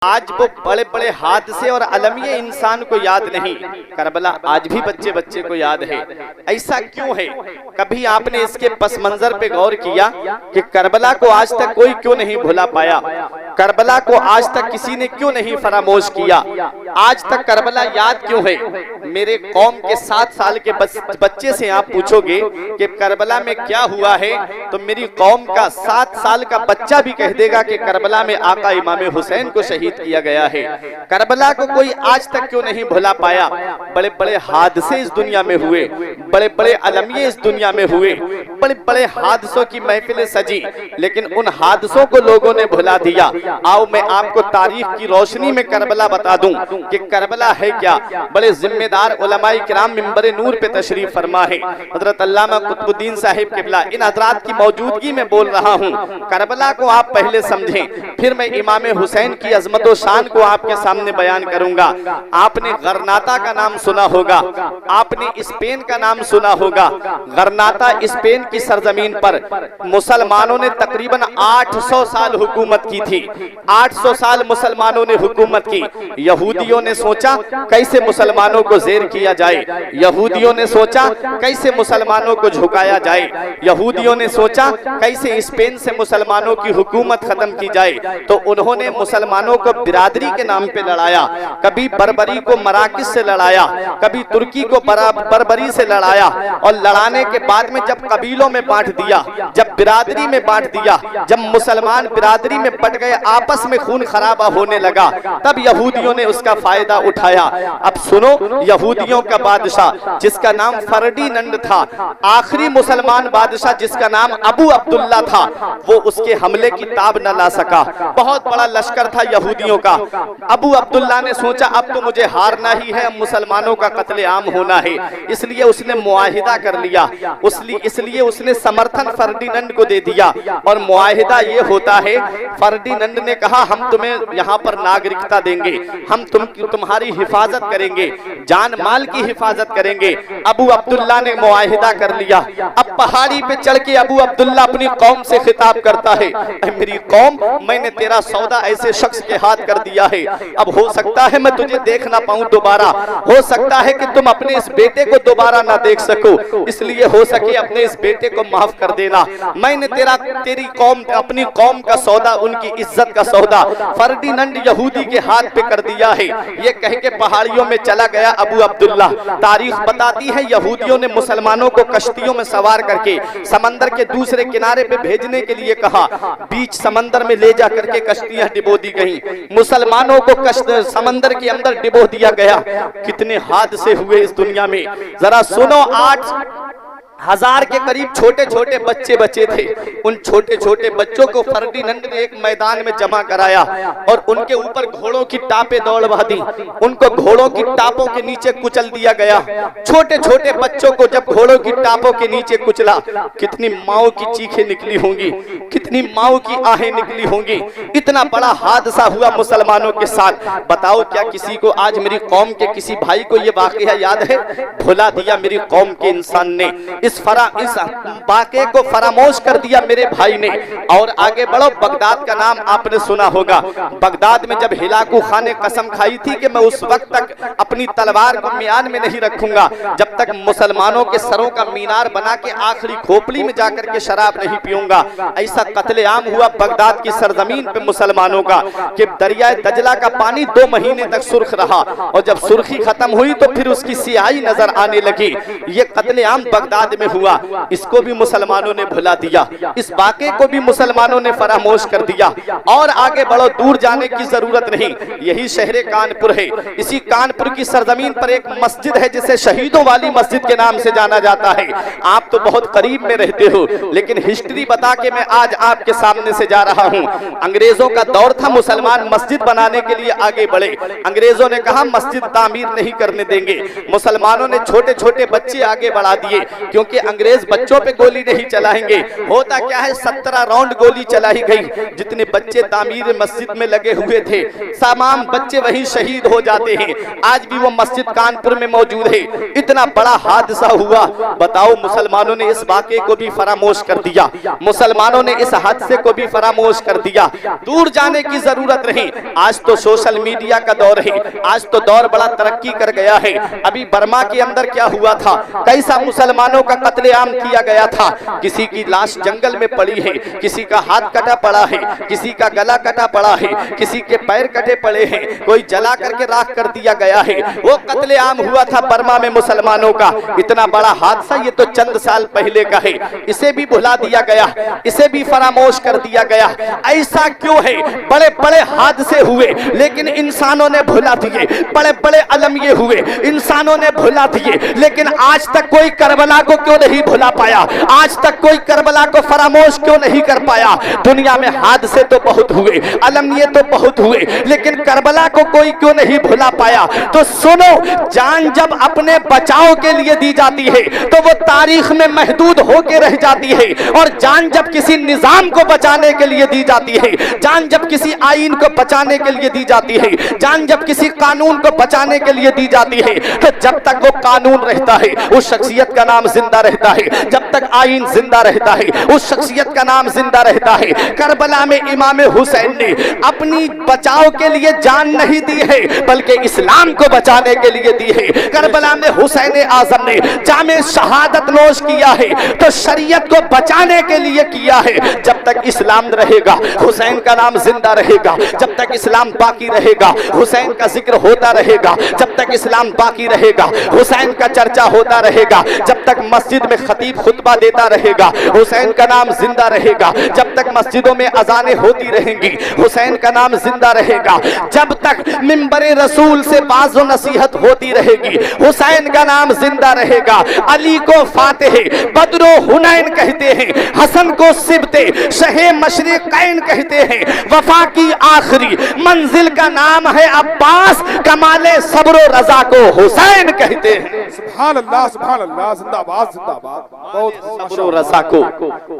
आज वो बड़े बड़े हादसे और अलमिये इंसान को याद नहीं, करबला आज भी बच्चे बच्चे को याद है। ऐसा क्यों है? कभी आपने इसके पस मंजर पे गौर किया कि करबला को आज तक कोई क्यों नहीं भुला पाया? करबला को आज तक किसी ने क्यों नहीं फरामोश किया? आज तक करबला याद क्यों है? मेरे कौम के 7 साल के बच्चे से आप पूछोगे कि करबला में क्या हुआ है, तो मेरी कौम का 7 साल का बच्चा भी कह देगा कि करबला में आका इमाम हुसैन को शहीद किया गया है। करबला को कोई आज तक क्यों नहीं भुला पाया? बड़े बड़े हादसे इस दुनिया में हुए, बड़े बड़े अलमिये इस दुनिया में हुए, बड़े बड़े हादसों की महफिलें सजी, लेकिन उन हादसों को लोगों ने भुला दिया। आओ मैं आपको तारीख की रोशनी में करबला बता दूं कि करबला है क्या। बड़े जिम्मेदार उलमाए किराम मिंबर नूर पे तशरीफ फरमा है, हजरत अल्लामा कुतुबुद्दीन साहिब किबला, इन हजरात की मौजूदगी में बोल रहा हूं। करबला को आप पहले समझें, फिर मैं इमाम हुसैन की अजमत और शान को आपके सामने बयान करूंगा। आपने गरनाता का नाम सुना होगा, आपने स्पेन का नाम सुना होगा। गरनाता स्पेन की सरजमीन पर मुसलमानों ने तकरीबन 800 साल हुकूमत की थी। 800 साल मुसलमानों ने हुकूमत की। यहूदियों ने सोचा कैसे मुसलमानों को जेर किया जाए, यहूदियों ने सोचा कैसे मुसलमानों को झुकाया जाए, यहूदियों ने सोचा कैसे स्पेन से मुसलमानों की हुकूमत खत्म की जाए। तो उन्होंने मुसलमानों को बिरादरी के नाम पे लड़ाया, कभी बर्बरी को मराकिस से लड़ाया, कभी तुर्की को बर्बरी से लड़ाया, और लड़ाने के बाद में जब कबीलों में बांट दिया, जब बिरादरी में बांट दिया, जब मुसलमान बिरादरी में बट गए, आपस में खून खराबा होने लगा, तब यहूदियों ने उसका फायदा उठाया। अब सुनो, यहूदियों का बादशाह जिसका नाम फर्डिनंड था, आखिरी मुसलमान बादशाह जिसका नाम अबू अब्दुल्ला था, वो उसके हमले की ताब न ला सका। बहुत बड़ा लश्कर था यहूदियों का। अबू अब्दुल्ला ने सोचा अब तो मुझे हारना ही है, मुसलमानों का कत्लेआम होना है, इसलिए उसने मुआहिदा कर लिया। इसलिए उसने समर्थन फर्डिनंड को दे दिया, और मुआहिदा ये होता है, फर्डिनंड ने कहा हम तुम्हें यहाँ पर नागरिकता देंगे, हम तुम्हारी हिफाजत करेंगे, जान माल की हिफाजत करेंगे। अबू अब्दुल्ला ने मुआहिदा कर लिया। अब पहाड़ी पे चढ़ के अबू अब्दुल्ला अपनी कौम से खिताब करता है, मेरी कौम, मैंने तेरा सौदा ऐसे शख्स के हाथ कर दिया है, अब हो सकता है मैं तुझे देख ना पाऊं दोबारा, हो सकता है कि तुम अपने इस बेटे को दोबारा ना देख सको, इसलिए हो सके अपने इस बेटे को माफ कर देना। मैंने तेरी कौम, अपनी कौम का सौदा, उनकी इज्जत का सौदा फर्डिनंड यहूदी के हाथ पे कर दिया है। ये कह के पहाड़ियों में चला गया अबू अब्दुल्ला। तारीख बताती है यहूदियों ने मुसलमानों को कश्तियों में सवार करके समंदर के दूसरे किनारे पे भेजने के लिए कहा। बीच समंदर में ले जा करके कश्तियां डिबो दी गई, मुसलमानों को समंदर के अंदर डिबो दिया गया। कितने हादसे हुए इस दुनिया में, जरा सुनो। 8,000 के करीब छोटे छोटे बच्चे बचे थे। उन छोटे छोटे बच्चों को फर्डिनंड ने एक मैदान में जमा कराया और उनके ऊपर घोड़ों की टापें दौड़वा दी, उनको घोड़ों की टापों के नीचे कुचल दिया गया। छोटे छोटे बच्चों को जब घोड़ों की टापों के नीचे कुचला, कितनी माओ की चीखें निकली होंगी, कितनी माओ की आहें निकली होंगी। इतना बड़ा हादसा हुआ मुसलमानों के साथ। बताओ क्या किसी को आज मेरी कौम के किसी भाई को यह वाकया याद है? भुला दिया मेरी कौम के इंसान ने, इस वाक़े को फरामोश कर दिया मेरे भाई ने। और आगे बढ़ो, बगदाद का नाम आपने सुना होगा। बगदाद में जब हिलाकू खान ने कसम खाई थी कि मैं उस वक्त तक अपनी तलवार को म्यान में नहीं रखूंगा जब तक मुसलमानों के सरों का मीनार बना के आखिरी खोपड़ी में जाकर के शराब नहीं पीऊंगा। ऐसा कत्लेआम हुआ बगदाद की सरजमीन पे मुसलमानों का कि दरिया दजला का पानी 2 महीने तक सुर्ख रहा, और जब सुर्खी खत्म हुई तो फिर उसकी सियाही नजर आने लगी। ये कत्लेआम बगदाद में हुआ, इसको भी मुसलमानों ने भुला दिया, इस वाक़े को भी मुसलमानों ने फरामोश कर दिया। और आगे बढ़ो, दूर जाने की जरूरत नहीं, यही शहर कानपुर है। इसी कानपुर की सरजमीन पर एक मस्जिद है जिसे शहीदों वाली मस्जिद के नाम से जाना जाता है। आप तो बहुत करीब में रहते हो, लेकिन हिस्ट्री बता के मैं आज आपके सामने से जा रहा हूं। अंग्रेजों का दौर था, मुसलमान मस्जिद बनाने के लिए आगे बढ़े। अंग्रेजों ने कहा मस्जिद तामीर नहीं करने देंगे, मुसलमानों ने छोटे छोटे बच्चे आगे बढ़ा दिए, क्योंकि अंग्रेज बच्चों पे गोली नहीं चलाएंगे। होता क्या है, 17 राउंड गोली चलाई गई। जितने बच्चे तामीर मस्जिद में लगे हुए थे, तमाम बच्चे वहीं शहीद हो जाते हैं। आज भी वो मस्जिद कानपुर में मौजूद है। इतना बड़ा हादसा हुआ, बताओ मुसलमानों ने इस वाक़े को भी फरामोश कर दिया। मुसलमानों ने इस हादसे को भी फरामोश कर दिया। दूर जाने की जरूरत नहीं, आज तो सोशल मीडिया का दौर है, आज तो दौर बड़ा तरक्की कर गया है। अभी बर्मा के अंदर क्या हुआ था, कैसा मुसलमानों का कत्लेआम किया गया था। किसी की लाश जंगल में पड़ी है, किसी का हाथ कटा पड़ा है, किसी का गला कटा पड़ा है, किसी के पैर कटे पड़े हैं, कोई जला करके राख कर दिया गया है। वो कत्लेआम हुआ था बर्मा में मुसलमानों का। इतना बड़ा हादसा ये तो चंद साल पहले का है, इसे भी भुला दिया गया, इसे भी फरामोश कर दिया गया। ऐसा क्यों है? बड़े बड़े हादसे हुए लेकिन इंसानों ने भुला दिए, बड़े बड़े अलमिये हुए इंसानों ने भुला दिए, लेकिन आज तक कोई करबला को क्यों नहीं भुला पाया? आज तक कोई करबला को फरामोश क्यों नहीं कर पाया? दुनिया में हादसे तो बहुत हुए, अलमिये तो बहुत हुए, लेकिन करबला को कोई क्यों नहीं भुला पाया? तो सुनो, जान जब अपने बचाव के लिए दी जाती है तो वो तारीख में महदूद होके रह जाती है, और जान जब किसी निजाम को बचाने के लिए दी जाती है, जान जब किसी आईन को बचाने के लिए दी जाती है, जान जब किसी कानून को बचाने के लिए दी जाती है, तो जब तक वो कानून रहता है उस शख्सियत का नाम जिंदा रहता है, जब तक आईन जिंदा रहता है उस शख्सियत का नाम जिंदा रहता है। करबला में इमाम हुसैन ने अपनी बचाव के लिए जान नहीं दी है, बल्कि इस्लाम को बचाने के लिए दी है। करबला में हुसैन आजम ने जामे शहादत नोश किया है तो शरीयत को बचाने के लिए किया है। जब तक इस्लाम रहेगा हुसैन का नाम जिंदा रहेगा, जब तक इस्लाम बाकी रहेगा हुसैन का जिक्र होता रहेगा, जब तक इस्लाम बाकी रहेगा हुसैन का चर्चा होता रहेगा, जब तक मस्जिद में खतीब खुतबा देता रहेगा हुसैन का नाम जिंदा रहेगा, जब तक मस्जिदों में अजानें होती रहेंगी हुसैन का नाम जिंदा रहेगा, जब तक मिंबरे रसूल से बाज़ो नसीहत होती रहेगी हुसैन का नाम जिंदा रहेगा। अली को फातेह बदरो हुनैन कहते हैं, हसन को सिबते शहे मशरिक़ैन कहते हैं, वफा की आखिरी मंजिल का नाम है अब्बास, कमाले सब्र रजा को हुसैन कहते हैं। सुभान अल्लाह, सुभान अल्लाह, जिंदाबाद जिंदाबाद। सब्र रजा को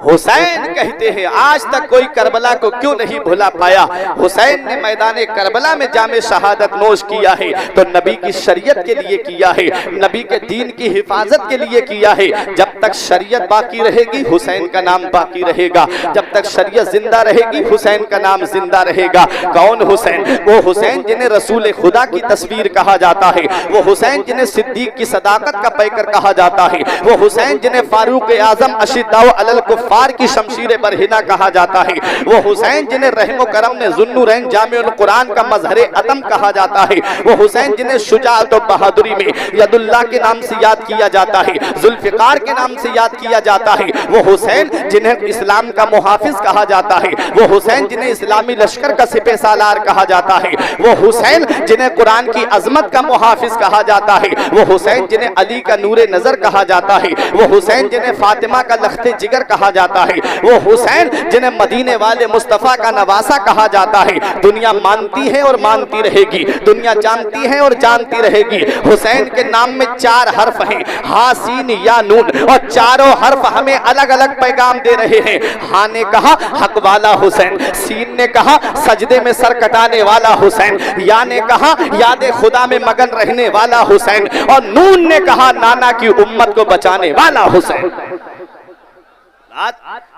हुसैन कहते हैं। आज तक कोई करबला को क्यों नहीं भुला पाया? हुसैन ने मैदान करबला में जामे शहादत नोश किया है तो नबी की शरीयत के लिए किया है, नबी के दीन की हिफाजत के लिए किया है। जब तक शरीयत बाकी रहेगी हुसैन का नाम बाकी रहेगा, जब तक शरीयत जिंदा रहेगी हुसैन का नाम जिंदा रहेगा। कौन हुसैन? वो हुसैन जिन्हें रसूल खुदा की तस्वीर कहा जाता है, वो हुसैन जिन्हें सिद्दीक की सदाकत का पैकर कहा जाता है, वो हुसैन जिन्हें फारूक आजम अशिद्दाउ अलल कुफ्फार की शमशीर बरहिना कहा जाता है, वो हुसैन जिन्हें रहमो करम ने ज़ुन्नुरैन जामिउल कुरान का मजहरे अतम कहा जाता है, वो हुसैन जिन्हें शुजाअत और बहादुरी में यदुल्लाह के नाम से याद किया जाता है, जुल्फ़िकार के नाम से याद किया जाता है, वो हुसैन जिन्हें इस्लाम का मुहाफिज कहा जाता है, वो हुसैन जिन्हें इस्लामी लश्कर का सिपह सालार कहा जाता है, वो हुसैन जिन्हें कुरान की अजमत का मुहाफिज कहा जाता है, वो हुसैन जिन्हें अली का नूरे नजर कहा जाता है, वो हुसैन जिन्हें फातिमा का लख्ते जिगर कहा जाता है, वो हुसैन जिन्हें मदीने वाले मुस्तफ़ा का नवासा कहा जाता है। दुनिया मानती है और मानती रहेगी, दुनिया जानती है और जानती रहेगी। हुसैन के नाम में 4 हर्फ हैं, हा सीन या नून, और चारों हर्फ हमें अलग अलग पैगाम दे रहे हैं। हा ने कहा हक वाला हुसैन, सीन ने कहा सजदे में सर कटाने वाला हुसैन, या ने कहा याद खुदा में मगन रहने वाला हुसैन, और नून ने कहा नाना की उम्मत को बचाने वाला हुसैन।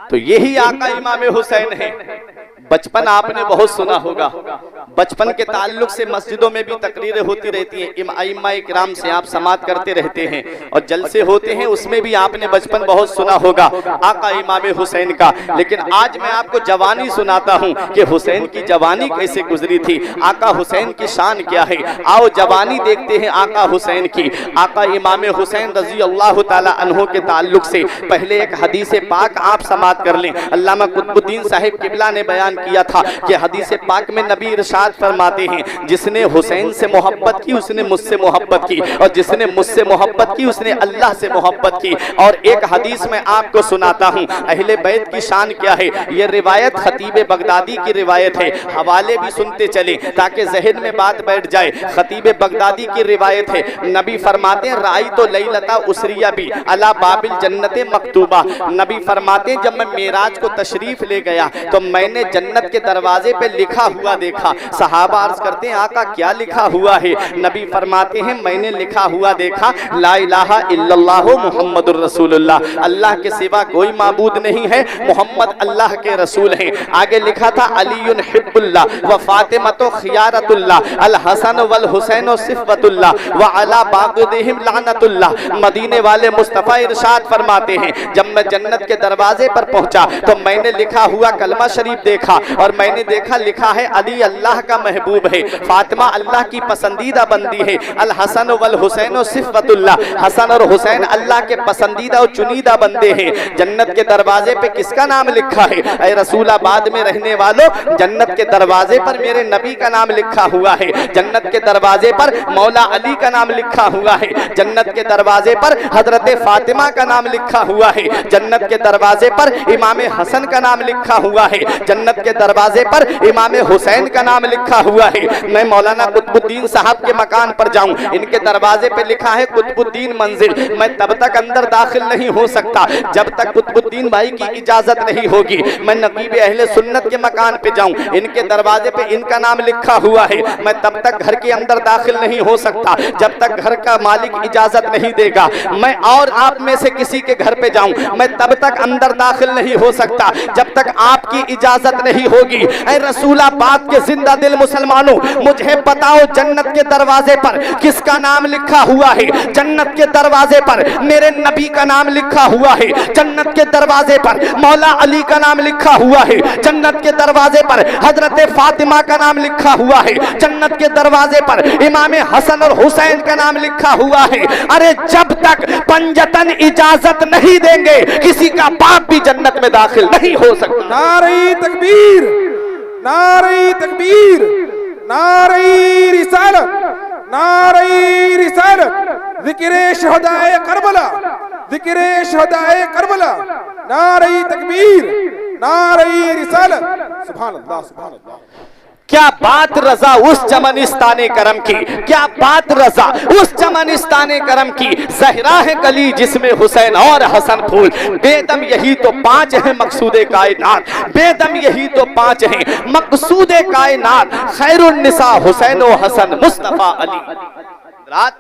तो यही आका इमाम हुसैन है। बचपन आपने बहुत सुना होगा, बचपन के ताल्लुक से मस्जिदों में भी तकरीरें होती रहती हैं, इमाम इकराम से आप समात करते रहते हैं और जलसे होते हैं, उसमें भी आपने बचपन बहुत सुना होगा आका इमाम हुसैन का। लेकिन आज मैं आपको जवानी सुनाता हूं कि हुसैन की जवानी कैसे गुजरी थी, आका हुसैन की शान क्या है। आओ जवानी देखते हैं आका हुसैन की। आका इमाम हुसैन रजी अल्लाह ताला अन्हु के ताल्लुक से पहले एक हदीस पाक आप समात कर लें। अल्लामा कुतुबुद्दीन साहिब किबला ने बयान किया था कि हदीस पाक में नबी इरशाद फरमाते हैं, जिसने हुसैन से मोहब्बत की उसने मुझसे मोहब्बत की, और जिसने मुझसे मोहब्बत की उसने अल्लाह से मोहब्बत की। और एक हदीस में आपको सुनाता हूँ, अहले बैत की शान क्या है। यह रिवायत खतीब बगदादी की रिवायत है, हवाले भी सुनते चले ताकि जहन में बात बैठ जाए। खतीब बगदादी की रिवायत है, नबी फरमाते हैं राई तो लैलता उसरिया भी अला बाबिल जन्नत मकतूबा। नबी फरमाते हैं जब मैं मेराज को तशरीफ ले गया तो मैंने जन्नत के दरवाजे पे लिखा हुआ देखा। सहाबा अर्ज करते हैं आका क्या लिखा हुआ है? नबी फरमाते हैं मैंने लिखा हुआ देखा ला इलाहा इल्लल्लाह मुहम्मदुर रसूलुल्लाह, अल्लाह के सिवा कोई माबूद नहीं है, मोहम्मद अल्लाह के रसूल हैं। आगे लिखा था अलीयुन हिब्बुल्लाह व फातिमतु खियारतुल्लाह, अल हसन वल हुसैन सिफ़तुल्लाह व अला बाग़िदिहिम लानतुल्लाह। मदीने वाले मुस्तफ़ा इरशाद फरमाते हैं जब मैं जन्नत के दरवाजे पर पहुंचा तो मैंने लिखा हुआ कलमा शरीफ देखा और मैंने देखा लिखा है अली अल्लाह का महबूब है, फातिमा अल्लाह की पसंदीदा बंदी है, अल हसन वल हुसैन सिफ़तुल्लाह, हसन और हुसैन अल्लाह के पसंदीदा और चुनीदा बंदे हैं। जन्नत के दरवाजे पे किसका नाम लिखा है? ऐ रसूलाबाद में रहने वालों, जन्नत के दरवाजे पर मेरे नबी का नाम लिखा हुआ है, जन्नत के दरवाजे पर मौला अली का नाम लिखा हुआ है, जन्नत के दरवाजे पर हजरत फातिमा का नाम लिखा हुआ है, जन्नत के दरवाजे पर इमाम हसन का नाम लिखा हुआ है, जन्नत के दरवाजे पर इमाम हुसैन का नाम लिखा हुआ है। मैं मौलाना कुतुबुद्दीन साहब के मकान पर जाऊं, इनके दरवाजे पे लिखा है कुतुबुद्दीन मंजिल, मैं तब तक अंदर दाखिल नहीं हो सकता जब तक कुतुबुद्दीन भाई की इजाजत नहीं होगी। मैं नकीब अहले सुन्नत के मकान पे जाऊं, इनके दरवाजे पे इनका नाम लिखा हुआ है, मैं तब तक घर के अंदर दाखिल नहीं हो सकता जब तक घर का मालिक इजाजत नहीं देगा। मैं और आप में से किसी के घर पे जाऊं, मैं तब तक अंदर दाखिल नहीं हो सकता जब तक आपकी इजाजत नहीं होगी। ऐ रसूलाबाद के जिंदा दिल मुसलमानों, मुझे बताओ जन्नत के दरवाजे पर किसका नाम लिखा हुआ है? जन्नत के दरवाजे पर मेरे नबी का नाम लिखा हुआ है, जन्नत के दरवाजे पर मौला अली का नाम लिखा हुआ है, जन्नत के दरवाजे पर हजरत फातिमा का नाम लिखा हुआ है, जन्नत के दरवाजे पर इमाम हसन और हुसैन का नाम लिखा हुआ है। अरे जब तक पंजतन इजाजत नहीं देंगे किसी का बाप भी जन्नत में दाखिल नहीं हो सकता। नारे तकबीर, नारे तकबीर, नारे रिसालत, नारे रिसालत, ज़िक्रे शहदाए करबला, ज़िक्रे शहदाए करबला, नारे तकबीर, नारे रिसालत। सुभान अल्लाह, सुभान अल्लाह। क्या बात रजा उस चमनिस्ताने करम की, क्या बात रजा उस चमनिस्ताने करम की। ज़हरा है कली जिसमें हुसैन और हसन फूल, बेदम यही तो पांच है मकसूदे कायनात, बेदम यही तो पांच है मकसूदे कायनात, खैरुन निसा हुसैन व हसन मुस्तफा अली। रात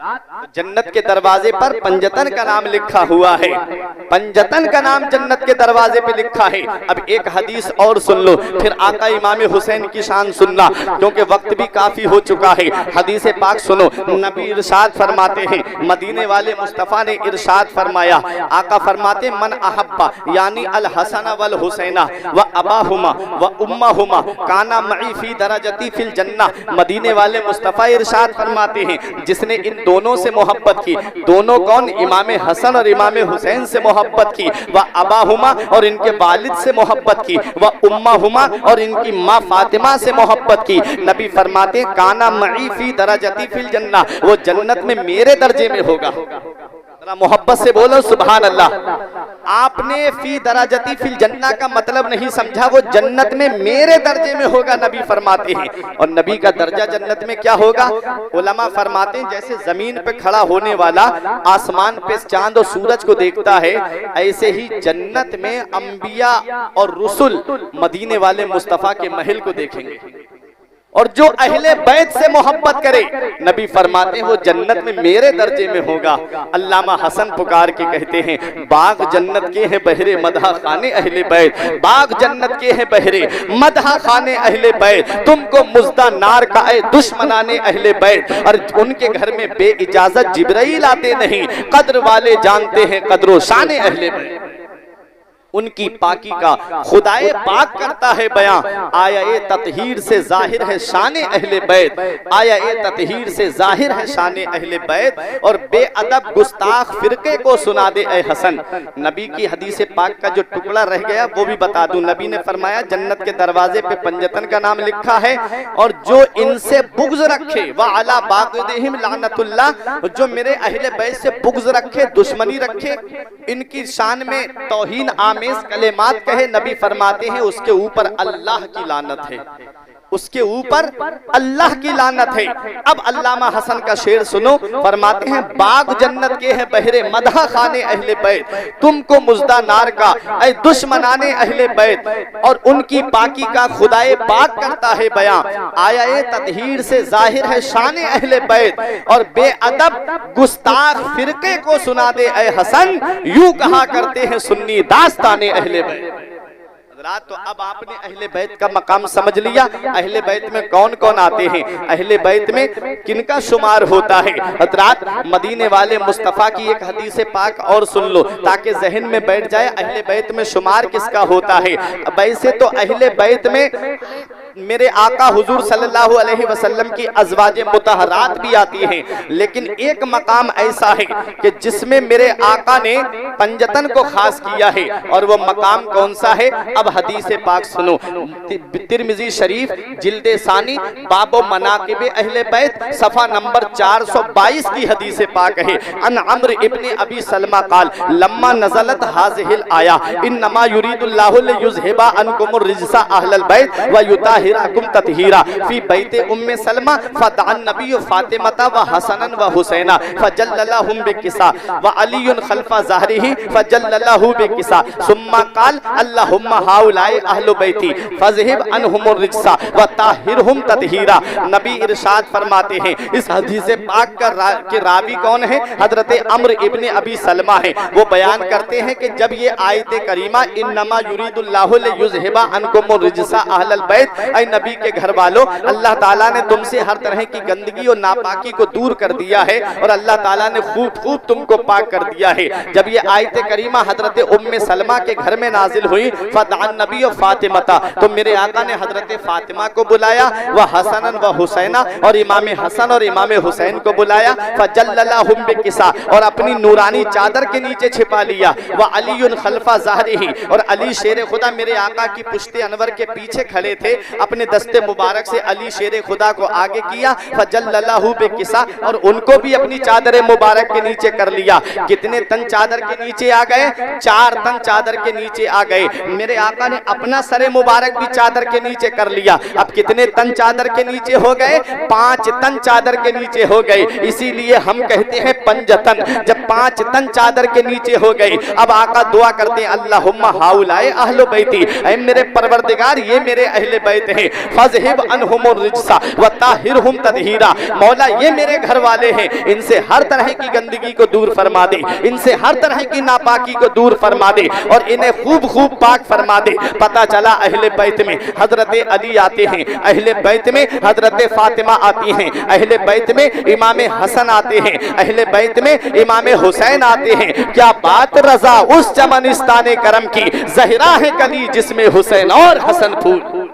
जन्नत के दरवाजे पर पंजतन का नाम लिखा हुआ है, पंजतन का नाम जन्नत के दरवाजे पे लिखा है। अब एक हदीस और सुन लो, फिर आका इमाम हुसैन की शान सुनना, क्योंकि वक्त भी काफी हो चुका है। हदीस पाक सुनो, नबी इरशाद फरमाते हैं, मदीने वाले मुस्तफ़ा ने इरशाद फरमाया, आका फरमाते मन अहब्बा यानी अल हसन वल हुसैना व अबाहुमा व उम्महुमा काना मई फी दरजती फिल जन्नह। मदीने वाले मुस्तफ़ा इरशाद फरमाते हैं जिसने इन दोनों से मोहब्बत की, दोनों कौन? इमाम हसन और इमाम हुसैन से मोहब्बत की, व अबाहुमा और इनके वालिद से मोहब्बत की, व उम्महुमा और इनकी माँ फातिमा से मोहब्बत की। नबी फरमाते काना मई फी दरजती फिल जन्नह, वो जन्नत में मेरे दर्जे में होगा। मोहब्बत से बोलो सुभान अल्लाह। आपने फी दराजती फिल जन्ना का मतलब नहीं समझा, वो जन्नत में मेरे दर्जे में होगा, नबी फरमाते हैं। और नबी का दर्जा जन्नत में क्या होगा? उलमा फरमाते हैं जैसे जमीन पे खड़ा होने वाला आसमान पे चांद और सूरज को देखता है, ऐसे ही जन्नत में अंबिया और रुसुल मदीने वाले मुस्तफा के महल को देखेंगे। और जो अहले बैत से मोहब्बत करे, नबी फरमाते हैं वो जन्नत में मेरे दर्जे में होगा। अल्लामा हसन पुकार के कहते हैं, बाग जन्नत के हैं बहरे मदहा खाने अहले बैत, बाग जन्नत के हैं बहरे मदहा खाने अहले बैत, तुमको मुज्दा नार का ए दुश्मनाने अहले बैत। और उनके घर में बे इजाजत जिब्राइल आते नहीं, कद्र वाले जानते हैं कद्रो शाने अहले बैत। उनकी पाकी का खुदाए पाक करता है बयां, आया ए ततहीर से जाहिर है शाने अहले बैत, आया ए ततहीर से जाहिर है शाने अहले बैत। और बेअदब गुस्ताख फिरके को सुना दे ए हसन। नबी की हदीस पाक का जो टुकड़ा रह गया वो भी बता दूं। नबी ने फरमाया जन्नत के दरवाजे पे पंजतन का नाम लिखा है, और जो इनसे बुग़्ज़ रखे व अला बाग़िदिहिम लानतुल्लाह, जो मेरे अहले बैत से बुग़्ज़ रखे, दुश्मनी रखे, इनकी शान में तौहीन कलेमात कहे, नबी फरमाते हैं उसके ऊपर अल्लाह की लानत है। उसके ऊपर अल्लाह की लानत है। अब अल्लामा हसन का शेर सुनो, फरमाते हैं बाग जन्नत के हैं बहरे मदहा खाने अहले बैत, तुमको मुजदा नार का ऐ दुश्मनाने अहले बैत, और उनकी पाकी का खुदाए पाक करता है बयां, आया ए ततहीर से जाहिर है शान अहले बैत, और बेअदब गुस्ताख फिरके को सुना दे ऐ हसन, यूं कहा करते हैं सुन्नी दास्ताने अहले बैत। तो अब आपने अहले बैत का मकाम समझ लिया। अहले बैत में कौन कौन आते हैं, अहले बैत में किनका शुमार होता है। हजरात मदीने वाले मुस्तफ़ा की एक हदीस पाक और सुन लो ताकि जहन में बैठ जाए अहले बैत में शुमार किसका होता है। वैसे तो अहले बैत में मेरे आका हुजूर सल्लल्लाहु अलैहि वसल्लम की अज़वाजे मुतहरात भी आती हैं, लेकिन एक मकाम ऐसा है कि जिसमें मेरे आका ने पंजतन को खास किया है, और वो मकाम कौन सा है। अब हदीस पाक सुनो, तिरमिज़ी शरीफ जिल्दे सानी बाबो मनाकिब अहले बैत सफ़ा नंबर 422 की हदीस पाक है। अन अम्र इब्ने अबी सलमा क़ाल लम्मा नज़लत हाज़िहिल आया इन्नमा युरीदुल्लाहु लियुज़हिबा अन्कुमुर रिज्सा अहलल बैत व युताहिरकुम तत्हीरा फी बैत उम्मे सलमा फदअन नबी फातिमा व हसनन व हुसैना फजल्ललहुम बिकिसा व अलीयुन खल्फा ज़हरिही फजल्ललहु बिकिसा सुम्मा क़ाल अल्लाहुम्मा हाउलाए अहलु बैती फज़हिब अनहुमुर रिज्सा व ताहिरहुम तत्हीरा। नबी इरशाद फरमाते हैं, इस हदीस पाक का के रावी कौन है, हजरत अम्र इब्ने अबी सलमा है। वो बयान करते हैं कि जब ये आयत करीमा इन्नमा युरीदुल्लाहु लियुज़हिबा अन्कुमुर रिज्सा अहलल बैत, ऐ नबी के घर वालों, अल्लाह ताला ने तुमसे हर तरह की गंदगी और नापाकी को दूर कर दिया है, और अल्लाह ताला ने खूब खूब तुमको पाक कर दिया है। जब ये आयत करीमा हजरत उम्मे सलमा के घर में नाजिल हुई, फदअन नबी और फातिमा, तो मेरे आका ने हजरत फातिमा को बुलाया, वह हसनन व हुसैना, और इमाम हसन और इमाम हुसैन को बुलाया, फजल्ललहुम बिकिसा, और अपनी नूरानी चादर के नीचे छिपा लिया, वह अलीयुन खल्फा ज़हरिही, और अली शेर खुदा मेरे आका की पुश्ते अनवर के पीछे खड़े थे, अपने दस्ते मुबारक से अली शेर खुदा को आगे किया, फजल्ललहु बिकिसा, और उनको भी अपनी चादर मुबारक के नीचे कर लिया। कितने तन चादर के नीचे आ गए, 4 तन चादर के नीचे आ गए। मेरे आका ने अपना सरे मुबारक भी चादर के नीचे कर लिया। अब कितने तन चादर के नीचे हो गए, 5 तन चादर के नीचे हो गए। इसीलिए हम कहते हैं पंजतन। जब 5 तन चादर के नीचे हो गए, अब आका दुआ करते हैं, अल्लाहुम्मा हाउलाए अहलु बैती, ऐ मेरे परवरदिगार ये मेरे अहले बैत हैं, फज़हिब अनहुमुर रिज्सा व ताहिरहुम तत्हीरा, मौला ये मेरे घर वाले हैं, इनसे हर तरह की गंदगी को दूर फरमा दे, इनसे हर तरह की नापाकी को दूर फरमा दे, और इन्हें खूब खूब पाक फरमा दे। पता चला अहले बैत में हजरत अली आते हैं, अहले बैत में हजरत फातिमा आती हैं, अहले बैत में इमाम हसन आते हैं, अहले बैत में इमाम हुसैन आते हैं। क्या बात रजा उस चमनिस्ताने करम की, ज़हरा है कली जिसमें हुसैन और हसन फूल।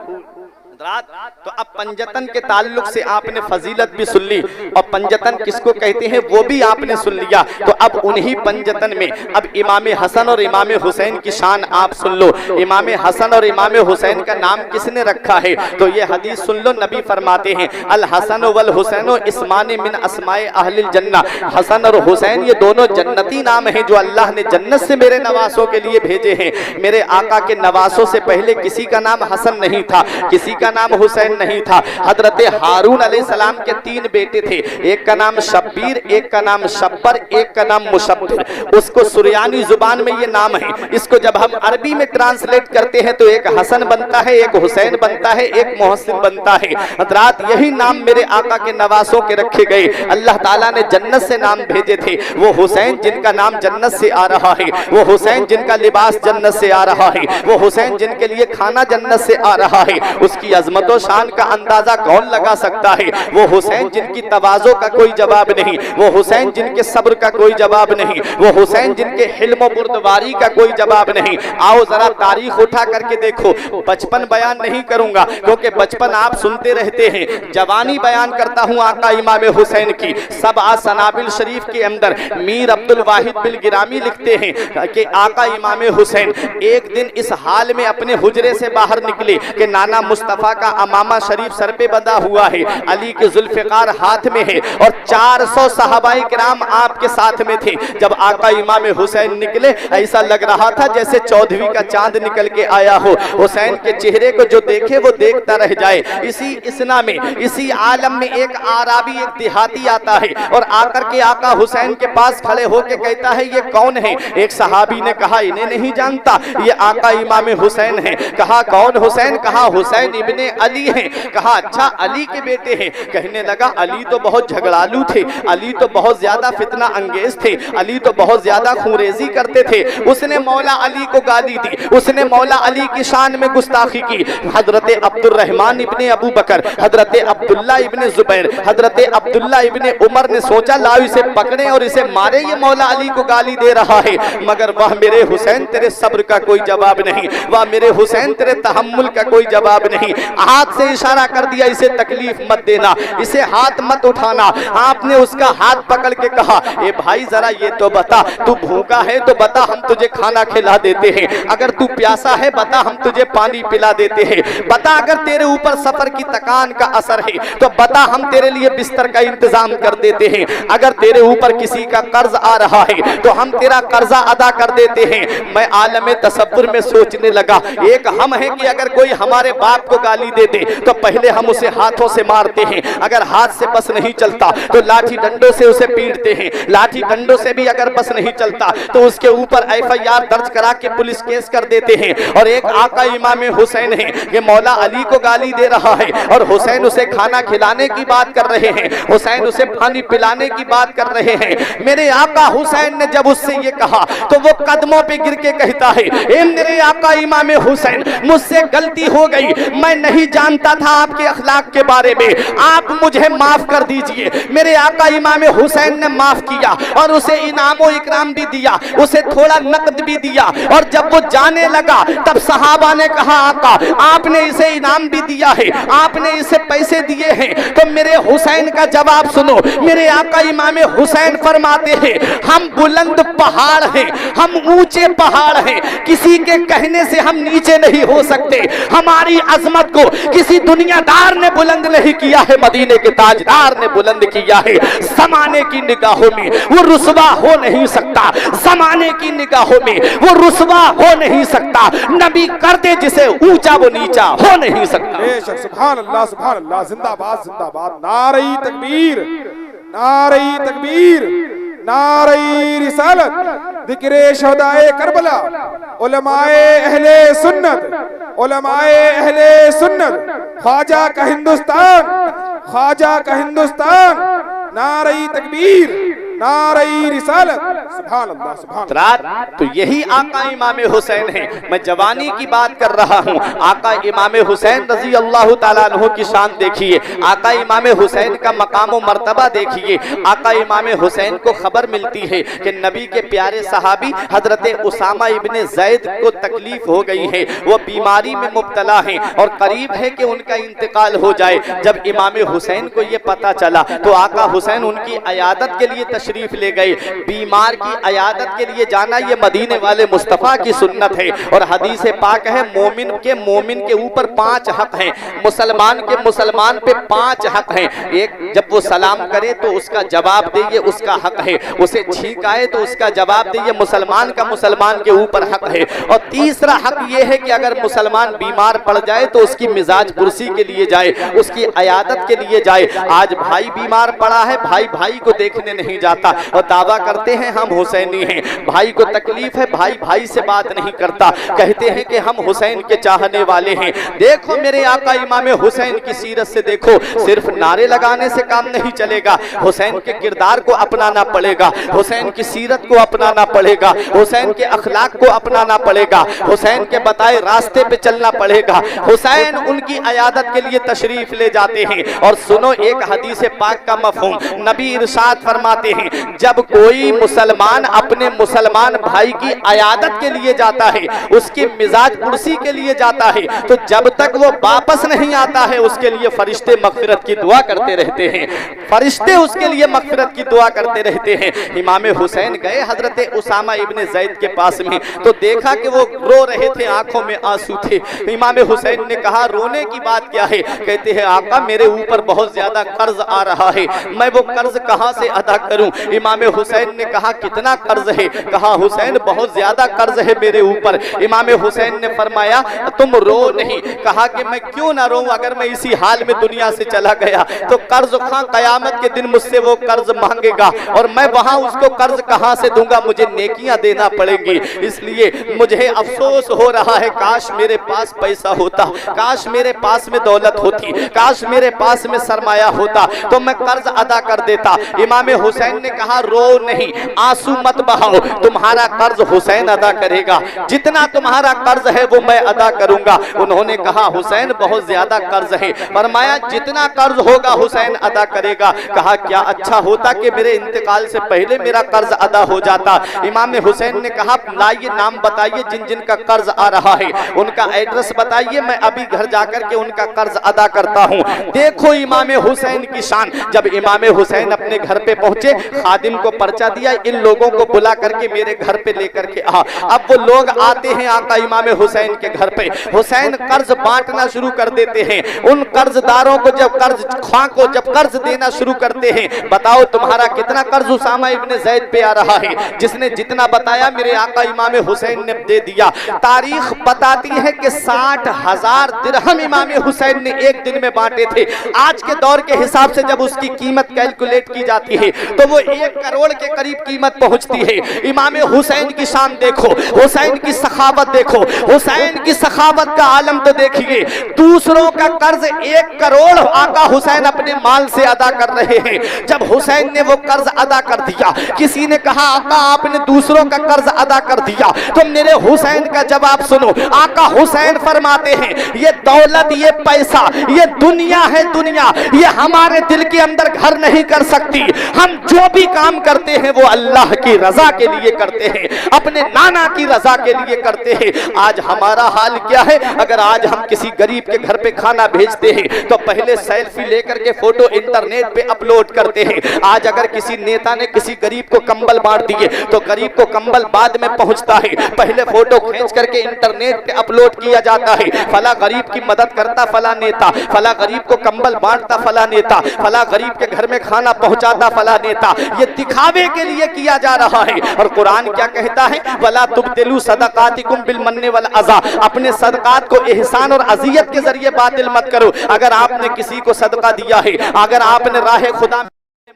तो अब पंजतन के ताल्लुक से आपने फजीलत भी सुन ली, और पंजतन किसको कहते हैं वो भी आपने सुन लिया। तो अब उन्हीं पंजतन में अब इमाम हसन और इमाम हुसैन की शान आप सुन लो। इमाम हसन और इमाम हुसैन का नाम किसने रखा है, तो ये हदीस सुन लो। नबी फरमाते हैं, अल हसन वल हुसैन इस्माने मिन अस्माए अहलिल जन्ना, हसन और हुसैन ये दोनों जन्नती नाम हैं जो अल्लाह ने जन्नत से मेरे नवासों के लिए भेजे हैं। मेरे आका के नवासों से पहले किसी का नाम हसन नहीं था, किसी का नाम हुसैन नहीं था। हजरत हारून अलैहिस्सलाम के 3 बेटे थे, एक का नाम शब्बीर, एक का नाम शब्बर, एक का नाम मुशब्बिर। उसको सुरयानी जुबान में ये नाम है। इसको जब हम अरबी में ट्रांसलेट करते हैं तो एक हसन बनता है, एक हुसैन बनता है, एक मोहसिन बनता है। हजरात यही नाम मेरे आका के नवासों के रखे गए। अल्लाह ताला ने जन्नत से नाम भेजे थे। वो हुसैन जिनका नाम जन्नत से आ रहा है, वो हुसैन जिनका लिबास जन्नत से आ रहा है, वो हुसैन जिनके लिए खाना जन्नत से आ रहा है, उसकी अजमत और शान का अंदाजा कौन लगा सकता है। वो हुसैन जिनकी तवाज़ो का कोई जवाब नहीं, वो हुसैन जिनके सब्र का कोई जवाब नहीं, वो हुसैन जिनके हिल्म और बुर्दवारी का कोई जवाब नहीं। आओ जरा तारीख उठा करके देखो। बचपन बयान नहीं करूंगा क्योंकि बचपन आप सुनते रहते हैं, जवानी बयान करता हूं आका इमाम हुसैन की। सब सनाबिल शरीफ के अंदर मीर अब्दुल वाहिद बिल गिरामी लिखते हैं कि आका इमाम हुसैन एक दिन इस हाल में अपने हुजरे से बाहर निकले कि नाना मुस्तफ़ा मुस्तफ़ा का अमामा शरीफ सर पे बंधा हुआ है, अली के जुल्फ़िकार हाथ में है और 400 सहाबाए किराम आपके साथ में थे। जब आका इमाम हुसैन निकले, ऐसा लग रहा था जैसे 14वीं का चांद निकल के आया हो। हुसैन के चेहरे को जो देखे वो देखता रह जाए। इसी इसना में, इसी आलम में एक आराबी, एक देहाती आता है और आकर के आका हुसैन के पास खड़े होके कहता है ये कौन है? एक सहाबी ने कहा इन्हें नहीं जानता, ये आका इमाम हुसैन है। कहा कौन हुसैन? कहा हुसैन इब्ने अली हैं। कहा अच्छा अली के बेटे हैं। कहने लगा अली तो बहुत झगड़ालू थे, अली तो बहुत ज्यादा फितना अंगेज थे, अली तो बहुत ज्यादा खूंरेजी करते थे। उसने मौला अली को गाली दी, उसने मौला अली की शान में गुस्ताखी की। हजरत अब्दुर्रहमान इब्ने अबू बकर, हजरत अब्दुल्ला इब्ने जुबैर, हजरत अब्दुल्ला इब्ने उमर ने सोचा लाओ इसे पकड़े और इसे मारे, ये मौला अली को गाली दे रहा है। मगर वह मेरे हुसैन तेरे सब्र का कोई जवाब नहीं, वह मेरे हुसैन तेरे तहम्मुल का कोई जवाब नहीं। हाथ से इशारा कर दिया इसे तकलीफ मत देना, इसे हाथ मत उठाना। आपने उसका हाथ पकड़ के कहा ए भाई जरा ये तो बता, तू भूखा है तो बता हम तुझे खाना खिला देते हैं, अगर तू प्यासा है बता हम तुझे पानी पिला देते हैं, बता अगर तेरे ऊपर सफर की थकान का असर है तो बता हम तेरे लिए बिस्तर का इंतजाम कर देते हैं, अगर तेरे ऊपर किसी का कर्ज आ रहा है तो हम तेरा कर्जा अदा कर देते हैं। मैं आलम तसव्वुर में सोचने लगा, एक हम हैं कि अगर कोई हमारे बाप को गाली दे दे तो पहले हम उसे हाथों से मारते हैं, अगर हाथ से बस नहीं चलता तो लाठी डंडों से उसे पीटते हैं, लाठी डंडों से भी अगर बस नहीं चलता तो उसके ऊपर एफआईआर दर्ज करा के पुलिस केस कर देते हैं। और एक आका इमाम हुसैन है, ये मौला अली को गाली दे रहा है और हुसैन उसे खाना खिलाने की बात कर रहे हैं, हुसैन उसे पानी पिलाने की बात कर रहे हैं। मेरे आका हुसैन ने जब उससे ये कहा तो वो कदमों पे गिर के कहता है ए मेरे आका इमाम हुसैन मुझसे गलती हो गई, मैं नहीं जानता था आपके अखलाक के बारे में, आप मुझे माफ कर दीजिए। मेरे आका इमाम हुसैन ने माफ किया और उसे इनाम व इकराम भी दिया, उसे थोड़ा नकद भी दिया। और जब वो जाने लगा तब सहाबा ने कहा आका आपने इसे इनाम भी दिया है, आपने इसे पैसे दिए हैं, तो मेरे हुसैन का जवाब सुनो। मेरे आका इमाम हुसैन फरमाते हैं हम बुलंद पहाड़ हैं, हम ऊंचे पहाड़ हैं, किसी के कहने से हम नीचे नहीं हो सकते। हमारी अजमत को किसी दुनियादार ने बुलंद नहीं किया है, मदीने के ताजदार ने बुलंद किया है। जमाने की निगाहों में वो रुसवा हो नहीं सकता, जमाने की निगाहों में वो रुसवा हो नहीं सकता। नबी करते जिसे ऊंचा वो नीचा हो नहीं सकता। बेशक सुभान अल्लाह जिंदाबाद जिंदाबाद। नारे तकबीर, नारे तकबीर, नारे रिसालत, जिक्रे शहदाए करबला, उलमाए अहले सुन्नत, उलमाए अहले सुन्नत, ख्वाजा का हिंदुस्तान, ख्वाजा का हिंदुस्तान। नारे तकबीर, नारे रिसालत, सुभान अल्लाह सुभान अल्लाह। तो यही आका इमाम हुसैन है। मैं जवानी की बात कर रहा हूँ। आका इमाम हुसैन रजी अल्लाह ताला अन्हु की शान देखिए, आका इमाम हुसैन का मकाम व मर्तबा देखिए। आका इमाम हुसैन को खबर मिलती है कि नबी के प्यारे सहाबी हजरत उसामा इब्ने ज़ैद को तकलीफ हो गई है, वो बीमारी में मुब्तला है और करीब है कि उनका इंतकाल हो जाए। जब इमाम हुसैन को ये पता चला तो आका हुसैन उनकी अयादत के लिए तशरीफ ले गए। बीमार की अयादत के लिए जाना ये मदीने वाले मुस्तफ़ा की सुन्नत है और हदीस पाक है मोमिन के ऊपर 5 हक हैं, मुसलमान के मुसलमान पे 5 हक हैं। एक, जब वो सलाम करे तो उसका जवाब दे, ये उसका हक है। उसे छींक आए तो उसका जवाब दे, ये मुसलमान का मुसलमान के ऊपर हक है। और तीसरा हक ये है कि अगर मुसलमान बीमार पड़ जाए तो उसकी मिजाज पुरसी के लिए जाए, उसकी अयादत के लिए जाए। आज भाई बीमार पड़ा है, भाई भाई को देखने नहीं जाता और दावा करते हैं हम हुसैनी हैं। भाई को तकलीफ है, भाई भाई से बात नहीं करता, कहते हैं कि हम हुसैन के चाहने वाले हैं। देखो मेरे आका इमाम हुसैन की सीरत से देखो, सिर्फ नारे लगाने से काम नहीं चलेगा, हुसैन के किरदार को अपनाना पड़ेगा, हुसैन की सीरत को अपनाना पड़ेगा, हुसैन के अखलाक को अपनाना पड़ेगा, हुसैन के बताए रास्ते पे चलना पड़ेगा। हुसैन उनकी अयादत के लिए तशरीफ ले जाते हैं। और सुनो एक हदीस पाक का मफहूम, नबी इरशाद फरमाते हैं हैं, जब कोई मुसलमान अपने मुसलमान भाई की अयादत के लिए जाता है, उसकी मिजाज कुर्सी के लिए जाता है, तो जब तक वो वापस नहीं आता है उसके लिए फरिश्ते मगफिरत की दुआ करते रहते हैं, फरिश्ते उसके लिए मगफिरत की दुआ करते रहते हैं। इमाम हुसैन गए हजरत उसामा इब्ने ज़ैद के पास में, तो देखा कि वो रो रहे थे, आंखों में आंसू थे। इमाम हुसैन ने कहा रोने की बात क्या है? कहते हैं आका मेरे ऊपर बहुत ज्यादा कर्ज आ रहा है, मैं वो कर्ज कहां से अदा करूं? इमाम हुसैन ने कहा कितना कर्ज है? कहा हुसैन बहुत ज्यादा कर्ज है मेरे ऊपर। इमाम हुसैन ने फरमाया तुम रो नहीं। कहा कि मैं क्यों ना रोऊं, अगर मैं इसी हाल में दुनिया से चला गया तो कर्ज खां कयामत के दिन मुझसे वो कर्ज मांगेगा और मैं वहां उसको कर्ज कहां से दूंगा, मुझे नेकियां देना पड़ेंगी। इसलिए मुझे अफसोस हो रहा है, काश मेरे पास पैसा होता, काश मेरे पास में दौलत होती, काश मेरे पास में सरमाया होता तो मैं कर्ज अदा कर देता। इमाम हुसैन ने कहा रो नहीं, आंसू मत बहाओ, तुम्हारा कर्ज हुसैन अदा करेगा, जितना तुम्हारा कर्ज है वो मैं अदा करूंगा। उन्होंने कहा हुसैन बहुत ज्यादा कर्ज है। फरमाया जितना कर्ज होगा हुसैन अदा करेगा। कहा क्या अच्छा होता कि मेरे इंतकाल से पहले मेरा कर्ज अदा हो जाता। इमाम हुसैन ने कहा लाइए नाम बताइए जिन जिन का कर्ज आ रहा है, उनका एड्रेस बताइए, मैं अभी घर जाकर के उनका कर्ज अदा करता हूँ। देखो इमाम हुसैन की शान। जब इमाम हुसैन अपने घर पे पहुंचे, खादिम को पर्चा दिया, इन लोगों को बुला करके मेरे घर पे लेकर के आ। अब वो लोग आते हैं आका इमाम हुसैन के घर पे, हुसैन कर्ज बांटना शुरू कर देते हैं। उन कर्जदारों को जब कर्ज देना शुरू करते हैं, बताओ तुम्हारा कितना कर्ज उसामा इब्ने ज़ैद पे आ रहा है? जिसने जितना बताया मेरे आका इमाम हुसैन ने दे दिया। तारीख बताती है कि 60,000 दिरहम इमाम हुसैन ने एक दिन में बांटे थे। आज के दौर के हिसाब से जब उसकी कीमत कैलकुलेट की जाती है तो वो 1 करोड़ के करीब कीमत पहुंचती है। इमाम हुसैन की शान देखो, हुसैन की सखावत देखो, हुसैन की सखावत का आलम तो देखिए। दूसरों का कर्ज 1 करोड़ आका हुसैन अपने माल से अदा कर रहे हैं। जब हुसैन ने वो कर्ज अदा कर दिया, किसी ने कहा आका आपने दूसरों का कर्ज अदा कर दिया, तो मेरे हुसैन का जवाब सुनो। आका हुसैन फरमाते हैं ये दौलत, ये पैसा, ये दुनिया है, दुनिया ये हमारे दिल के अंदर घर नहीं कर सकती। हम जो भी काम करते हैं वो अल्लाह की रजा के लिए करते हैं, अपने नाना की रजा के लिए करते हैं। आज हमारा हाल क्या है? अगर आज हम किसी गरीब के घर पे खाना भेजते हैं तो पहले सेल्फी लेकर के फोटो इंटरनेट पे अपलोड करते हैं। आज अगर किसी नेता ने किसी गरीब को कंबल बांट दिए तो गरीब को कंबल बाद में पहुंचता है, पहले फोटो खींच करके इंटरनेट पे अपलोड किया जाता है। फला गरीब की मदद करता फला नेता, फला गरीब को कंबल बांटता फला नेता, फला गरीब के घर में खाना पहुंचाता फला नेता। ये दिखावे के लिए किया जा रहा है। और कुरान क्या कहता है? वला तुब्तिलू सदकातिकुम बिल मन्नि वल अज़ा, अपने सदकात को एहसान और अज़ियत के जरिए बातिल मत करो। अगर आपने किसी को सदका दिया है, अगर आपने राह खुदा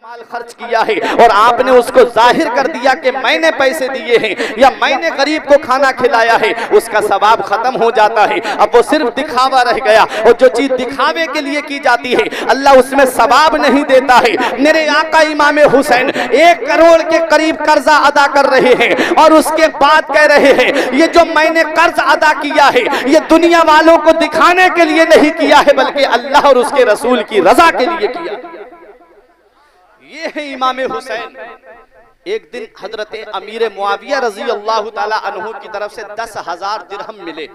माल खर्च किया है और आपने उसको जाहिर कर दिया कि मैंने पैसे दिए हैं या मैंने गरीब को खाना खिलाया है, उसका सवाब खत्म हो जाता है। अब वो सिर्फ दिखावा रह गया, और जो चीज दिखावे के लिए की जाती है अल्लाह उसमें सवाब नहीं देता है। मेरे आका इमाम हुसैन 1 करोड़ के करीब कर्जा अदा कर रहे हैं और उसके बाद कह रहे हैं ये जो मैंने कर्ज अदा किया है ये दुनिया वालों को दिखाने के लिए नहीं किया है, बल्कि अल्लाह और उसके रसूल की रजा के लिए किया। ये है इमाम हुसैन। एक दिन हजरत अमीर मुआविया रजी अल्लाह ताला अन्हु की तरफ से 10,000 दिरहम मिले।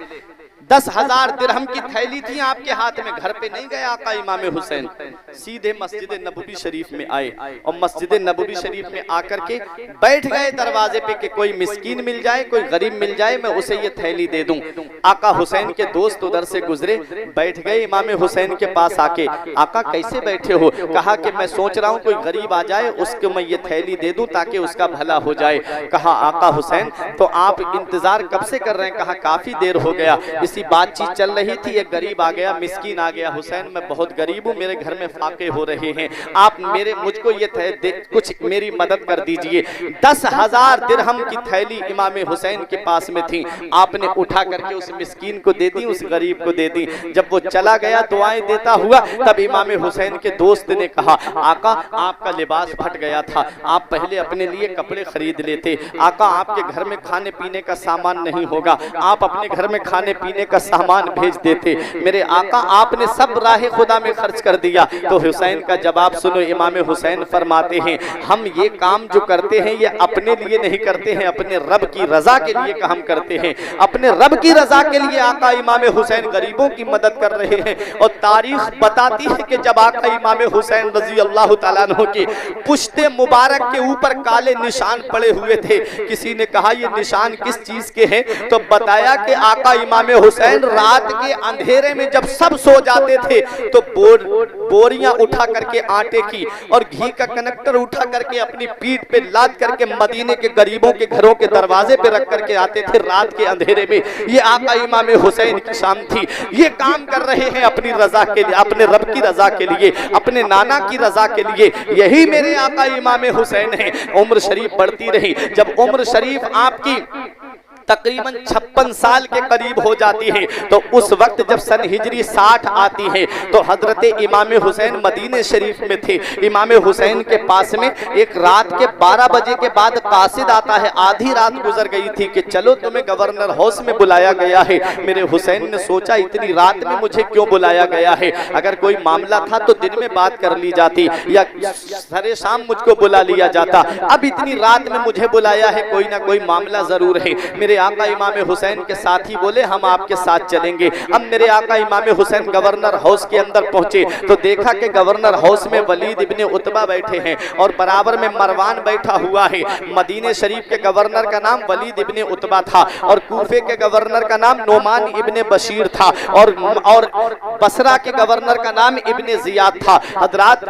10,000 दिरहम की थैली थी आपके हाथ में। घर पे नहीं गए आका इमाम हुसैन, सीधे मस्जिद नबवी शरीफ में आए और मस्जिद नबवी शरीफ में आकर के बैठ गए दरवाजे पे कि कोई मिस्कीन मिल जाए, कोई गरीब मिल जाए, मैं उसे ये थैली दे दूं। आका हुसैन के दोस्त उधर से गुजरे, बैठ गए इमाम हुसैन के पास आके। आका कैसे बैठे हो? कहा कि मैं सोच रहा हूँ कोई गरीब आ जाए उसको मैं ये थैली दे दूं ताकि उसका भला हो जाए। कहा आका हुसैन तो आप इंतजार कब से कर रहे हैं? कहा काफी देर हो गया, इसी बातचीत चल रही थी, एक गरीब आ गया, मिस्कीन आ गया। हुसैन मैं बहुत गरीब हूँ, मेरे घर में फाके हो रहे हैं, आप मुझको ये कुछ मेरी मदद कर दीजिए। 10,000 दिरहम की थैली इमाम हुसैन के पास में थी, आपने उठा करके उस मिस्कीन को दे दी, उस गरीब को दे दी। जब वो चला गया दुआएं देता हुआ, तब इमाम हुसैन के दोस्त ने कहा आका आपका लिबास फट गया था, आप पहले अपने लिए कपड़े खरीद लेते। आका आपके घर में खाने पीने का सामान नहीं होगा, आप अपने घर में खाने पीने का सामान भेज देते। मेरे आका आपने सब राह खुदा में खर्च कर दिया। तो हुसैन का जवाब सुनो, इमाम हुसैन फरमाते हैं हम ये काम जो करते हैं ये अपने लिए नहीं करते हैं, अपने रब की रजा के लिए काम करते हैं। अपने रब की रजा के लिए आका इमाम हुसैन गरीबों की मदद कर रहे हैं। और तारीख बताती है कि जब आका इमाम हुसैन रजी अल्लाह तआला अन्हु के पुश्ते मुबारक के ऊपर काले निशान पड़े हुए थे, किसी ने कहा ये निशान किस चीज के हैं? तो बताया कि आका इमाम हुसैन रात के अंधेरे में जब सब सो जाते थे तो बोरियां उठा करके आटे की और घी का कनेक्टर उठा करके अपनी पीठ पे लाद करके मदीने के गरीबों के घरों के दरवाजे पे रख करके आते थे रात के अंधेरे में। ये आका इमाम हुसैन की शान थी। ये काम कर रहे हैं अपनी रजा के लिए, अपने रब की रजा के लिए, अपने नाना की रजा के लिए। यही मेरे आका इमाम हुसैन है। उम्र शरीफ बढ़ती रही। जब उम्र शरीफ आपकी तकरीबन 56 साल के करीब हो जाती है तो उस वक्त जब सन हिजरी 60 आती है तो हजरत इमाम हुसैन मदीने शरीफ में थे। इमाम हुसैन के पास में एक रात के 12 बजे के बाद कासिद आता है। आधी रात गुजर गई थी कि चलो तुम्हें गवर्नर हाउस में बुलाया गया है। मेरे हुसैन ने सोचा इतनी रात में मुझे क्यों बुलाया गया है, अगर कोई मामला था तो दिन में बात कर ली जाती या सरे शाम मुझको बुला लिया जाता। अब इतनी रात में मुझे बुलाया है, कोई ना कोई मामला जरूर है। मेरे आका इमाम हुसैन के साथी बोले हम आपके साथ चलेंगे। अब मेरे आका इमाम हुसैन गवर्नर हाउस के अंदर पहुंचे तो देखा कि गवर्नर हाउस में वलीद इब्ने उतबा बैठे हैं और बराबर में मरवान बैठा हुआ है। मदीने शरीफ के गवर्नर का नाम वलीद इब्ने उतबा था और कूफे के गवर्नर का नाम नोमान इब्ने बशीर था और बसरा के गवर्नर का नाम इब्ने जियाद था। हजरात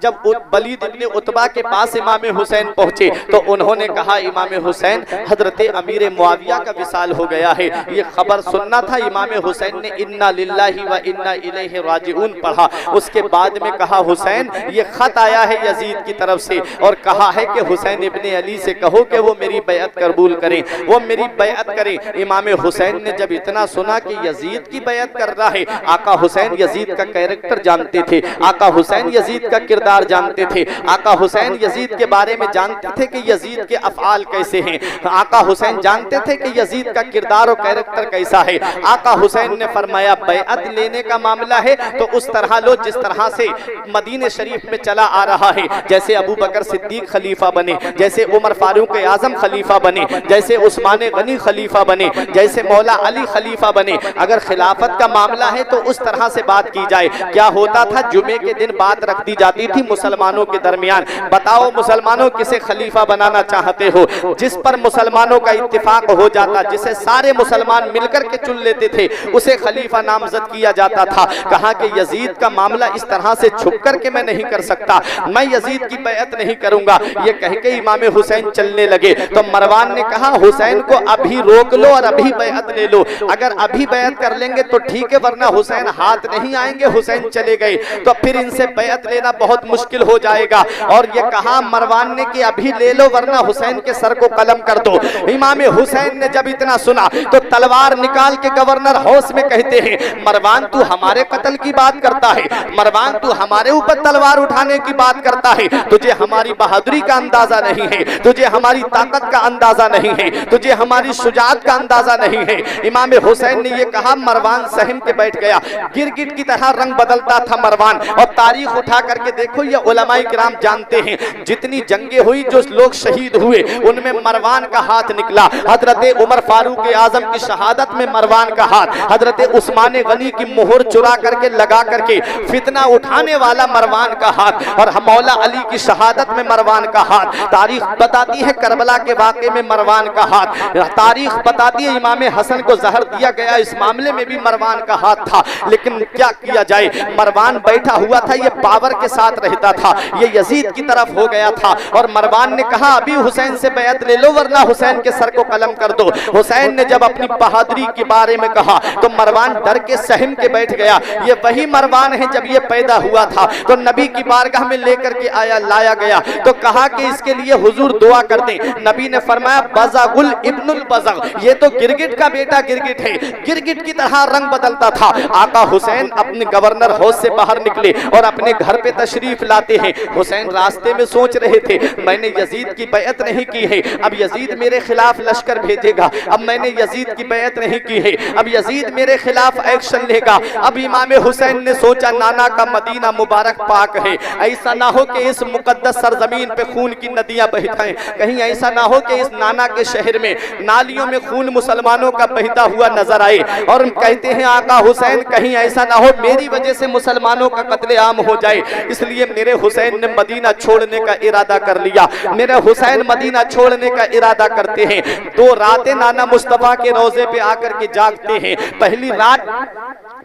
जब वलीद इब्ने उतबा के पास इमाम हुसैन पहुंचे तो उन्होंने कहा इमाम हुसैन हजरत अमीर मुआविया का विसाल हो गया है, ये खबर सुनना था। इमाम हुसैन ने इन्ना लिल्लाहि व इन्ना इलैहि राजिऊन पढ़ा। उसके बाद में कहा हुसैन ये खत आया है यजीद की तरफ से और कहा है कि हुसैन इब्ने अली से कहो कि वो मेरी बैअत कबूल करें, वो मेरी बैअत करें। इमाम हुसैन ने जब इतना सुना कि यजीद की बैअत कर रहा है, आका हुसैन यजीद का कैरेक्टर जानते थे, आका हुसैन यजीद का किरदार जानते थे, आका हुसैन यजीद के बारे में जानते थे कि यजीद के अफआल कैसे हैं, आका हुसैन जानते थे कि यजीद का किरदार और कैरेक्टर कैसा है। आका हुसैन ने फरमाया बैअत लेने का मामला है तो उस तरह लो जिस तरह से मदीने शरीफ में चला आ रहा है। जैसे अबू बकर सिद्दीक खलीफा बने, जैसे उमर फारूक आजम खलीफा बने, जैसे उस्मान गनी खलीफा बने, जैसे मौला अली खलीफा बने। अगर खिलाफत का मामला है तो उस तरह से बात की जाए। क्या होता था, जुमे के दिन बात रख दी जाती थी मुसलमानों के दरमियान, बताओ मुसलमानों किसे खलीफा बनाना चाहते हो। जिस पर मुसलमानों का इत्तिफाक हो जाता, जिसे सारे मुसलमान मिलकर के चुन लेते थे, उसे खलीफा नामजद किया जाता था। कहा कि यजीद का मामला इस तरह से छुप कर के मैं नहीं कर सकता, मैं यजीद की बैअत नहीं करूंगा। ये कह के इमाम हुसैन चलने लगे तो मरवान ने कहा हुसैन को अभी रोक लो और अभी बैअत ले लो। अगर अभी बैअत कर लेंगे तो ठीक है, वरना हुसैन हाथ नहीं आएंगे। हुसैन चले गए तो फिर इनसे बैअत लेना बहुत मुश्किल हो जाएगा। और ये कहा मरवान ने कि अभी ले लो वरना हुसैन के सर को कलम कर दो। इमाम हुसैन ने जब इतना सुना तो तलवार निकाल के गवर्नर हाउस में कहते हैं मरवान तू हमारे कत्ल की बात करता है, मरवान तू हमारे ऊपर तलवार उठाने की बात करता है, तुझे हमारी बहादुरी का अंदाजा नहीं है, तुझे हमारी ताकत का अंदाजा नहीं है, तुझे हमारी शुजाअत का अंदाजा नहीं है। इमाम हुसैन ने यह कहा, मरवान सहम के बैठ गया। गिरगिट की तरह रंग बदलता था मरवान। और तारीख उठा करके देखो, ये उलमाए किराम जानते हैं जितनी जंगें हुई, जो लोग शहीद हुए, उनमें मरवान का हाथ निकला। हजरत उमर फारूक आजम की शहादत में मरवान का हाथ, हजरत उस्मान गनी की मोहर चुरा करके लगा करके फितना उठाने वाला मरवान का हाथ, और मौला अली की शहादत में मरवान का हाथ। तारीख बताती है करबला के वाक़े में मरवान का हाथ। तारीख बताती है इमाम हसन को जहर दिया गया, इस मामले में भी मरवान का हाथ था। लेकिन क्या किया जाए, मरवान बैठा हुआ था, ये पावर के साथ रहता था, ये यजीद की तरफ हो गया था। और मरवान ने कहा अभी हुसैन से बैअत ले लो वरना हुसैन के सर को कलम कर दो। हुसैन ने जब अपनी बहादुरी के बारे में कहा तो मरवान डर के सहम के बैठ गया। ये वही मरवान है जब ये पैदा हुआ था तो नबी की बारगाह में लेकर के लाया गया तो कहा कि इसके लिए हुजूर दुआ कर दें। नबी ने फरमाया बज़गुल इब्नुल बज़ग, ये तो गिरगिट का बेटा गिरगिट है, गिरगिट की तरह रंग बदलता था। आका हुसैन अपने गवर्नर हाउस से बाहर निकले और अपने घर पे तशरीफ लाते हैं। हुसैन रास्ते में सोच रहे थे मैंने यजीद की बैअत नहीं की है, अब यजीद मेरे खिलाफ लश्कर भेज कीजिएगा, अब मैंने यजीद की बैत नहीं की है, अब यजीद मेरे खिलाफ एक्शन लेगा। अब इमाम हुसैन ने सोचा नाना का मदीना मुबारक पाक है, ऐसा ना हो कि इस मुकद्दस सरजमीन पे खून की नदियां बहताएं, कहीं ऐसा ना हो कि इस नाना के शहर में नालियों में खून मुसलमानों का बहता हुआ नजर आए। और कहते हैं आका हुसैन कहीं ऐसा ना हो मेरी वजह से मुसलमानों का कत्लेआम हो जाए, इसलिए मेरे हुसैन ने मदीना छोड़ने का इरादा कर लिया। मेरे हुसैन मदीना छोड़ने का इरादा करते हैं। 2 रातें नाना मुस्तफा के रोजे पे आकर के जागते हैं। पहली रात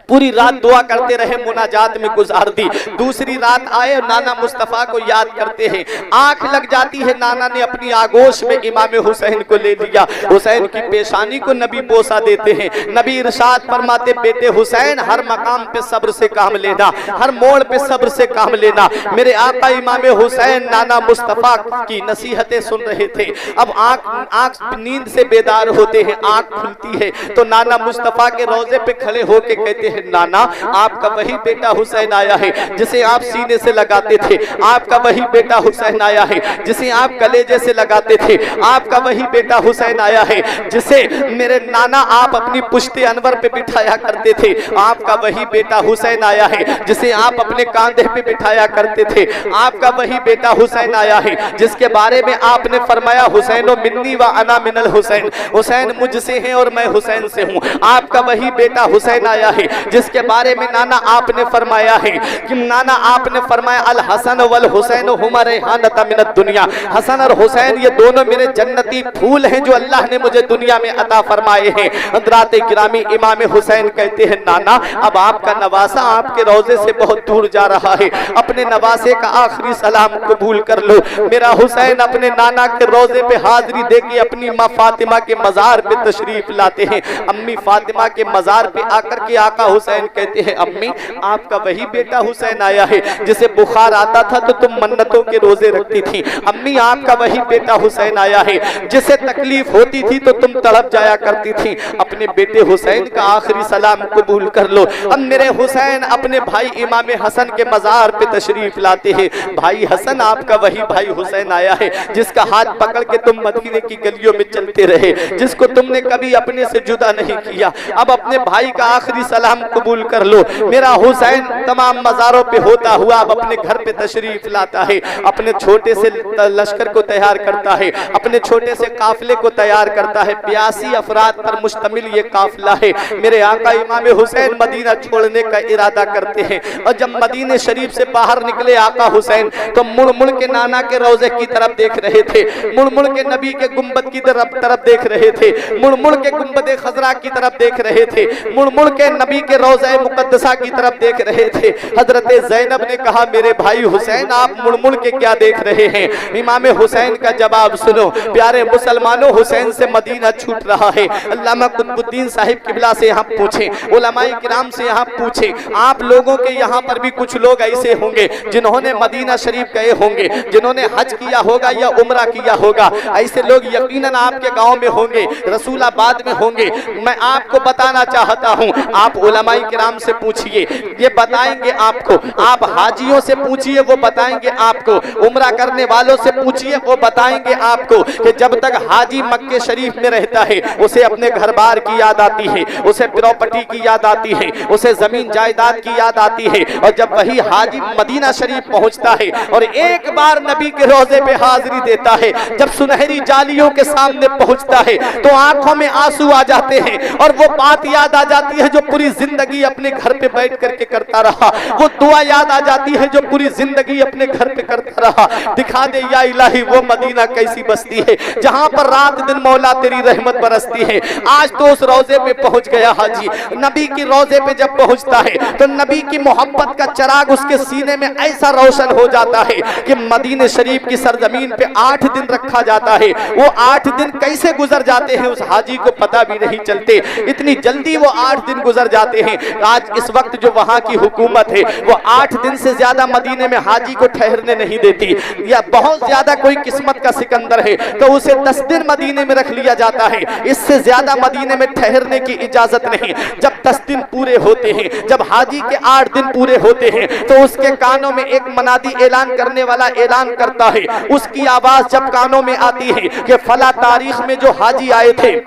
पूरी रात दुआ करते रहे, मुनाजात में गुजार दी। दूसरी रात आए नाना मुस्तफा को याद करते हैं, आंख लग जाती है, नाना ने अपनी आगोश में इमाम हुसैन को ले लिया। हुसैन की पेशानी को नबी बोसा देते हैं। नबी इरशाद फरमाते बेटे हुसैन हर मकाम पे सब्र से काम लेना, हर मोड़ पे सब्र से काम लेना। मेरे आका इमाम हुसैन नाना मुस्तफा की नसीहतें सुन रहे थे। अब आंख नींद से बेदार होते हैं, आंख खुलती है तो नाना मुस्तफा के रोजे पे खड़े होके कहते हैं नाना आपका वही बेटा हुसैन आया है जिसे आप सीने से लगाते थे, आपका वही बेटा हुसैन आया है जिसे आप कलेजे से लगाते थे, आपका वही बेटा हुसैन आया है जिसे मेरे नाना आप अपनी पुश्ते अनवर पे बिठाया करते थे, आपका वही बेटा हुसैन आया है जिसे आप अपने कांधे पे बिठाया करते थे, आपका वही बेटा हुसैन आया है जिसके बारे में आपने फरमाया हुसैनो मिन्नी व अना मिनल हुसैन, हुसैन मुझसे है और मैं हुसैन से हूँ। आपका वही बेटा हुसैन आया है जिसके बारे में नाना आपने फरमाया है कि नाना आपने फरमाया अल हसन वल हुसैन हुमा रैहानता मिनद दुनिया, हसन और हुसैन ये दोनों मेरे जन्नती फूल हैं जो अल्लाह ने मुझे दुनिया में अता फरमाए हैं। हज़रात गिरामी इमाम हुसैन कहते हैं नाना अब आपका नवासा आपके रोजे से बहुत दूर जा रहा है, अपने नवासे का आखिरी सलाम कबूल कर लो। मेरा हुसैन अपने नाना के रोजे पे हाजिरी दे के अपनी माँ फातिमा के मजार पे तशरीफ लाते हैं। अम्मी फातिमा के मजार पे आकर के आका हुसैन कहते हैं अम्मी आपका वही बेटा हुसैन आया है जिसे बुखार आता था तो तुम मन्नतों के रोजे रखती थी, अम्मी आपका वही बेटा हुसैन आया है जिसे तकलीफ होती थी तो तुम तड़प जाया करती थी, अपने बेटे हुसैन का आखिरी सलाम कबूल कर लो। अब मेरे हुसैन अपने भाई इमाम हसन के मजार पे तशरीफ लाते हैं, भाई हसन आपका वही भाई हुसैन आया है जिसका हाथ पकड़ के तुम मदीने की गलियों में चलते रहे, जिसको तुमने कभी अपने से जुदा नहीं किया, अब अपने भाई का आखिरी सलाम कबूल कर लो। मेरा हुसैन तमाम मजारों पे होता हुआ अब अपने घर पे तशरीफ लाता है, अपने छोटे से लश्कर को तैयार करता है, अपने छोटे से काफिले को तैयार करता है। 82 अफराद पर मुश्तमिल ये काफिला है। मेरे आका इमाम हुसैन मदीना छोड़ने का इरादा करते हैं और जब मदीने शरीफ से बाहर निकले आका हुसैन तो मुड़ मुड़ के नाना के रोजे की तरफ देख रहे थे, मुड़ मुड़ के नबी के गुंबद की तरफ देख रहे थे, मुड़ मुड़ के गुंबद खजरा की तरफ देख रहे थे, मुड़ मुड़ के नबी के रोज़े मुकद्दसा की तरफ देख रहे थे। हजरत ज़ैनब ने कहा मेरे भाई हुसैन आप मुड़ मुड़ के क्या देख रहे हैं? इमाम हुसैन का जवाब सुनो, प्यारे मुसलमानों हुसैन से मदीना छूट रहा है। अल्लामा कुतुबुद्दीन साहिब किबला से यहाँ पूछें, उलमाए किराम से यहाँ पूछें, आप लोगों के यहाँ पर भी कुछ लोग ऐसे होंगे जिन्होंने मदीना शरीफ गए होंगे, जिन्होंने हज किया होगा या उम्रा किया होगा, ऐसे लोग यकीनन आपके गांव में होंगे, रसूलाबाद में होंगे। मैं आपको बताना चाहता हूँ, आप उलमाए किराम से पूछिए, ये बताएंगे आपको, आप हाजियों से पूछिए वो बताएंगे आपको, उम्रा करने वालों से पूछिए वो बताएंगे आपको कि जब तक हाजी मक्के शरीफ में रहता है उसे अपने घर बार की याद आती है, उसे प्रॉपर्टी की याद आती है, उसे जमीन जायदाद की याद आती है, और जब वही हाजी मदीना शरीफ पहुंचता है और एक बार नबी के रोजे पे हाजिरी देता है, जब सुनहरी जालियों के सामने पहुंचता है तो आंखों में आंसू आ जाते हैं और वो बात याद आ जाती है जो पूरी जिंदगी अपने घर पे बैठ करके करता रहा, वो दुआ याद आ जाती है जो पूरी जिंदगी अपने घर पे करता रहा। दिखा दे या इलाही वो मदीना कैसी बस्ती है जहां पर रात दिन मौला तेरी रहमत बरसती है। आज तो उस रोजे पे पहुंच गया हाजी, नबी की रोजे पे जब पहुंचता है तो नबी की मोहब्बत का चिराग उसके सीने में ऐसा रोशन हो जाता है कि मदीने शरीफ की सरजमीन पे 8 दिन रखा जाता है। वो 8 दिन कैसे गुजर जाते हैं उस हाजी को पता भी नहीं चलते, इतनी जल्दी वो 8 दिन गुजर जाते हैं। आज इस वक्त जो वहां की हुकूमत है वो 8 दिन से ज्यादा मदीने में हाजी को ठहरने नहीं देती, या बहुत ज्यादा कोई किस्मत का सिकंदर है तो उसे 10 दिन मदीने में रख लिया जाता है, इससे ज्यादा मदीने में ठहरने की इजाजत नहीं। जब 10 दिन पूरे होते हैं, जब हाजी के 8 दिन पूरे होते हैं तो उसके कानों में एक मनादी ऐलान करने वाला ऐलान करता है, उसकी आवाज जब कानों में आती है कि फला तारीख में जो जो हाजी आए थे,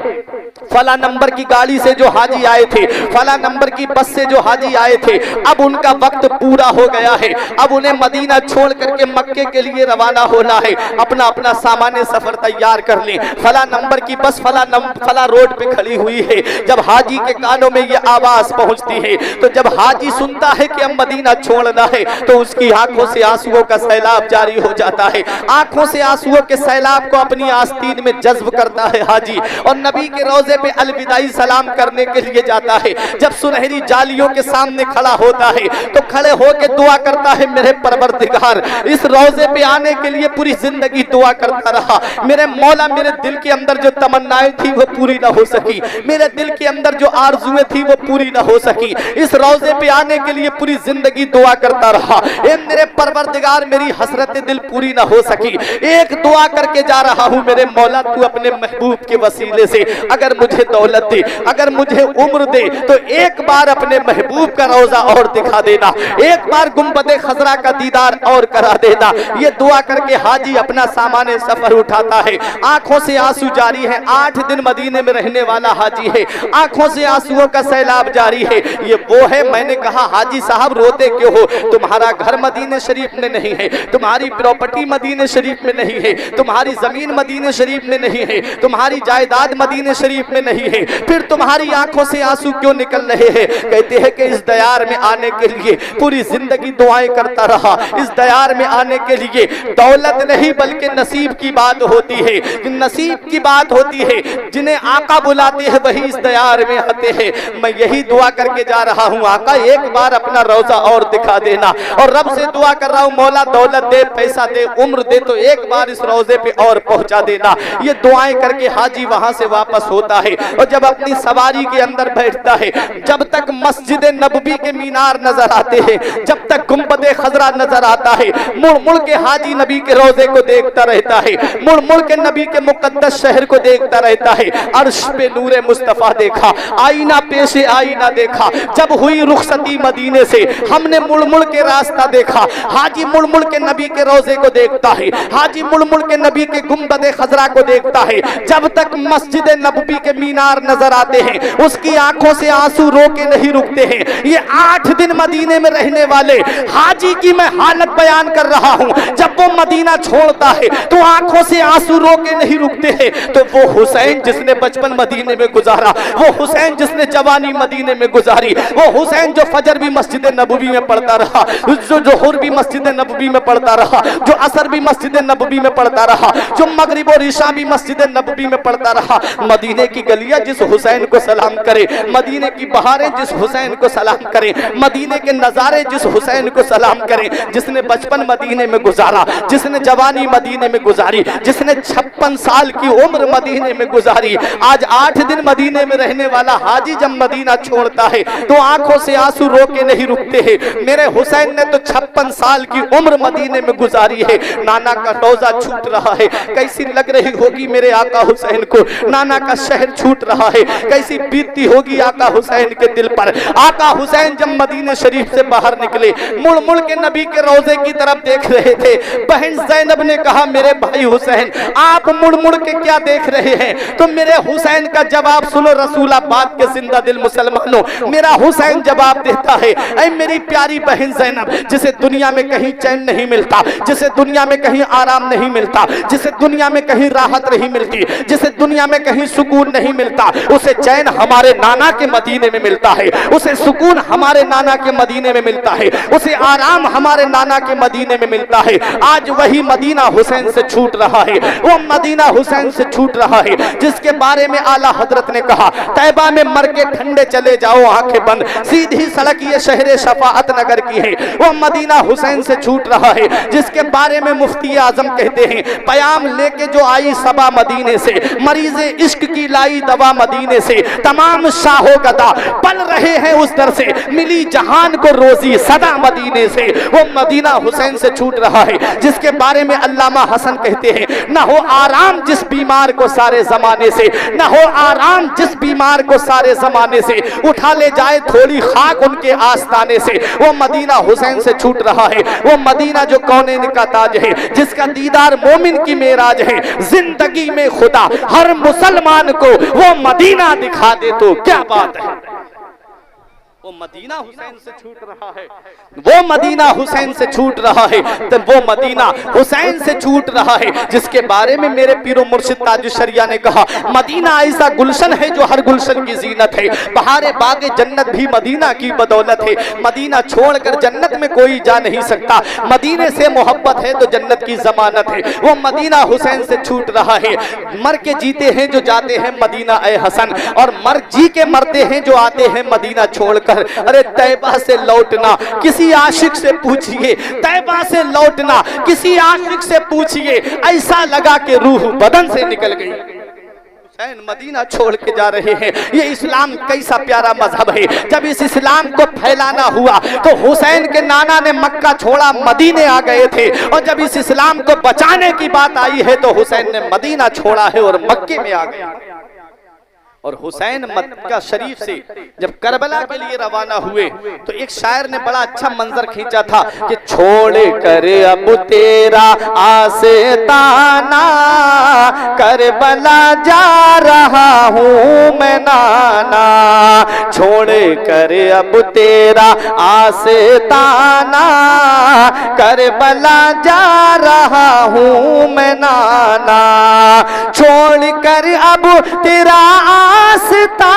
फला नंबर की गाड़ी से जो हाजी आए थे, फला नंबर की बस से जो हाजी आए थे, अब उनका वक्त पूरा हो गया है, अब उन्हें मदीना छोड़ करके मक्के के लिए रवाना होना है। अपना अपना सामान्य सफर तैयार कर लें। फला नंबर की बस फला रोड पे खड़ी हुई है। जब हाजी के कानों में ये आवाज पहुंचती है, तो जब हाजी सुनता है कि अब मदीना छोड़ना है, तो उसकी आंखों से आंसुओं का सैलाब जारी हो जाता है। आंखों से आंसुओं के सैलाब को अपनी आस्तीन में जज्ब करता है हाजी, और नबी के रोजे पे अलविदाई सलाम करने के लिए जाता है। जब सुनहरी जालियों के सामने खड़ा होता है, तो खड़े होकर दुआ करता है, मेरे परवरदिगार, इस रोजे पे आने के लिए पूरी जिंदगी दुआ करता रहा। मेरे मौला, मेरे दिल के अंदर जो तमन्नाएं थी वो पूरी ना हो सकी, मेरे दिल के अंदर जो आरज़ुएं थी वो पूरी ना हो सकी। इस रोजे पे आने के लिए पूरी जिंदगी दुआ करता रहा। ए मेरे परवरदिगार, मेरी हसरत दिल पूरी ना हो सकी। एक दुआ करके जा रहा हूँ, मेरे मौला, तू अपने महबूब के वसीले से अगर मुझे दौलत दे, अगर मुझे उम्र दे, तो एक बार अपने महबूब का रोजा और दिखा देना, एक बार गुंबदे खजरा का दीदार और करा देना। ये दुआ करके हाजी अपना सामान्य सफर उठाता है। आंखों से आंसू जारी है। 8 दिन मदीने में रहने वाला हाजी है, आंखों से आंसुओं का सैलाब जारी है। ये वो है, मैंने कहा हाजी साहब रोते क्यों हो? तुम्हारा घर मदीने शरीफ में नहीं है, तुम्हारी प्रॉपर्टी मदीने शरीफ में नहीं है, तुम्हारी जमीन मदीने शरीफ में नहीं है, तुम्हारी जायदाद मदीने शरीफ में नहीं है, फिर तुम्हारी आंखों से आंसू क्यों निकल रहे हैं? कहते हैं कि इस दयार में आने के लिए पूरी जिंदगी दुआएं करता रहा। इस दयार में आने के लिए दौलत नहीं बल्कि नसीब की बात होती है, नसीब की बात होती है। जिन्हें आका बुलाते हैं वही इस दयार में आते हैं। मैं यही दुआ करके जा रहा हूँ, आका एक बार अपना रोजा और दिखा देना, और रब से दुआ कर रहा हूँ, मौला दौलत दे, पैसा दे, उम्र दे, तो एक बार इस रोजे पे और पहुंचा देना। ये दुआएं करके हाजी वहां से वापस होता है, और जब अपनी सवारी के अंदर बैठता है, जब तक मस्जिद नबवी के मीनार नजर आते हैं, जब तक गुंबदे खजरा नजर आता है, मुड़ मुड़ के हाजी नबी के रोजे को देखता रहता है, मुड़ मुड़ के नबी के मुकद्दस शहर को देखता रहता है। अर्श पे नूरे मुस्तफा देखा, आईना पेशे आईना देखा। जब हुई रुखसती मदीने से, हमने मुड़ मुड़ के रास्ता देखा। हाजी मुड़ मुड़ के नबी के रोजे को देखता है, हाजी मुड़ मुड़ के नबी के गुंबदे खजरा को देखता है। जब तक मस्जिद नबवी के मीनार नजर आते हैं, उसकी आंखों से आंसू रो के नहीं रुकते हैं। ये 8 दिन मदीने में रहने वाले हाजी की मैं हालत बयान कर रहा हूँ। जब वो मदीना छोड़ता है तो आंखों से आंसू रो के नहीं रुकते हैं। तो वो हुसैन जिसने बचपन मदीने में गुजारा, वो हुसैन जिसने जवानी मदीने में गुजारी, वो हुसैन जो फजर भी मस्जिद नबवी में पढ़ता रहा, जो जोहर भी मस्जिद नबवी में पढ़ता रहा, जो असर भी मस्जिद नबवी में पढ़ता रहा, जो मगरिब और ईशा भी मस्जिद नबवी में पढ़ता रहा। मदीने की गलियां जिस हुसैन को सलाम करे, मदीने की बहारें जिस हुसैन को सलाम करें, मदीने के नजारे जिस हुसैन को सलाम करें, जिसने बचपन मदीने में गुजारा, जिसने जवानी मदीने में गुजारी, जिसने 56 साल की उम्र मदीने में गुजारी। आज 8 दिन मदीने में रहने वाला हाजी जब मदीना छोड़ता है तो आंखों से आंसू रो के नहीं रुकते हैं। मेरे हुसैन ने तो 56 साल की उम्र मदीने में गुजारी है। नाना का रोजा छूट रहा है, कैसी लग रही होगी मेरे आका हुसैन को। नाना का शहर छूट रहा है, कैसी बीतती होगी आका हुसैन के दिल पर। आका हुसैन जब मदीने शरीफ से बाहर निकले, मुड़ मुड़ के नबी के रोजे की तरफ देख रहे थे। बहन ज़ैनब ने कहा, मेरे भाई हुसैन आप मुड़ मुड़ के क्या देख रहे हैं? तो मेरे हुसैन का जवाब सुनो रसूलाबाद के जिंदा दिल मुसलमानों। मेरा हुसैन जवाब देता है, ऐ मेरी प्यारी बहन ज़ैनब, जिसे दुनिया में कहीं चैन नहीं मिलता, जिसे दुनिया में कहीं आराम नहीं मिलता, जिसे दुनिया में कहीं राहत नहीं मिलती, जिसे दुनिया में कहीं सुकून नहीं मिलता, उसे चैन हमारे नाना के मदीने में मिलता है, उसे सुकून हमारे नाना के मदीने में मिलता है, उसे आराम हमारे नाना के मदीने में मिलता है। आज वही मदीना हुसैन से छूट रहा है, वो मदीना हुसैन से छूट रहा है जिसके बारे में आला हजरत ने कहा, तैबा में मर के ठंडे चले जाओ आंखें बंद, सीधी सड़क ये शहर शफाअत नगर की है। वो मदीना हुसैन से छूट रहा है जिसके बारे में मुफ्ती आजम कहते हैं, पयाम लेके जो आई सबा मदीने से, मरीज़े इश्क की लाई दवा मदीने से, तमाम शाहो गदा पल रहे हैं उस दर से, मिली जहान को रोजी सदा मदीने से। वो मदीना हुसैन से छूट रहा है जिसके बारे में अल्लामा हसन कहते हैं, न हो आराम जिस बीमार को सारे जमाने से, न हो आराम जिस बीमार को सारे जमाने से, उठा ले जाए थोड़ी खाक उनके आस्ताने से। वो मदीना हुसैन से छूट रहा है, वो मदीना जो कौनेन का ताज है, जिसका दीदार मोमिन की मेराज है। जिंदगी में खुदा खुदा हर मुसलमान को वो मदीना दिखा दे तो क्या बात है। वो मदीना हुसैन से छूट रहा है, वो मदीना हुसैन से छूट रहा है, तो वो मदीना हुसैन से छूट रहा है जिसके बारे में मेरे पीरो मुर्शिद ताजुशरिया ने कहा, मदीना ऐसा गुलशन है जो हर गुलशन की जीनत है, बहारे बागे जन्नत भी मदीना की बदौलत है, मदीना छोड़कर जन्नत में कोई जा नहीं सकता, मदीने से मोहब्बत है तो जन्नत की जमानत है। वो मदीना हुसैन से छूट रहा है, मर के जीते हैं जो जाते हैं मदीना ए हसन, और मर जी के मरते हैं जो आते हैं मदीना छोड़कर। अरे तैबा से लौटना किसी आशिक से पूछिए, तैबा से लौटना किसी आशिक से पूछिए, ऐसा लगा कि रूह बदन से निकल गई। हुसैन मदीना छोड़ के जा रहे हैं। ये इस्लाम कैसा प्यारा मजहब है। जब इस इस्लाम को फैलाना हुआ तो हुसैन के नाना ने मक्का छोड़ा, मदीने आ गए थे, और जब इस इस्लाम को बचाने की बात आई है तो हुसैन ने मदीना छोड़ा है और मक्के में आ गया। और हुसैन मक्का शरीफ से जब करबला के लिए रवाना हुए तो एक शायर ने बड़ा अच्छा मंजर खींचा था कि छोड़ कर अब तेरा आस्ताना करबला जा रहा हूँ मैं नाना, छोड़ कर अब तेरा आस्ताना करबला जा रहा हूँ मैं नाना, छोड़ कर अब तेरा आस्ताना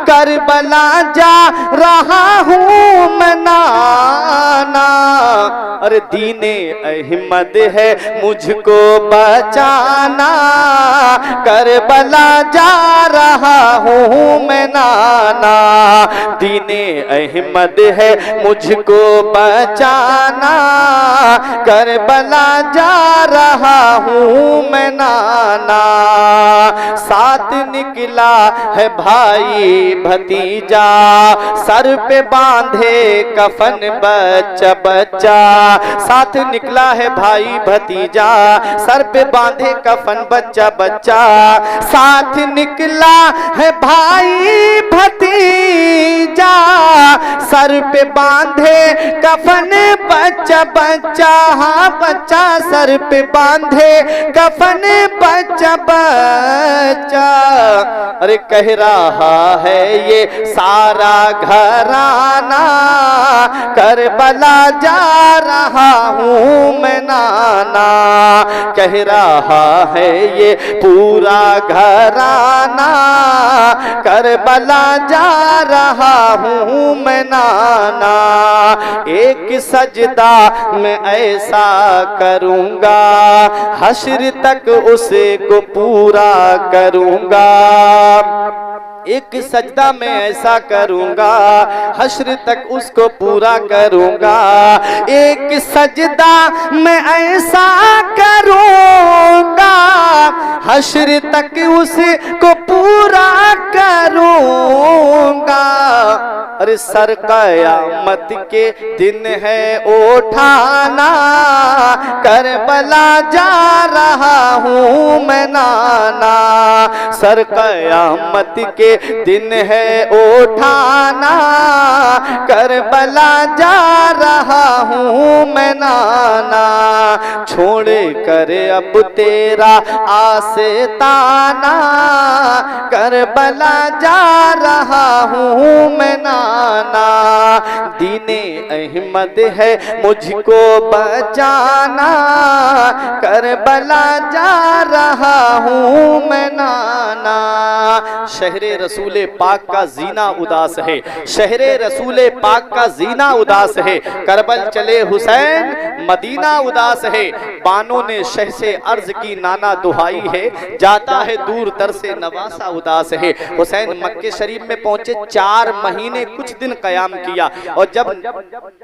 करबला जा रहा हूँ मैं नाना। अरे दीने अहमद है मुझको बचाना करबला जा रहा हूँ मैं नाना, दीने अहमद है मुझको बचाना करबला जा रहा हूँ मैं नाना। साथ निकला है भाई भतीजा सर पे बांधे कफन बच्चा बच्चा, साथ निकला है भाई भतीजा सर पे बांधे कफन बच्चा बच्चा, साथ निकला है भाई भतीजा सर पे बांधे कफन बच्चा बच्चा, हाँ बच्चा सर पे बांधे कफन बच्चा बच्चा। अरे कह रहा है ये सारा घराना करबला जा रहा हूँ मैं नाना, कह रहा है ये पूरा घराना करबला जा रहा हूँ मैं नाना। एक सजदा मैं ऐसा करूँगा हश्र तक उसे को पूरा करूँगा, एक सजदा मैं ऐसा करूँगा हश्र तक उसको पूरा करूँगा, एक सजदा मैं ऐसा करूँगा हश्र तक उसको पूरा करूँगा। अरे सर क़यामत के दिन है उठाना करबला जा रहा हूँ मैं नाना, सर क़यामत के दिन है उठाना करबला जा रहा हूँ मैं नाना, छोड़ कर अब तेरा आस्ताना करबला जा रहा हूँ मैं नाना, दीने अहमद है मुझको बचाना करबला जा रहा हूँ मैं नाना। शहरे रसूले पाक का जीना उदास है, शहरे रसूले पाक का जीना उदास है, करबल चले हुसैन मदीना उदास है, बानों ने शह से अर्ज की नाना दुहाई है, जाता है दूर दर से नवासा उदास है। हुसैन मक्के शरीफ में पहुंचे, 4 महीने कुछ दिन कयाम किया, और जब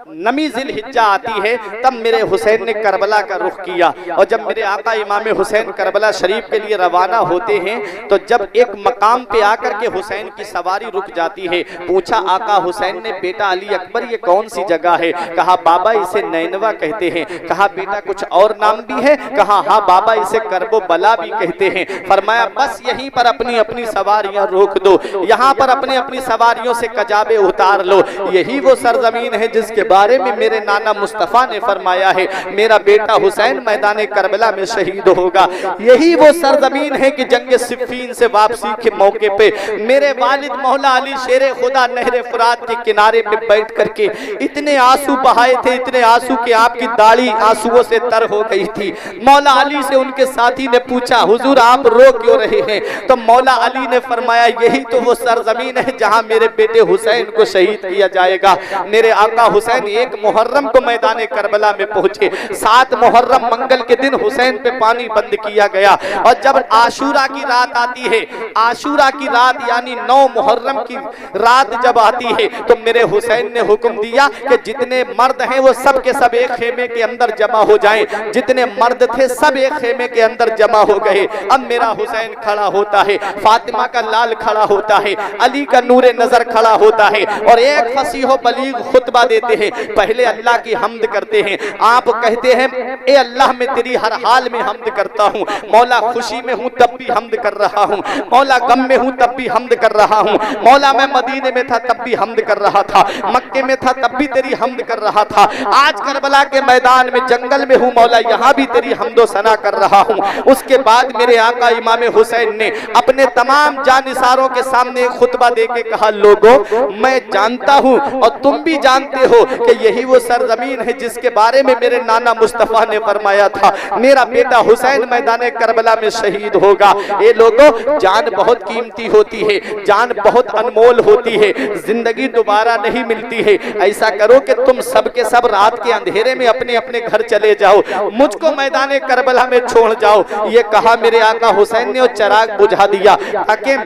नमी जिल हिज्जा आती है तब मेरे हुसैन ने करबला का रुख किया, और जब मेरे आका इमाम हुसैन करबला शरीफ के लिए रवाना होते हैं तो जब एक मकाम पे आकर के हुसैन की सवारी रुक जाती है, पूछा आका हुसैन ने, बेटा अली अकबर ये कौन सी जगह है? कहा बाबा इसे नैनवा कहते हैं। कहा बेटा कुछ और नाम भी है? कहा हाँ बाबा, इसे करबो बला भी कहते हैं। फरमाया बस यहीं पर अपनी अपनी सवारियां रोक दो, यहाँ पर अपनी अपनी सवारियों से कजाबे उतार लो। यही वो सरजमीन है जिसके बारे में मेरे नाना मुस्तफ़ा ने फरमाया है मेरा बेटा हुसैन मैदान करबला में शहीद होगा। यही वो सरजमीन है कि जंग सिफ़ीन से वापसी के मौके पे मेरे वालिद मौला अली शेरे खुदा नहरे फुरात के किनारे पे बैठ करके इतने आंसू बहाए थे, इतने आंसू कि आपकी दाढ़ी आंसुओं से तर हो गई थी। मौला अली से उनके साथी ने पूछा हुजूर आप रो क्यों रहे हैं? तो मौला अली ने फरमाया यही तो वो सरजमीन है जहां मेरे बेटे हुसैन को शहीद किया जाएगा। मेरे आका हुसैन 1 मुहर्रम को मैदान करबला में पहुंचे। 7 मुहर्रम मंगल के दिन हुसैन पे पानी बंद किया गया और जब आशूरा की रात आती है, आशूरा की रात यानी 9 मुहर्रम की रात जब आती है तो मेरे हुसैन ने हुक्म दिया कि जितने मर्द हैं वो सब के सब एक खेमे के अंदर जमा हो जाएं। जितने मर्द थे सब एक खेमे के अंदर जमा हो गए। अब मेरा हुसैन खड़ा होता है, फातिमा का लाल खड़ा होता है, अली का नूरे नजर खड़ा होता है और एक फसीहो बलीग खुतबा देते हैं। पहले अल्लाह की हम्द करते हैं। आप कहते हैं ए अल्लाह मैं तेरी हर हाल में हम्द करता हूँ। मौला खुशी में हूँ तब भी हम्द कर रहा हूँ, मौला गम में हूँ तब भी हम्द कर रहा हूँ। मौला मैं मदीने में था तब भी हम्द कर रहा था, मक्के में था तब भी तेरी हम्द कर रहा था, आज करबला के मैदान में जंगल में हूँ मौला यहाँ भी तेरी हम्दो सना कर रहा हूँ। उसके बाद मेरे आका इमाम हुसैन ने अपने तमाम जानिसारों के सामने खुतबा दे के कहा लोगों मैं जानता हूँ और तुम भी जानते हो कि यही वो सरजमीन है जिसके बारे में मेरे नाना मुस्तफ़ा ने फरमाया था मेरा बेटा हुसैन मैदान करबला में शहीद होगा। ये लोगों जान बहुत कीमती होती है, जान बहुत अनमोल होती है, जिंदगी दोबारा नहीं मिलती है। ऐसा करो कि तुम सबके सब रात के अंधेरे में अपने अपने घर चले जाओ, मुझको मैदान करबला में छोड़ जाओ। ये कहा मेरे आका हुसैन ने और चराग बुझा दिया ताकि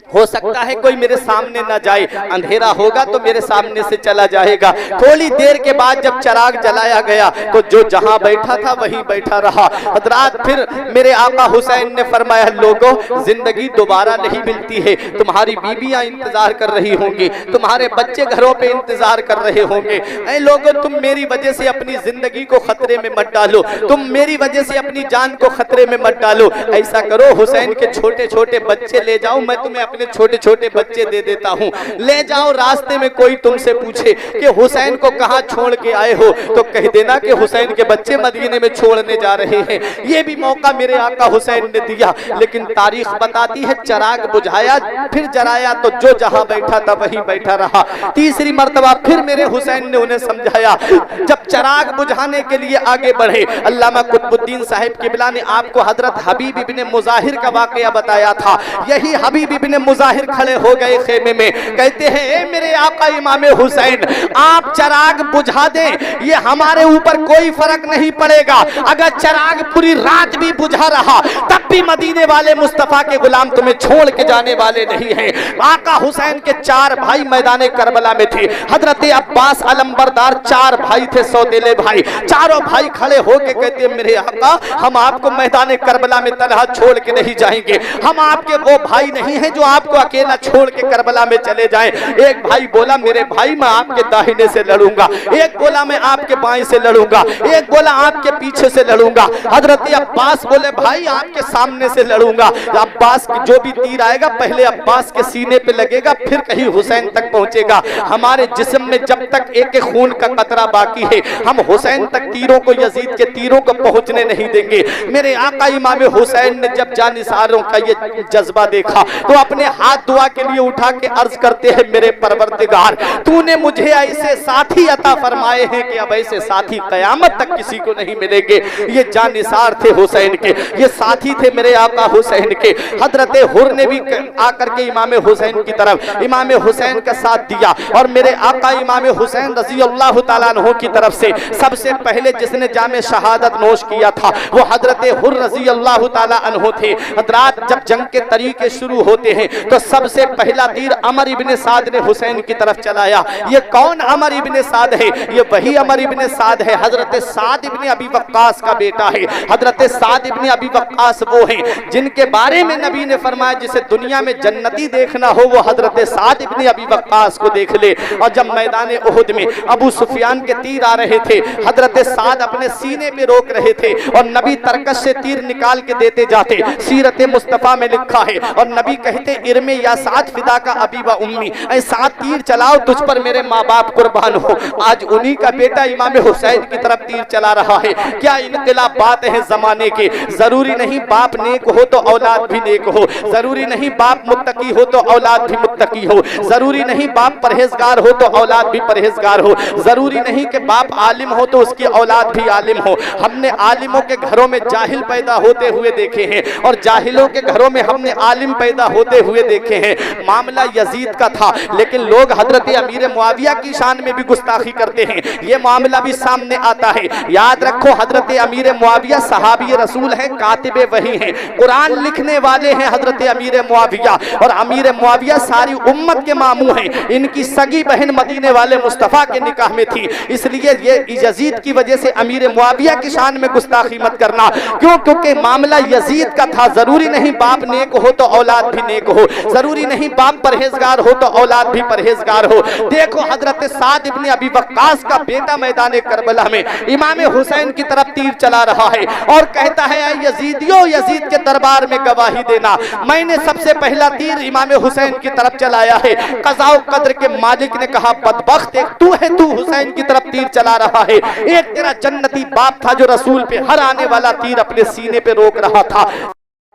हो सकता है कोई मेरे सामने ना जाए, अंधेरा होगा तो मेरे सामने से चला जाएगा। थोड़ी देर के बाद जब चराग जलाया गया तो जो जहां बैठा था वहीं बैठा रहा। हजरात फिर मेरे आका हुसैन ने फरमाया लोगों जिंदगी दोबारा नहीं मिलती है, तुम्हारी बीबियां इंतजार कर रही होंगी, तुम्हारे बच्चे घरों पे इंतजार कर रहे होंगे। ऐ लोगों तुम मेरी वजह से अपनी जिंदगी को खतरे में मत डालो, तुम मेरी वजह से अपनी जान को खतरे में मत डालो। ऐसा करो हुसैन के छोटे छोटे बच्चे ले जाओ, मैं तुम्हें अपने छोटे छोटे बच्चे दे देता हूँ, ले जाओ। रास्ते में कोई तुमसे पूछे कि हुसैन को कहाँ छोड़ के आए हो तो कह देना कि हुसैन के बच्चे मदीने में छोड़ने जा रहे हैं। ये भी मौका मेरे आका हुसैन ने दिया, लेकिन तारीख बताती है चराग बुझाया फिर जलाया तो जो जहां बैठा था वहीं बैठा रहा। तीसरी मर्तबा फिर मेरे हुसैन ने उन्हें समझाया। जब चराग बुझाने के लिए आगे बढ़े, अल्लामा कुतुबुद्दीन साहिब किबला ने आपको हजरत हबीब इब्ने मुजाहिर का वाकया बताया था। यही हबीब इब्ने मुजाहिर खड़े हो गए खेमे में, कहते हैं ए मेरे आका इमाम हुसैन आप चराग बुझा दें, ये हमारे ऊपर कोई फर्क नहीं पड़ेगा। अगर चराग पूरी रात भी बुझा रहा तब भी मदीने वाले मुस्तफा के गुलाम तुम्हें छोड़ के जाने वाले नहीं हैं। आका हुसैन के 4 भाई मैदान करबला में थे। हजरत अब्बास अलंबरदार 4 भाई थे, सौतेले भाई। चारों भाई खड़े होके कहते हैं मेरे आका हम आपको मैदान करबला में तनहा छोड़ के नहीं जाएंगे, हम आपके वो भाई नहीं हैं जो आपको अकेला छोड़ के करबला में चले जाएं। एक भाई बोला मेरे भाई मैं आपके दाहिने से लड़ूंगा, एक बोला मैं आपके बाएं से लड़ूंगा, एक बोला आपके पीछे से लड़ूंगा। हजरत अब्बास बोले भाई आपके सामने से लड़ूंगा। अब्बास जो भी तीर आएगा पहले अब्बास के सीने पे लगेगा फिर कहीं हुसैन तक पहुंचेगा। हमारे जिस्म में जब तक एक एक खून का कतरा बाकी है हम हुसैन तक तीरों को यजीद के तीरों को पहुंचने नहीं देंगे। मेरे आका इमाम हुसैन ने जब जानिसारों का ये जज्बा देखा तो अपने हाथ दुआ के लिए उठा के अर्ज करते हैं मेरे परवरदिगार तूने मुझे ऐसे साथी अता फरमाए हैं कि अब ऐसे साथी कयामत तक किसी को नहीं मिलेंगे। ये जानिसार थे हुसैन के, ये साथी थे मेरे आका हुसैन के। हजरत हुर ने भी आकर के इमाम हुसैन की तरफ इमाम हुसैन का साथ दिया और मेरे आका इमाम हुसैन रज़ी अल्लाह तआला अन्हु की तरफ से सबसे पहले जिसने जामे शहादत नोश किया था वो हजरत हुर रज़ी अल्लाह तआला अन्हु थे। हजरात जब जंग के तरीके शुरू होते हैं तो सबसे पहला तीर अमर इब्ने साद ने हुसैन की तरफ चलाया। ये कौन अमर इब्ने साद है? ये वही अमर इब्ने साद है, हजरत साद इब्ने अबी वक्कास का बेटा है। हजरत साद इब्ने अबी वक्कास वो हैं जिनके बारे में नबी ने फरमाया जिसे दुनिया में जन्नती देखना हो वो हजरत साद इब्ने अबी वक्कास को देख ले। और जब मैदान उहुद में अबू सुफियान के तीर आ रहे थे, हजरत साद अपने सीने पे रोक रहे थे और नबी तरकश से तीर निकाल के देते जाते। सीरत मुस्तफा में लिखा है और नबी कहते इरमे या साद फिदा का अबी व उम्मी, ऐ साद तीर चलाओ तुझ पर मेरे माँ बाप कुर्बान हो। आज उन्हीं का बेटा इमाम हुसैन की तरफ तीर चला रहा है। क्या इनकलाब बात है जमाने के। जरूरी नहीं बाप नेक हो तो औलाद भी नेक हो, जरूरी नहीं बाप मुत्तकी हो तो औलाद भी मुत्तकी हो, जरूरी नहीं बाप परहेजगार हो तो औलाद भी परहेजगार हो, जरूरी नहीं कि बाप आलिम हो तो उसकी औलाद भी आलिम हो। हमने आलिमों के घरों में जाहिल पैदा होते हुए देखे हैं और जाहिलों के घरों में हमने आलिम पैदा होते हुए देखे हैं। मामला यजीद का था लेकिन लोग हजरत अमीर मुआविया की शान में भी गुस्ताखी करते हैं, ये मामला भी सामने आता है। याद रखो हजरत अमीर मुआविया सहाबी रसूल हैं, कातिबे वही हैं, कुरान लिखने वाले हैं हजरत अमीर मुआविया। और अमीर मुआविया सारी उम्मत के मामू हैं, इनकी सगी बहन मदीने वाले मुस्तफ़ा के निकाह में थी। इसलिए ये यजीद की वजह से अमीर मुआविया की शान में गुस्ताखी मत करना। क्यों? क्योंकि मामला यजीद का था। जरूरी नहीं बाप नेक हो तो औलाद भी नेक हो, जरूरी नहीं बाप परहेजगार हो तो औलाद भी परहेजगार हो। देखो हजरत साद इब्ने अबी वक्कास का बेटा मैदान करबला में इमाम हुसैन की तरफ तीर चला रहा है और कहता है यजीदियों, यजीद के दरबार में गवाही देना, मैंने सबसे पहला तीर इमाम हुसैन की तरफ चलाया है। कज़ा व कद्र के मालिक ने कहा बदबख्त, एक तू है, तू हुसैन की तरफ तीर चला रहा है। एक तेरा जन्नती बाप था जो रसूल पे हर आने वाला तीर अपने सीने पे रोक रहा था।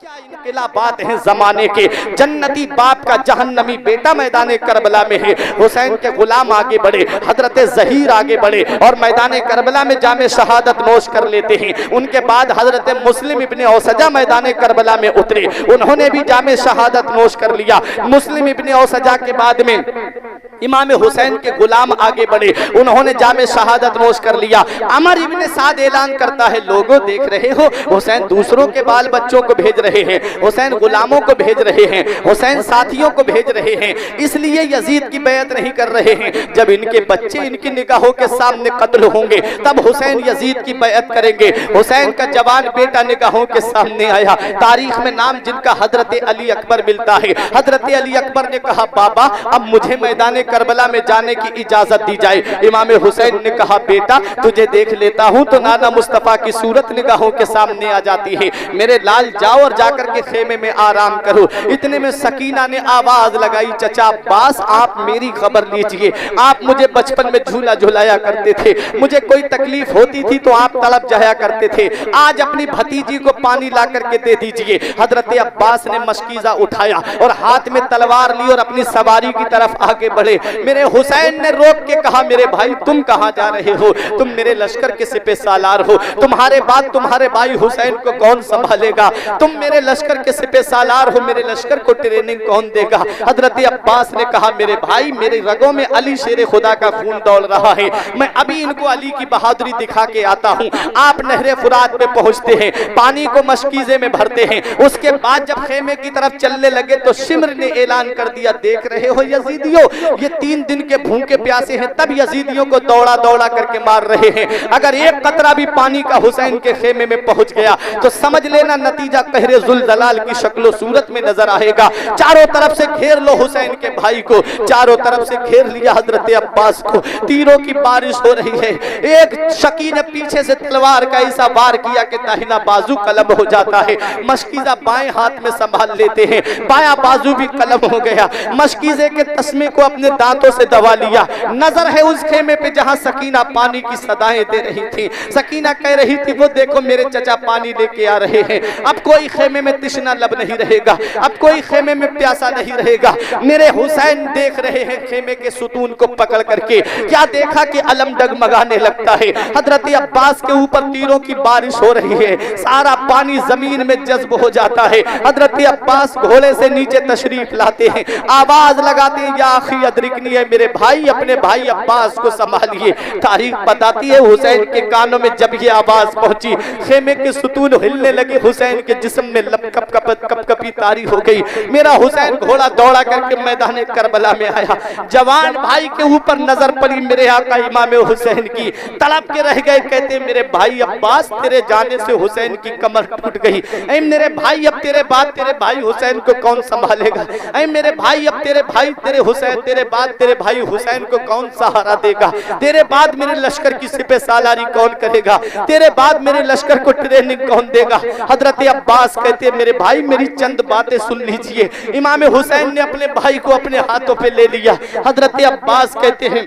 क्या इनकलाबात हैं जमाने के। जन्नती बाप का जहन्नमी बेटा मैदान करबला में है। हुसैन के गुलाम आगे बढ़े, हजरत ज़हीर आगे बढ़े और मैदान करबला में जामे शहादत नोश कर लेते हैं। उनके बाद हजरत मुस्लिम इब्ने औसजा मैदान करबला में उतरे, उन्होंने भी जामे शहादत नोश कर लिया। मुस्लिम इब्ने औसजा के बाद में इमाम हुसैन के गुलाम आगे बढ़े, उन्होंने जामे शहादत नोश कर लिया। अमर इब्ने साद ऐलान करता है लोगों देख रहे हो हुसैन दूसरों के बाल बच्चों को भेज रहे हैं, हुसैन गुलामों को भेज रहे हैं, हुसैन साथियों को भेज रहे हैं, इसलिए यजीद की बैत नहीं कर रहे हैं। जब इनके बच्चे इनकी निगाहों के सामने कत्ल होंगे तब हुसैन यजीद की बैत करेंगे। हुसैन का जवान बेटा निगाहों के सामने आया। तारीख में नाम जिनका हजरत अली अकबर मिलता है। हजरत अली अकबर ने कहा बाबा अब मुझे मैदान करबला में जाने की इजाजत दी जाए। इमाम हुसैन ने कहा बेटा तुझे देख लेता हूं तो नाना मुस्तफा की सूरत निगाहों के सामने आ जाती है। मेरे लाल जाओ और जाकर के खेमे में आराम करो। इतने में सकीना ने आवाज लगाई चचा अब्बास आप मेरी खबर लीजिए, आप मुझे बचपन में झूला झुलाया करते थे, मुझे कोई तकलीफ होती थी तो आप तड़प जाया करते थे, आज अपनी भतीजी को पानी ला करके दे दीजिए। हजरत अब्बास ने मशकीजा उठाया और हाथ में तलवार ली और अपनी सवारी की तरफ आगे बढ़े। मेरे हुसैन ने रोक के कहा मेरे भाई तुम कहां जा रहे हो? तुम मेरे लश्कर के सिपे सालार हो, तुम्हारे बाद तुम्हारे भाई हुसैन को कौन संभालेगा? तुम मेरे लश्कर के सिपे सालार हो, मेरे लश्कर को ट्रेनिंग कौन देगा? हजरत अब्बास ने कहा मेरे भाई मेरे रगों में अली शेर खुदा का खून दौड़ रहा है, मैं अभी इनको अली की बहादुरी दिखा के आता हूँ। आप नहरे फुरात पे पहुंचते हैं, पानी को मशकीजे में भरते हैं, उसके बाद जब खेमे की तरफ चलने लगे तो शिमर ने ऐलान कर दिया देख रहे हो यजीदियों ये 3 दिन के भूखे प्यासे हैं तब यजीदियों को दौड़ा दौड़ा करके मार रहे हैं। अगर एक कतरा भी पानी का हुसैन के खेमे में पहुंच गया तो समझ लेना नतीजा कहरे जुलजलाल की शक्लो सूरत में नजर आएगा। चारों तरफ से घेर लो हुसैन के भाई को, चारों तरफ से घेर लिया हजरत अब्बास को। तीरों की बारिश हो रही है। एक शकी ने पीछे से तलवार का ऐसा वार किया कि दाहिना बाजू कलम हो जाता है। मशकीजा बाएं हाथ में संभाल लेते हैं, बायां बाजू भी कलम हो गया। मशकीजे के तस्मे को अपने दांतों से दबा लिया। नजर है उस खेमे पे जहां सकीना पानी की सदाएं दे रही थी। सकीना कह रही थी वो देखो मेरे चचा पानी लेके आ रहे हैं। अब कोई खेमे में तिश्ना लब नहीं रहेगा, अब कोई खेमे में प्यासा नहीं रहेगा। मेरे हुसैन देख रहे हैं खेमे के सुतून को पकड़ करके। क्या देखा कि अलम डगमगाने लगता है। हजरत अब्बास के ऊपर तीरों की बारिश हो रही है, सारा पानी जमीन में जज्ब हो जाता है। हजरत अब्बास घोड़े से नीचे तशरीफ लाते हैं, आवाज लगाते हैं, या अखी अदरिकनी है, मेरे भाई अपने भाई अब्बास को संभालिए। तारीख बताती है हुसैन के कानों में जब ये आवाज पहुंची, खेमे के सुतून हिलने लगे, हुसैन के जिस्म में कपकपी तारी हो गई। मेरा हुसैन घोड़ा दौड़ा करके मैदान करबला में आया। जवान भाई के ऊपर नजर पड़ी मेरे आका इमाम हुसैन की, तड़प के रह गए। कहते मेरे भाई अब्बास, तेरे जाने से हुसैन की कमर टूट गई। ऐ मेरे भाई, अब तेरे बाद तेरे भाई हुसैन को कौन संभालेगा? ऐ मेरे भाई, अब तेरे भाई तेरे हुसैन, तेरे बाद तेरे भाई हुसैन को कौन सहारा देगा? तेरे बाद मेरे लश्कर की सिपह सालारी कौन करेगा? तेरे बाद मेरे लश्कर को ट्रेनिंग कौन देगा? हजरत अब्बास कहते मेरे भाई, मेरी चंद बातें सुन लीजिए। इमाम हुसैन ने अपने भाई को अपने हाथों पे ले लिया। हजरत अब्बास कहते हैं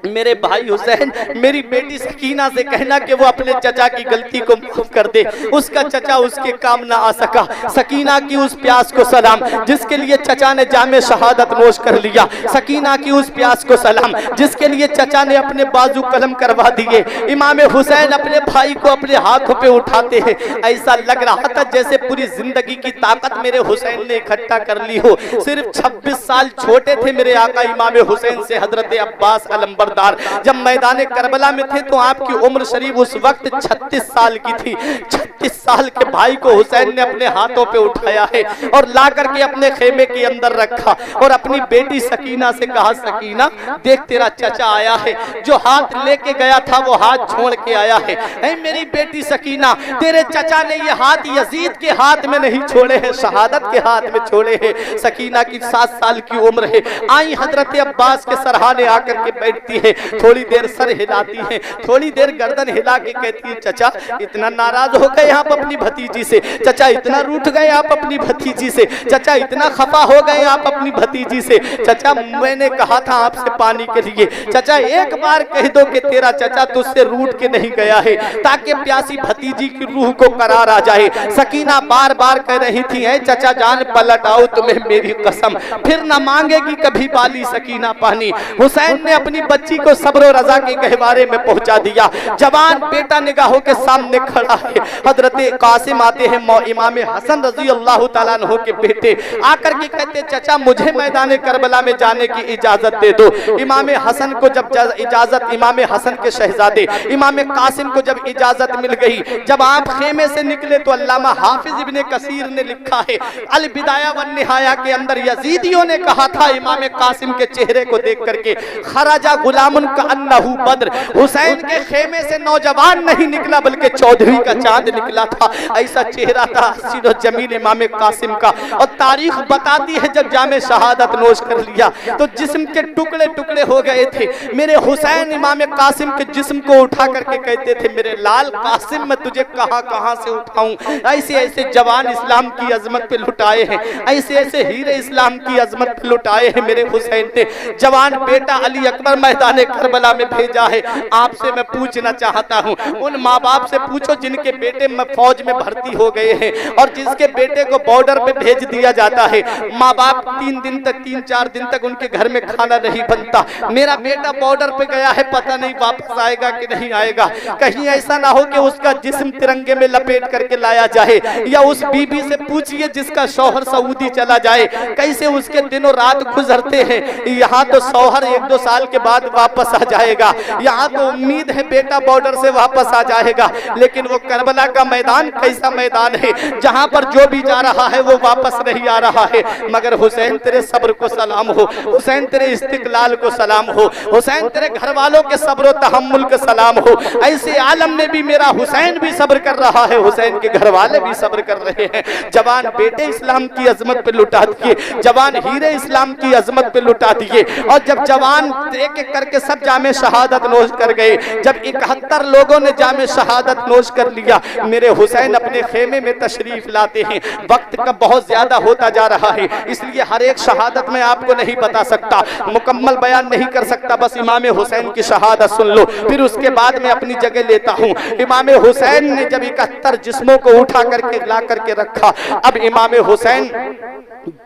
मेरे भाई हुसैन, मेरी बेटी सकीना से कहना कि वो अपने चचा की गलती को माफ कर दे। उसका चचा उसके काम ना आ सका। सकीना की उस प्यास को सलाम जिसके लिए चचा ने जामे शहादत नोश कर लिया। सकीना की उस प्यास को सलाम जिसके लिए चचा ने अपने बाजू कलम करवा दिए। इमाम हुसैन अपने भाई को अपने हाथों पे उठाते हैं। ऐसा लग रहा था जैसे पूरी जिंदगी की ताकत मेरे हुसैन ने इकट्ठा कर ली हो। सिर्फ 26 साल छोटे थे मेरे आका इमाम हुसैन से हजरत अब्बास अलंबरदार। जब मैदान करबला में थे तो आपकी उम्र शरीफ उस वक्त 36 साल की थी। 36 साल के भाई को हुसैन ने अपने हाथों पे उठाया है और ला करके अपने खेमे के अंदर रखा और अपनी बेटी सकीना से कहा, सकीना देख तेरा चचा आया है, जो हाथ लेके गया था वो हाथ छोड़ के आया है। ऐ मेरी बेटी सकीना, तेरे चचा ने ये हाथ यजीद के हाथ में नहीं छोड़े हैं, शहादत के हाथ में छोड़े हैं। सकीना की 7 साल की उम्र है। आई हजरत अब्बास के सरहाने आकर के बैठती है, थोड़ी देर सर हिलाती है, थोड़ी देर गर्दन हिला के कहती है, चचा इतना नाराज हो गए आप अपनी भतीजी से, चचा इतना रूठ गए आप अपनी भतीजी से, चचा इतना खफा हो गए आप अपनी भतीजी से। चचा मैंने कहा था आपसे पानी के लिए, चचा एक बार कह दो कि तेरा चचा तुझसे रूठ के नहीं गया है, ताकि प्यासी भतीजी की रूह को करार आ जाए। सकीना बार बार कह रही थी, है चचा जान पलट आओ तुम्हें मेरी कसम, फिर न मांगेगी कभी बाली सकीना पानी। हुसैन ने अपनी बच्ची को सब्र और रजा के गहवारे में पहुंचा दिया। जवान बेटा निगाहों के सामने खड़ा है। हजरत कासिम आते हैं, इमाम हसन रजी अल्लाह तआला अन्हु के बेटे, आकर के कहते चचा मुझे मैदान करबला में जाने की इजाजत दे दो। इमाम हसन को जब इजाजत, इमाम हसन के शहजादे इमाम कासिम को जब इजाजत मिल गई, जब आप खेमे से निकले तो अल्लामा हाफिज इब्ने कसीर ने लिखा है अल बिदाया वन निहाया के अंदर, यजीदियों ने कहा था इमाम कासिम के चेहरे को देख करके, खराजा गुलामुन का अन्नहु बद्र, हुसैन के खेमे से नौजवान नहीं निकला बल्कि चौधरी का चांद निकला था। ऐसा चेहरा था हसीन और जमील इमाम कासिम का। और तारीख बताती है जब जामे शहादत नोश कर लिया तो जिस्म के टुकड़े टुकड़े हो गए थे। मेरे हुसैन इमाम कासिम के जिस्म को उठा करके कहते थे, मेरे लाल कासिम मैं तुझे कहां कहां से उठाऊं। ऐसे ऐसे जवान इस्लाम की अजमत पे लुटाए हैं, ऐसे ऐसे हीरे इस्लाम की अजमत पे लुटाए हैं मेरे हुसैन ने। जवान बेटा अली अकबर मैदान करबला में भेजा है। आपसे मैं पूछना चाहता हूं, उन माँ बाप से पूछो जिनके बेटे फौज में भर्ती हो गए हैं और जिसके बेटे को बॉर्डर पे भेज दिया जाता है, माँ बाप 3-4 दिन तक उनके घर में खाना नहीं बनता। मेरा बेटा बॉर्डर पे गया है, पता नहीं वापस आएगा कि नहीं आएगा। कहीं ऐसा ना हो कि उसका जिस्म तिरंगे में लपेट करके लाया जाए। या उस बीबी से पूछिए जिसका शौहर सऊदी चला जाए, कैसे उसके दिनों रात गुजरते हैं। यहाँ तो शौहर 1-2 साल के बाद वापस आ जाएगा, यहाँ तो उम्मीद है बेटा बॉर्डर से वापस आ जाएगा। लेकिन वो करबला का मैदान कैसा मैदान है जहाँ पर जो भी जा रहा है वो वापस नहीं आ रहा है। मगर हुसैन तेरे सब्र को सलाम हो, हुसैन तेरे इस्तिकलाल को सलाम हो, हुसैन तेरे घर वालों के सब्र और तहम्मुल को सलाम हो। ऐसे आलम में भी मेरा हुसैन भी सब्र कर रहा है, हुसैन के घर वाले भी सब्र कर रहे हैं। जवान बेटे इस्लाम की अजमत पे लुटा दिए, जवान हीरे इस्लाम की अजमत पे लुटा दिए। और जब जवान एक एक करके सब जामे शहादत नोश कर गए, जब 71 लोगों ने जामे शहादत नोश कर लिया, मेरे हुसैन अपने खेमे में तशरीफ लाते हैं। वक्त का बहुत ज्यादा होता जा रहा है, इसलिए हर एक शहादत में आपको नहीं बता सकता, मुकम्मल बयान नहीं कर सकता। बस इमाम हुसैन की शहादत सुन लो, फिर उसके बाद मैं अपनी जगह लेता हूँ। इमाम हुसैन ने जब 71 जिस्मों को उठा करके ला करके रखा, अब इमाम हुसैन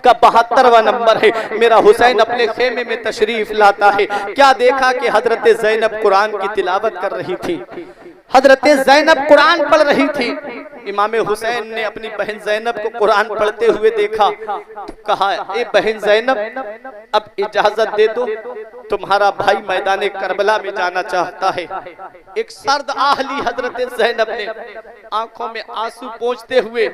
का 72वां नंबर है। मेरा हुसैन अपने खेमे में तशरीफ लाता है। क्या देखा कि हजरत ज़ैनब कुरान की तिलावत कर रही थी, हजरत ज़ैनब कुरान पढ़ रही थी। इमाम हुसैन ने अपनी बहन ज़ैनब को कुरान पढ़ते हुए देखा तो कहा, ए बहन ज़ैनब अब इजाजत दे दो, तुम्हारा भाई मैदान करबला में जाना चाहता है। एक सर्द आह ली हजरत ज़ैनब ने, आंखों में आंसू पोंछते हुए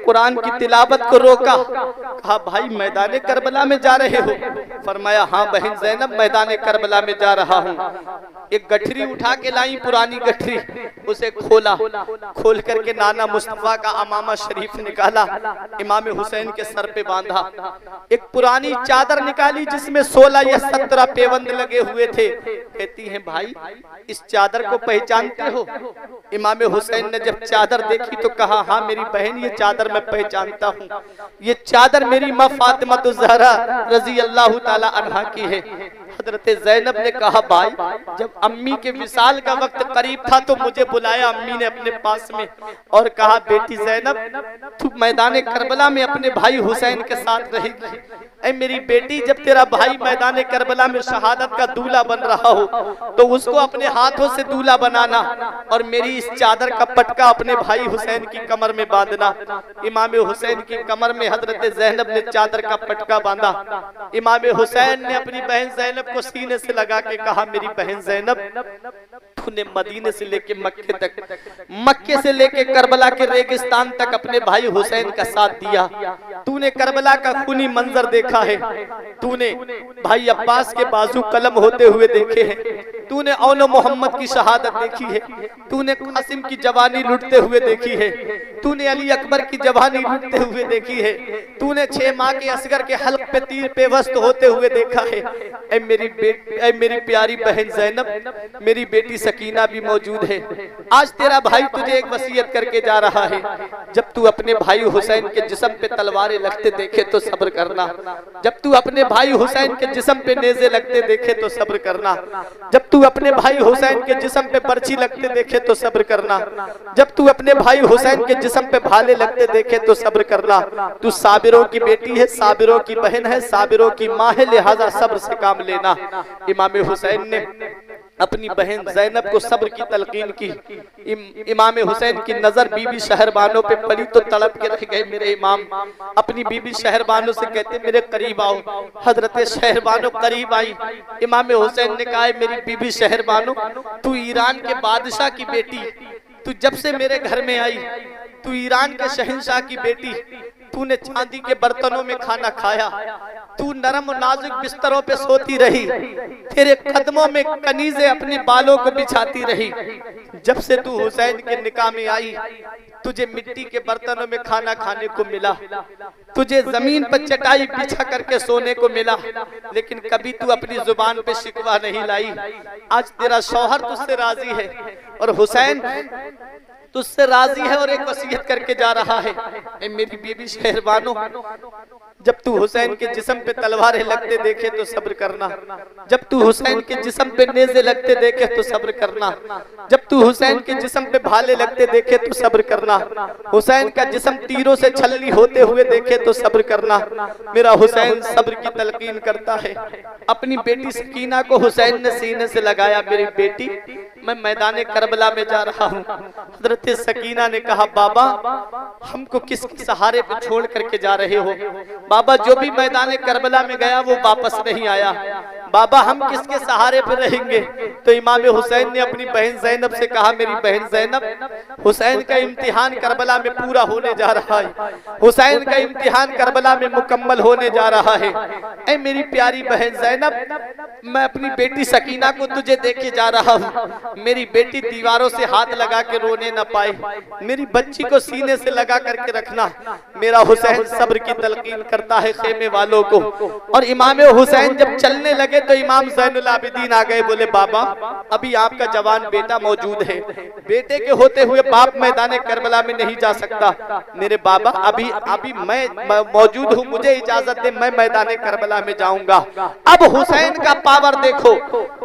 कुरान की तिलावत को रोका। कहा, भाई मैदान करबला में जा रहे हो? फरमाया, हाँ बहन ज़ैनब, मैदान करबला में जा रहा हूँ। एक गठरी उठा के लाई, पुरानी गठरी, उसे खोला, खोल करके नाना मुस्तफा का अमामा शरीफ निकाला, इमाम हुसैन के सर पे बांधा। एक पुरानी चादर निकाली जिसमें 16 या 17 पेवंद लगे हुए थे। कहती हैं, भाई इस चादर को पहचानते हो? इमाम हुसैन ने जब चादर देखी तो कहा, हाँ मेरी बहन, ये चादर मैं पहचानता हूँ, ये चादर मेरी माँ फातिमा ज़हरा रजी अल्लाह ताला अन्हा की है। हजरत ज़ैनब ने कहा, भाई जब अम्मी के विसाल का वक्त करीब था तो मुझे बुलाया अम्मी ने अपने पास में और कहा, बेटी ज़ैनब तू मैदान करबला में अपने भाई हुसैन के साथ रहेगी। ऐ मेरी बेटी, जब तेरा भाई मैदान करबला में शहादत का दूल्हा बन रहा हो तो उसको अपने हाथों से दूल्हा बनाना और मेरी इस चादर का पटका अपने भाई हुसैन की कमर में बांधना। इमाम हुसैन की कमर में हजरत ज़ैनब ने चादर का पटका बांधा। इमाम हुसैन ने अपनी बहन ज़ैनब को सीने से लगा के कहा, मेरी बहन ज़ैनब, तूने मदीने से लेके मक्के तक, मक्के से लेके करबला के रेगिस्तान तक अपने भाई हुसैन का साथ दिया। तूने करबला का खूनी मंजर देखा है, तूने भाई अब्बास के बाजू कलम होते हुए देखे हैं, तूने औलो मोहम्मद की शहादत देखी है, तूने कासिम की जवानी लुटते हुए देखी है, तूने अली अकबर की जवानी लुटते हुए देखी है, तूने 6 माह के असगर के हल्क पे तीर पेवस्त होते हुए देखा है। ऐ मेरी प्यारी बहन ज़ैनब, मेरी बेटी सकीना भी मौजूद है। आज तेरा भाई तुझे एक वसीयत करके जा रहा है, जब तू अपने भाई हुसैन के जिस्म पे तलवारें लगते देखे तो सब्र करना, जब तू अपने भाई हुसैन के जिस्म पे नेज़े लगते देखे तो सब्र करना, जब तू अपने भाई हुसैन के जिस्म पे बर्छी लगते देखे तो सब्र करना, जब तू अपने भाई हुसैन के जिस्म पे भाले लगते देखे तो सब्र करना। तू साबिरों की बेटी है, साबिरों की बहन है, साबिरों की माँ है, लिहाजा सब्र से काम लेना। इमाम हुसैन ने अपनी बहन ज़ैनब को सब्र की तलकीन की। इमाम हुसैन की नजर बीबी शहरबानों पे पड़ी तो तड़प के रह गए मेरे इमाम। अपनी बीबी शहरबानों से कहते, मेरे करीब आओ। हजरत शहरबानों करीब आई। इमाम हुसैन ने कहा, मेरी बीबी शहरबानों, तू ईरान के बादशाह की बेटी, तू जब से मेरे घर में आई, तू ईरान के शहंशाह की बेटी, तूने चांदी के बर्तनों में खाना खाया, तू नरम नाजुक बिस्तरों पे सोती रही, तेरे कदमों में कनीज़े अपने बालों को बिछाती रही। जब से तू हुसैन के निकाह में आई, तुझे मिट्टी के बर्तनों में खाना खाने को मिला, तुझे जमीन पर चटाई बिछा करके सोने को मिला, लेकिन कभी तू अपनी जुबान पे शिकवा नहीं लाई। आज तेरा शौहर तुझसे राजी है और हुसैन तुझसे राजी है और एक वसीयत करके जा रहा है। ए मेरी बीबी शहरबानों, जब तू हुसैन के जिस्म पे तलवारें लगते देखे तो सब्र करना, जब तू हुसैन के जिस्म पे नेज़े लगते देखे तो सब्र करना, जब तू हुसैन के जिस्म पे भाले लगते देखे तो सब्र करना, हुसैन का जिस्म तीरों से छलनी होते हुए देखे तो सब्र करना। मेरा हुसैन सब्र की तलकीन करता है। अपनी बेटी सकीना को हुसैन ने सीने से लगाया, मेरी बेटी मैं मैदान करबला में जा रहा हूँ। हजरत सकीना ने कहा, बाबा हमको किसके सहारे पे छोड़ करके जा रहे हो? बाबा जो भी मैदान करबला में गया वो वापस नहीं आया, बाबा हम किसके सहारे पे रहेंगे? तो इमाम हुसैन ने अपनी बहन ज़ैनब से कहा, मेरी बहन ज़ैनब, हुसैन का इम्तिहान करबला में पूरा होने जा रहा है, हुसैन का इम्तिहान करबला में मुकम्मल होने जा रहा है। ऐ मेरी प्यारी बहन ज़ैनब, मैं अपनी बेटी सकीना को तुझे देके जा रहा हूँ। मेरी बेटी दीवारों से हाथ लगा के रोने न पाए, मेरी बच्ची को सीने से लगा करके रखना। मेरा हुसैन सब्र की तलकीन करता है खेमे वालों को। और इमाम हुसैन जब चलने लगे तो इमाम ज़ैनुल आबिदीन आ गए, बोले बाबा अभी आपका जवान बेटा मौजूद है, बेटे के होते हुए बाप मैदान करबला में नहीं जा सकता। मेरे बाबा अभी मैं मौजूद हूँ, मुझे इजाजत दे, मैं मैदान करबला में जाऊंगा। अब हुसैन का पावर देखो,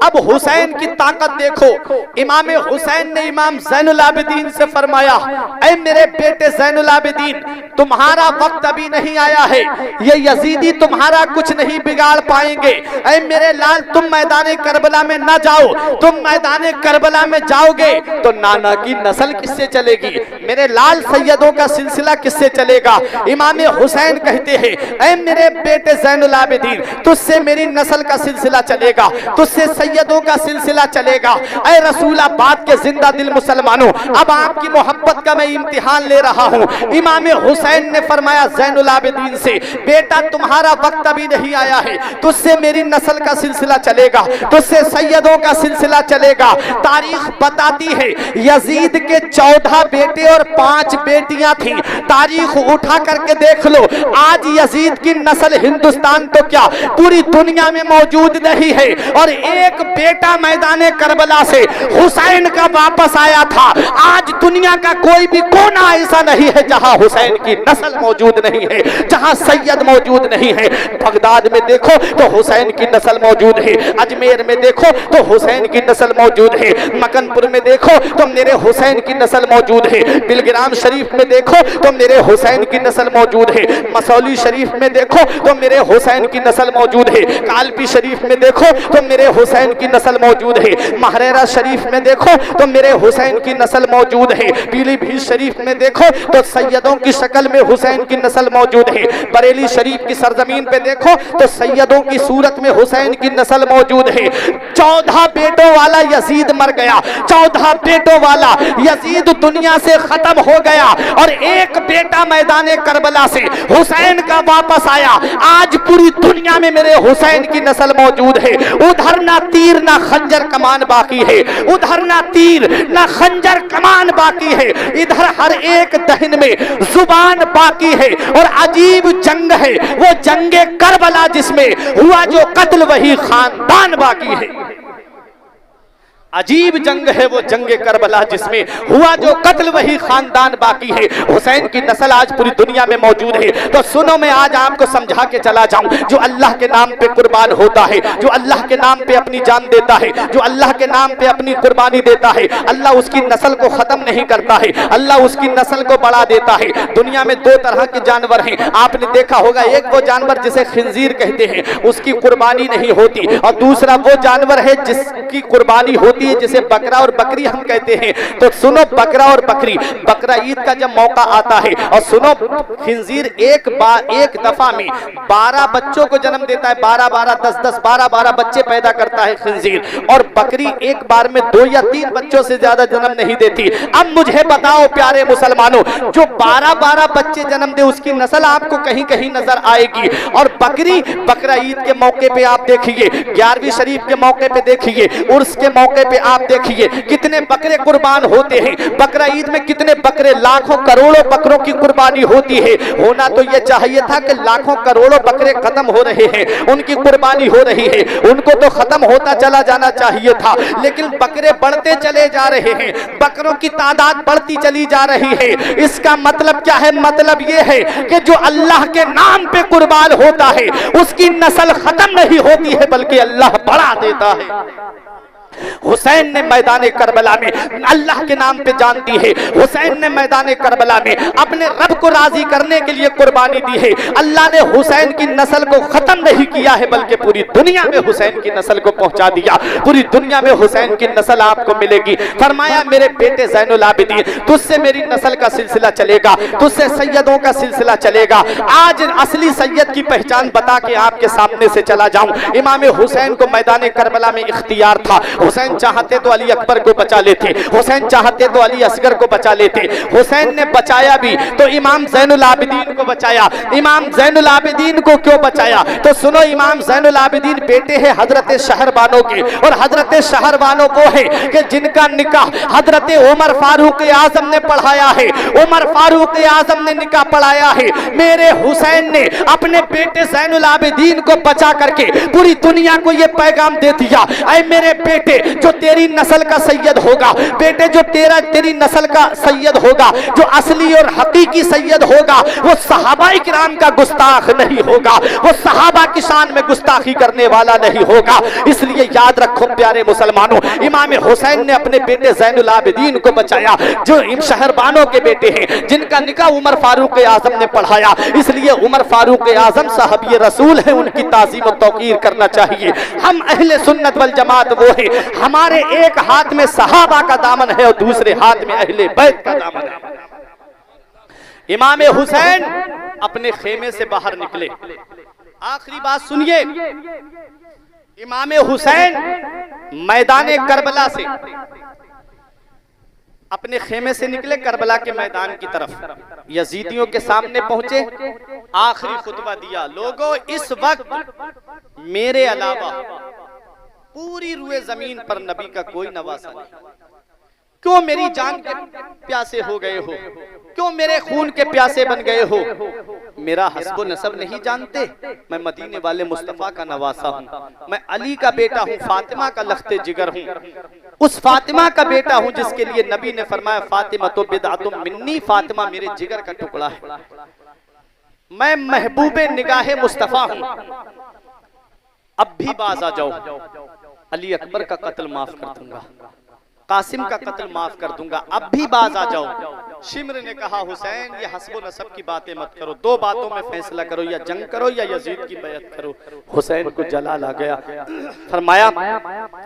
अब हुसैन की ताकत देखो। इमाम हुसैन ने इमाम ज़ैनुल आबिदीन से फरमाया, ऐ मेरे बेटे ज़ैनुल आबिदीन, तुम्हारा वक्त अभी नहीं आया है, ये यजीदी तुम्हारा कुछ नहीं बिगाड़ पाएंगे। ऐ मेरे मेरे लाल तुम मैदान करबला में ना जाओ, तुम मैदान करबला में जाओगे तो नाना की नस्ल किससे चलेगी, मेरे लाल सैयदों का सिलसिला किससे चलेगा। इमाम हुसैन कहते हैं ऐ मेरे बेटे ज़ैनुल आबिदीन, तुझसे मेरी नस्ल का सिलसिला चलेगा, तुझसे सैयदों का सिलसिला चलेगा। ऐ रसूलाबाद के जिंदा दिल मुसलमानों, अब आपकी मोहब्बत का मैं इम्तिहान ले रहा हूँ। इमाम हुसैन ने फरमाया ज़ैनुल आबिदीन से, बेटा तुम्हारा वक्त अभी नहीं आया है, तुझसे मेरी नस्ल का सिलसिला चलेगा, तुझसे सैयदों का सिलसिला चलेगा। तारीख बताती है यजीद के 14 बेटे और 5 बेटियां थी। तारीख उठा करके देख लो, आज यजीद की नस्ल हिंदुस्तान तो क्या पूरी दुनिया में मौजूद नहीं है। और एक बेटा मैदान करबला से हुसैन का वापस आया था। आज दुनिया का कोई भी कोना ऐसा नहीं है जहां हुसैन की नस्ल मौजूद नहीं है, जहां सैयद मौजूद नहीं है। बगदाद में देखो तो हुसैन की नस्ल मौजूद है, अजमेर में देखो तो हुसैन की नस्ल मौजूद है, मकनपुर में देखो तो मेरे हुसैन की नस्ल मौजूद है, बिलग्राम शरीफ में देखो तो मेरे हुसैन की नस्ल मौजूद है, मसौली शरीफ में देखो तो मेरे हुसैन की नस्ल मौजूद है, कालपी शरीफ में देखो तो मेरे हुसैन की नस्ल मौजूद है, महरेरा शरीफ में देखो तो मेरे हुसैन की नस्ल मौजूद है, पीलीभीत शरीफ में देखो तो सैयदों की शक्ल में हुसैन की नस्ल मौजूद है, बरेली शरीफ की सरजमीन पे देखो तो सैयदों की सूरत में हुसैन की नस्ल मौजूद है। 14 बेटों वाला यजीद मर गया, 14 बेटों वाला यजीद दुनिया से खत्म हो गया और एक बेटा मैदान करबला से हुसैन का वापस आया। आज पूरी दुनिया में मेरे हुसैन की नस्ल मौजूद है। उधर ना तीर ना खंजर कमान बाकी है, उधर ना तीर ना खंजर कमान बाकी है, इधर हर एक दहन में जुबान बाकी है। और अजीब जंग है वो जंगे करबला जिसमें हुआ जो कत्ल वही खानदान बाकी है। अजीब जंग है वो जंगे करबला जिसमें हुआ जो कत्ल वही खानदान बाकी है। हुसैन की नस्ल आज पूरी दुनिया में मौजूद है। तो सुनो, मैं आज आपको समझा के चला जाऊं, जो अल्लाह के नाम पे कुर्बान होता है, जो अल्लाह के नाम पे अपनी जान देता है, जो अल्लाह के नाम पे अपनी कुर्बानी देता है, अल्लाह उसकी नस्ल को खत्म नहीं करता है, अल्लाह उसकी नस्ल को बढ़ा देता है। दुनिया में 2 तरह के जानवर हैं, आपने देखा होगा, एक वो जानवर जिसे खिंजीर कहते हैं, उसकी कुर्बानी नहीं होती, और दूसरा वो जानवर है जिसकी कुर्बानी होती है, जिसे बकरा और बकरी हम कहते हैं। तो सुनो, बकरा और बकरी, बकरा ईद का जब मौका आता है, और सुनो, खिंजीर एक दफा में 12 बच्चों को जन्म देता है, 12-12, 10-10, 12-12 बच्चे पैदा करता है खिंजीर। और बकरी एक बार में 2 या 3 बच्चों से ज्यादा जन्म नहीं देती। अब मुझे बताओ प्यारे मुसलमानों, जो 12-12 बच्चे जन्म दे उसकी नस्ल आपको कहीं कहीं नजर आएगी। और बकरी, बकरा ईद के मौके पे आप देखिए, 11वीं शरीफ के मौके पे देखिए, उर्स के मौके पे आप देखिए कितने बकरे कुर्बान होते हैं। बकरा ईद में कितने बकरे, लाखों करोड़ों बकरों की कुर्बानी होती है। होना तो यह चाहिए था कि लाखों करोड़ों बकरे खत्म हो रहे हैं, उनकी कुर्बानी हो रही है, उनको तो खत्म होता चला जाना चाहिए था, लेकिन बकरे बढ़ते चले जा रहे हैं, बकरों की तादाद बढ़ती चली जा रही है। इसका मतलब क्या है? मतलब यह है कि जो अल्लाह के नाम पे कुर्बान होता है उसकी नस्ल खत्म नहीं होती है, बल्कि अल्लाह बढ़ा देता है। हुसैन ने मैदान करबला में अल्लाह के नाम पे जान दी है। हुसैन ने मैदान करबला में अपने रब को राजी करने के लिए कुर्बानी दी है। अल्लाह ने हुसैन की नस्ल को खत्म नहीं किया है, बल्कि पूरी दुनिया में हुसैन की नस्ल को पहुंचा दिया। पूरी दुनिया में हुसैन की नस्ल आपको मिलेगी। फरमाया, मेरे बेटे ज़ैनुल आबिदीन, तुझसे मेरी नस्ल का सिलसिला चलेगा, तुझसे सैयदों का सिलसिला चलेगा। आज असली सैयद की पहचान बता के आपके सामने से चला जाऊं। इमाम हुसैन को मैदान करबला में इख्तियार था। हुसैन चाहते तो अली अकबर को बचा लेते, हुसैन चाहते तो अली असगर को बचा लेते। हुसैन ने बचाया भी तो इमाम ज़ैनुल आबिदीन को बचाया। इमाम ज़ैनुल आबिदीन को क्यों बचाया? तो सुनो, इमाम ज़ैनुल आबिदीन बेटे हैं हजरत शहरबानो के, और हजरत शहरबानो को है कि जिनका निकाह हजरत उमर फारूक आजम ने पढ़ाया है। उमर फारूक आजम ने निकाह पढ़ाया है। मेरे हुसैन ने अपने बेटे ज़ैनुल आबिदीन को बचा करके पूरी दुनिया को यह पैगाम दे दिया, ऐ मेरे बेटे, जो तेरी नस्ल का सैयद होगा, बेटे जो तेरी नस्ल का सैयद होगा, जो असली और हकीकी सैयद होगा, वो सहाबाए किराम का गुस्ताख नहीं होगा, वो सहाबा की शान में गुस्ताखी करने वाला नहीं होगा। इसलिए याद रखो प्यारे मुसलमानों, इमाम हुसैन ने अपने बेटे ज़ैनुल आबिदीन को बचाया, जो इन शहरबानों के बेटे हैं, जिनका निकाह उमर फारूक आजम ने पढ़ाया। इसलिए उमर फारूक आजम साहब ये रसूल है, उनकी ताज़ीम और तौकीर करना चाहिए। हम अहले सुन्नत वल जमात वो है, हमारे एक हाथ में सहाबा का दामन है और दूसरे हाथ में अहले बैत का दामन है। इमाम हुसैन अपने खेमे से बाहर निकले, आखिरी बात सुनिए, इमाम हुसैन मैदान करबला से अपने खेमे से निकले, करबला के मैदान की तरफ यजीदियों के सामने पहुंचे, आखिरी खुतबा दिया, लोगों इस वक्त मेरे अलावा पूरी रुए जमीन पर नबी का कोई नवासा नहीं। क्यों मेरी जान के प्यासे हो गए हो, क्यों मेरे खून के प्यासे बन गए हो? मेरा हस्बो नसब नहीं जानते? मैं मदीने वाले मुस्तफा का नवासा हूँ, मैं अली का बेटा हूँ, फातिमा का लख्ते जिगर हूँ, उस फातिमा का बेटा हूँ जिसके लिए नबी ने फरमाया फातिमा तो बिदअतुम मिन्नी, फातिमा मेरे जिगर का टुकड़ा है, मैं महबूबे निगाहे मुस्तफा हूँ। अब भी बाज आ जाओ, अली अकबर का कत्ल माफ कर दूंगा, कासिम का कत्ल माफ कर दूंगा, अब भी बाज आ जाओ। शिम्र ने कहा हुसैन ये हस्बो नसब की बातें मत करो, दो बातों में फैसला करो, या जंग करो या यजीद की बैत करो। हुसैन को जलाल आ गया, फरमाया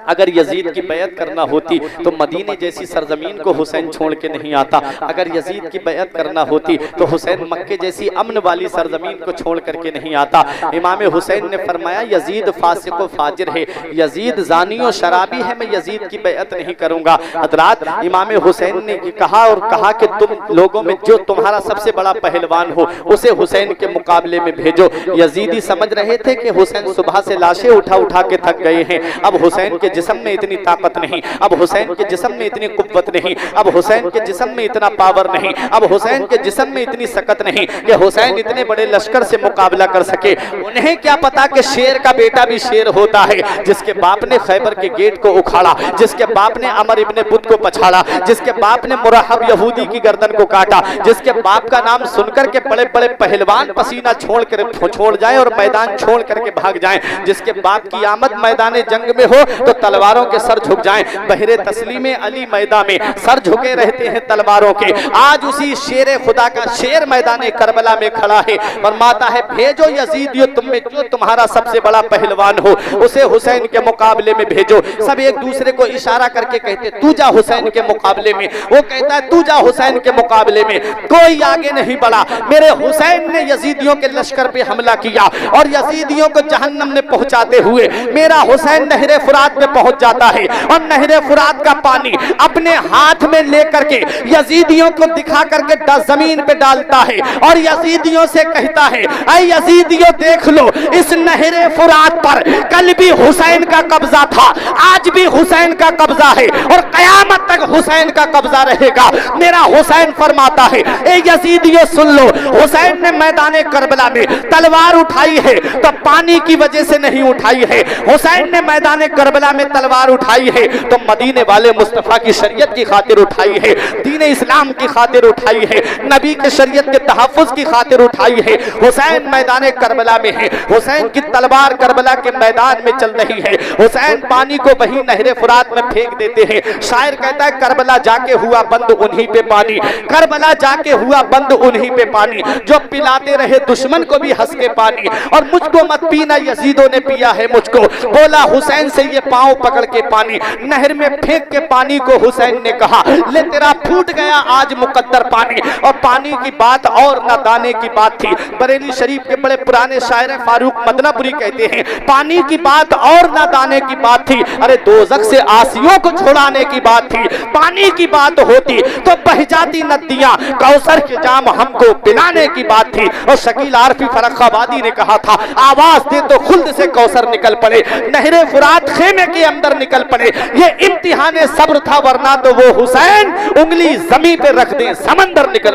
अगर यजीद की बैत करना होती तो मदीने जैसी सरजमीन को हुसैन छोड़ के नहीं आता, अगर यजीद की बैत करना होती तो हुसैन मक्के जैसी अमन वाली सरजमीन को छोड़ करके नहीं आता। इमाम हुसैन ने फरमाया यजीद फासिक व फाजिर है, यजीद जानी और शराबी है, मैं यजीद की बैत नहीं करूंगा। हजरात, इमाम हुसैन ने कहा और कहा कि तुम लोगों में जो तुम्हारा सबसे बड़ा पहलवान हो उसे हुसैन के मुकाबले में भेजो। यजीदी समझ रहे थे कि हुसैन सुबह से लाशें उठा उठा के थक गए हैं, अब हुसैन के जिस्म में इतनी ताकत नहीं, अब हुसैन के जिस्म में इतनी कुव्वत नहीं, अब हुसैन के जिस्म में इतना पावर नहीं, अब हुसैन के जिस्म में इतनी सकत नहीं कि हुसैन इतने बड़े लश्कर से मुकाबला कर सके। उन्हें क्या पता कि शेर का बेटा भी शेर होता है, जिसके बाप ने खैबर के गेट को उखाड़ा, जिसके बाप ने अमर इब्ने बुत को पछाड़ा, जिसके बाप ने मुरहब यहूदी की गर्दन को काटा, जिसके बाप का नाम सुनकर के बड़े बड़े पहलवान पसीना छोड़ जाएं और मैदान छोड़ करके भाग जाएं, जिसके बाप की आमद मैदान जंग में हो तो तलवारों के सर झुक जाएं। बहरे तस्लीम अली मैदान में सर झुके रहते हैं तलवारों के। आज उसी शेर खुदा का शेर मैदान करबला में खड़ा है, फरमाता है भेजो यजीद तुम में जो तुम्हारा सबसे बड़ा पहलवान हो उसे हुसैन के मुकाबले में भेजो। सब एक दूसरे को इशारा करके कहते तू जा हुसैन के मुकाबले में, वो कहता है तू जा हुसैन के मुकाबले में। कोई आगे नहीं बढ़ा। मेरे हुसैन ने यजीदियों के लश्कर पे हमला किया और यजीदियों को जहन्नम में पहुंचाते हुए मेरा हुसैन नहरे फुरात पे पहुंच जाता है और नहरे फुरात का पानी अपने हाथ में लेकर के यजीदियों को दिखा करके जमीन पे डालता है और यजीदियों से कहता है ऐ यजीदियों देख लो, इस नहरे फुरात पर कल भी हुसैन का कब्जा था, आज भी हुसैन का कब्जा है और कयामत तक हुसैन का कब्जा रहेगा। मेरा हुसैन फरमाता है ए यजीदियों सुन लो, हुसैन ने मैदान करबला में तलवार उठाई है तो पानी की वजह से नहीं उठाई है, हुसैन ने मैदान करबला में तलवार उठाई है तो मदीने वाले मुस्तफा की शरीयत की खातिर उठाई है, दीन इस्लाम की खातिर उठाई है, नबी के शरीयत के तहफ्फुज की खातिर उठाई है। हुसैन मैदान करबला में है, हुसैन की तलवार करबला के मैदान में चल रही है, हुसैन पानी को वही नहरे फुरात में फेंक देते हैं। शायर कहता है करबला जाके हुआ बंद उन्हीं पे पानी, करबला जाके हुआ बंद उन्हीं पे पानी, जो पिलाते रहे दुश्मन को भी हंस के पानी, और मुझको मत पीना यजीदों ने पिया है मुझको। बोला हुसैन से ये पांव पकड़ के पानी नहर में फेंक के पानी को हुसैन ने कहा ले तेरा फूट गया आज मुकद्दर पानी। और पानी की बात और ना दाने की बात थी। बरेली शरीफ के बड़े पुराने शायर फारूक मदनापुरी कहते हैं पानी की बात और ना दाने की बात थी, अरे दोज़ख से आसियों को छुड़ाने की बात थी। पानी की बात होती तो बह जाती नदियां, कौसर के जाम हमको पिलाने की बात थी। और शकील आरफी फर्रुखाबादी ने कहा था आवाज दे तो खुल्द से कौसर निकल पड़े, नहरे फुरात खेमे के अंदर निकल पड़े। ये इम्तिहान सब्र था, वरना तो वो हुसैन उंगली जमीन पे रख दे समंदर निकल।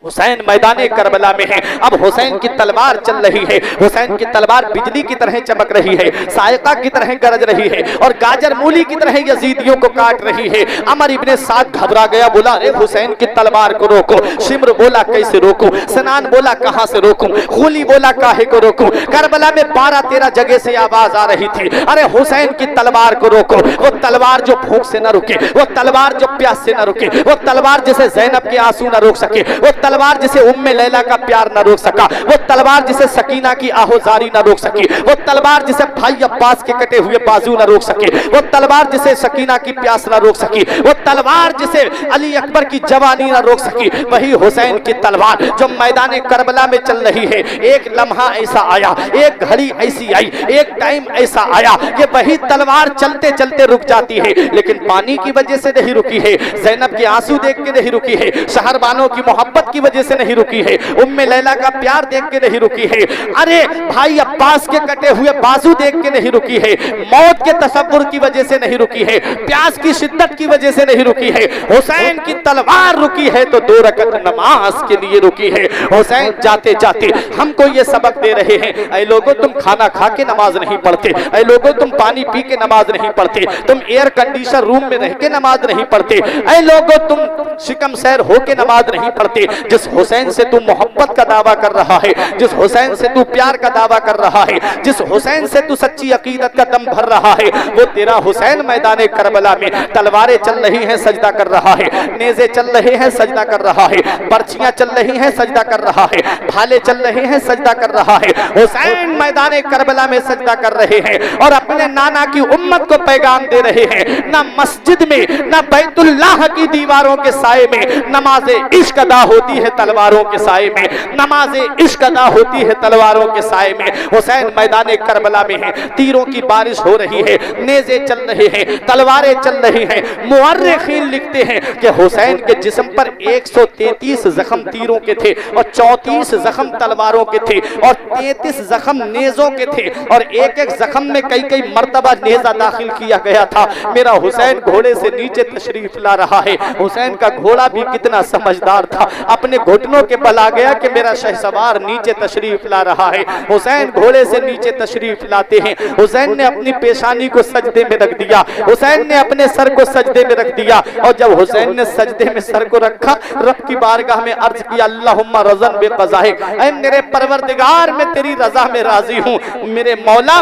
हुसैन मैदान करबला में है। अब हुसैन की तलवार चल रही है, हुसैन की तलवार बिजली की तरह चमक रही है, सायका की तरह गरज रही है और गाजर मूली की तरह यजीदियों को काट रही है। अमर इब्ने साद घबरा गया, बोला अरे हुसैन की तलवार को रोको। शिम्र बोला कैसे रोकूं, सनान बोला कहां से रोकूं, खूली बोला काहे को रोकूं। करबला में 12-13 जगह से आवाज आ रही थी, अरे हुसैन की तलवार को रोको। वो तलवार जो भूख से न रुके, वो तलवार जो प्यास से न रुके, वो तलवार जिसे ज़ैनब के आंसू न रोक सके, वो तलवार जिसे उम्मे लैला का प्यार न रोक सका, वो तलवार जिसे सकीना की आहोजारी न रोक सकी, वो तलवार जिसे भाई अब्बास के कटे हुए बाजू न रोक सके, वो तलवार जिसे सकीना की प्यास न रोक सकी, वो तलवार जिसे अली अकबर की जवानी न रोक सकी, वही हुसैन की तलवार जो मैदान करबला में चल रही है। एक लम्हा ऐसा आया, एक घड़ी ऐसी आई, एक टाइम ऐसा आया कि वही तलवार चलते चलते रुक जाती है, लेकिन पानी की वजह से नहीं रुकी है, ज़ैनब के आंसू देख के नहीं रुकी है, शहरबानों की मोहब्बत की वजह से नहीं रुकी है, उम्मे लैला का प्यार देख के नहीं रुकी है, अरे भाई अब्बास के कटे हुए बाजू देख के नहीं रुकी है, मौत के तसव्वुर की वजह से नहीं रुकी है, प्यास की शिद्दत की वजह से नहीं रुकी है। हुसैन की तलवार रुकी है तो 2 रकअत नमाज के लिए रुकी है। हुसैन जाते जाते हमको ये सबक दे रहे हैं, ऐ लोगों तुम खाना खा के नमाज नहीं पढ़ते, ऐ लोगों तुम पानी पी के नमाज नहीं पढ़ते, तुम एयर कंडीशन रूम में रह के नमाज नहीं पढ़ते, ऐ लोगों तुम शिकम सैर हो के नमाज नहीं पढ़ते। जिस हुसैन से तू मोहब्बत का दावा कर रहा है, जिस हुसैन से तू प्यार का दावा कर रहा है, जिस हुसैन से तू सच्ची अकीदत का दम भर रहा है, वो तेरा हुसैन मैदान करबला में तलवारें चल रही हैं सजदा कर रहा है, नेज़े चल रहे हैं सजदा कर रहा है, बर्छियां चल रही हैं सजदा कर रहा है, भाले चल रहे हैं सजदा कर रहा है। हुसैन मैदान करबला में सजदा कर रहे हैं और अपने नाना की उम्मत को पैगाम दे रहे हैं, ना मस्जिद में ना बैतुल्लाह की दीवारों के साए में नमाज़े इश्क अदा होती है तलवारों के साए में, नमाज़े इश्क अदा होती है तलवारों के साए में। हुसैन मैदान करबला में है, तीरों की बारिश हो रही है, नेज़े चल रहे हैं, तलवारें चल रही हैं। मुअर्रिखीन लिखते हैं कि हुसैन के जिस्म पर 133 जख्म तीरों के थे और 34 जख्म तलवारों के थे और 33 जख्म नेज़ों के थे और एक-एक जख्म में कई मर्तबा नेज़ा दाखिल किया गया था। मेरा हुसैन घोड़े से नीचे तशरीफ ला रहा है। हुसैन का घोड़ा भी कितना समझदार था, अपने घुटनों के बल आ गया कि मेरा शहसवार नीचे तशरीफ ला रहा है। हुसैन घोड़े से नीचे तशरीफ लाते हैं। हुसैन ने अपनी पेशानी को सजदे में रख दिया, हुसैन ने अपने सर को सजदे में रख दिया और जब हुसैन ने सजदे में सर को रखा, रब की बारगाह में अर्ज किया, अल्लाहुम्मा रज़न बिक़ज़ाइक, ऐ मेरे परवरदिगार मैं तेरी रजा में राजी हूँ, मेरे मौला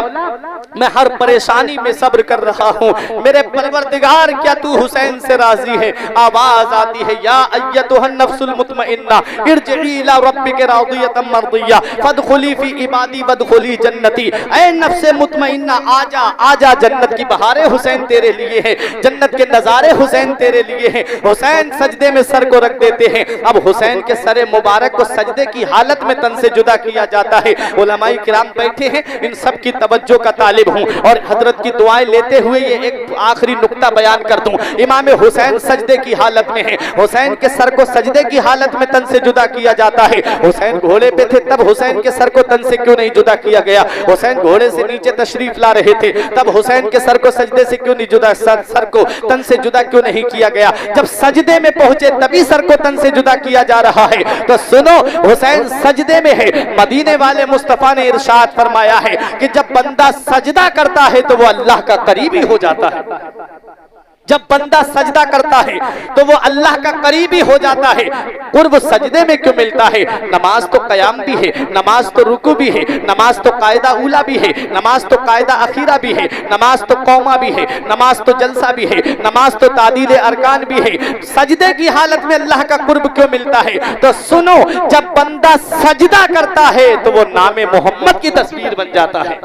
मैं हर परेशानी में सब्र कर रहा हूँ, मेरे परवरदिगार क्या तू हुसैन से राजी है। आवाज आती है, या अय्यतुहन नफ्सुल मुतमइन्ना इरजिई इला रब्बिका रादियतम मर्दिया फदखुली फी इबादी वदखुली जन्नती। ऐ नफ्से मुतमइन्ना आजा आजा, जन्नत की बहारें हुसैन तेरे लिए हैं, जन्नत के नजारे हुसैन तेरे लिए हैं। हुसैन सजदे में सर को रख देते हैं। अब हुसैन के सरे मुबारक को सजदे की हालत में तन से जुदा किया जाता है। उलमाए किराम बैठे हैं, इन सब की तवज्जो का तालिब हूँ और हजरत की दुआएं लेते हुए ये एक आखिरी नुक्ता बयान कर दूं। इमाम हुसैन सजदे की हालत में है, हुसैन के सर को सजदे की हालत में तन से जुदा किया जाता है। हुसैन घोड़े पे थे, तब हुसैन के सर को तन से क्यों नहीं जुदा किया गया? हुसैन घोड़े से नीचे तशरीफ ला रहे थे, तब हुसैन के सर को सजदे से क्यों नहीं जुदा, सर को तन से जुदा क्यों नहीं किया गया? जब सजदे में पहुंचे तभी सर को तन से जुदा किया जा रहा है। तो सुनो, हुसैन सजदे में है। मदीने वाले मुस्तफा ने इरशाद फरमाया है कि जब बंदा सजदा करता है तो वो अल्लाह का करीबी हो जाता है। जब बंदा सजदा करता है तो वो अल्लाह का करीबी हो जाता है। कुर्ब सजदे में क्यों मिलता है? नमाज तो कयाम भी है, नमाज तो रुकू भी है, नमाज तो कायदा उला भी है, नमाज तो कायदा अखीरा भी है, नमाज तो कौमा भी है, नमाज तो जलसा भी है, नमाज तो तादील अरकान भी है। सजदे की हालत में अल्लाह का कुर्ब क्यों मिलता है? तो सुनो, जब बंदा सजदा करता है तो वो नामे मोहम्मद की तस्वीर बन जाता है।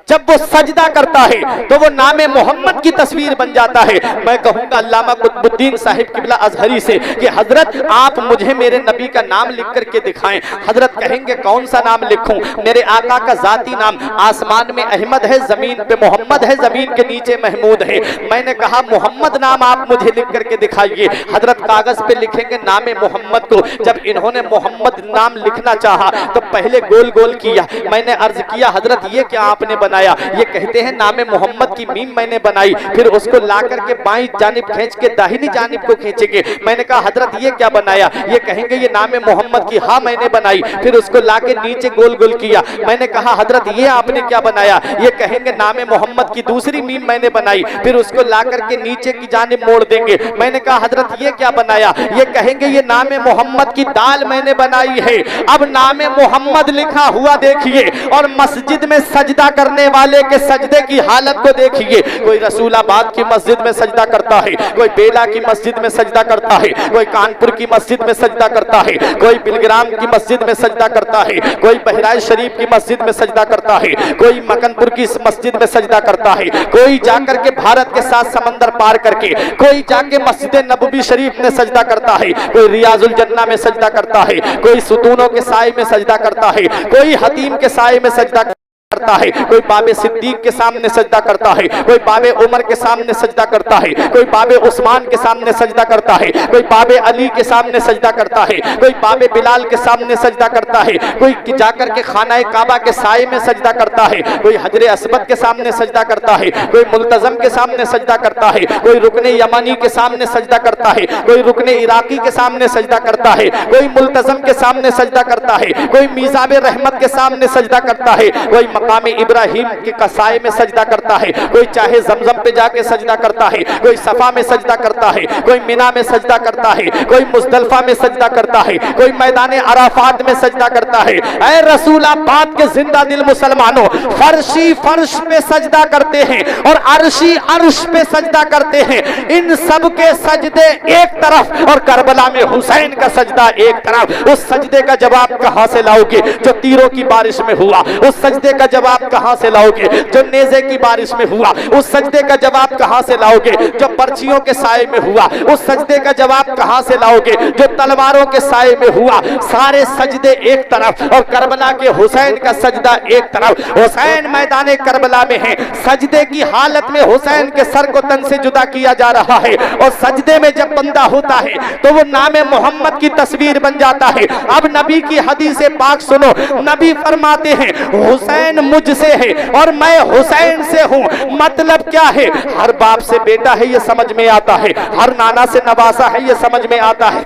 जब वो सजदा करता है तो वो नामे मोहम्मद की तस्वीर बन जाता है। मैं कहूंगा अल्लामा कुतुबुद्दीन साहिब किबला अजहरी से कि हजरत आप मुझे मेरे नबी का नाम लिख करके दिखाएं। हजरत कहेंगे कौन सा नाम लिखूं? मेरे आका का जाती नाम आसमान में अहमद है, जमीन पे मोहम्मद है, जमीन के नीचे महमूद है। मैंने कहा मोहम्मद नाम आप मुझे लिख करके दिखाइए। हजरत कागज पे लिखेंगे नामे मोहम्मद को। जब इन्होंने मोहम्मद नाम लिखना चाहा तो पहले गोल गोल किया। मैंने अर्ज किया हजरत ये क्या आपने बनाया? बनाया? ये कहते हैं नाम मोहम्मद की मीम मैंने बनाई, फिर उसको ला करके बाईं जानिब खींच के दाहिनी जानिब को खींचेंगे। मैंने कहा हजरत ये क्या बनाया? ये कहेंगे ये नाम मोहम्मद की हा मैंने बनाई, फिर उसको ला के नीचे गोल गोल किया। मैंने कहा हजरत ये आपने क्या बनाया? ये कहेंगे नाम मोहम्मद की दूसरी मीम मैंने बनाई, फिर उसको ला करके नीचे की जानिब मोड़ देंगे। मैंने कहा हजरत ये क्या बनाया? ये कहेंगे ये नाम मोहम्मद की दाल मैंने बनाई है। अब नाम मोहम्मद लिखा हुआ देखिए और मस्जिद में सजदा करने वाले के सजदे की हालत को देखिए। कोई रसूलाबाद की मस्जिद में सजदा करता है, कोई बेला की मस्जिद में सजदा करता है, कोई कानपुर की मस्जिद में सजदा करता है, कोई बिलग्राम की मस्जिद में सजदा करता है, कोई बहराइच शरीफ की मस्जिद में सजदा करता है, कोई मकनपुर की मस्जिद में सजदा करता है, कोई जाकर के भारत के साथ समंदर पार करके कोई जाके मस्जिद नबवी शरीफ में सजदा करता है, कोई रियाजुल जन्ना में सजदा करता है, कोई सुतूनों के साए में सजदा करता है, कोई हतीम के साए में सजदा करता है, कोई बाबे सिद्दीक के सामने सजदा करता है, कोई बाबे उमर के सामने सजदा करता है, कोई बाबे उस्मान के सामने सजदा करता है, कोई बाबे अली के सामने सजदा करता है, कोई बाबे बिलाल के सामने सजदा करता है, कोई जाकर के खाना काबा के साए में सजदा करता है, कोई हजरे अस्वद के सामने सजदा करता है, कोई मुल्तजम के सामने सजदा करता है, कोई रुकने यमनी के सामने सजदा करता है, कोई रुकने इराकी के सामने सजदा करता है, कोई मुल्तजम के सामने सजदा करता है, कोई मीज़ाबे रहमत के सामने सजदा करता है, कोई मकाम इब्राहिम के कसाए में सजदा करता है, कोई चाहे जमजम पे जाके सजदा करता है, कोई सफा में सजदा करता है, कोई मिना में सजदा करता है, कोई मुजदलफा में सजदा करता है, कोई मैदान अराफात में सजदा करता है। ऐ रसूलाबाद के जिंदा दिल मुसलमानों, फर्शी फर्श पे सजदा करते हैं और अर्शी अर्श पे सजदा करते हैं। इन सब के सजदे एक तरफ और करबला में हुसैन का सजदा एक तरफ। उस सजदे का जवाब कहां से लाओगे जो तीरों की बारिश में हुआ? उस सजदे का जवाब कहां से लाओगे जो नेज़े की बारिश में हुआ? उस सजदे का जवाब कहां से लाओगे जो पर्चियों के साए में हुआ? उस सजदे का जवाब कहां से लाओगे जो तलवारों के साए में हुआ? सारे सजदे एक तरफ और करबला के हुसैन का सजदा एक तरफ। हुसैन मैदान करबला में है, सजदे की हालत में हुसैन के सर को तन से जुदा किया जा रहा है और सजदे में जब बंदा होता है तो वो नाम मोहम्मद की तस्वीर बन जाता है। अब नबी की हदीस पाक सुनो, नबी फरमाते हैं हुसैन मुझसे है और मैं हुसैन से हूं। मतलब क्या है? हर बाप से बेटा है ये समझ में आता है, हर नाना से नवासा है ये समझ में आता है,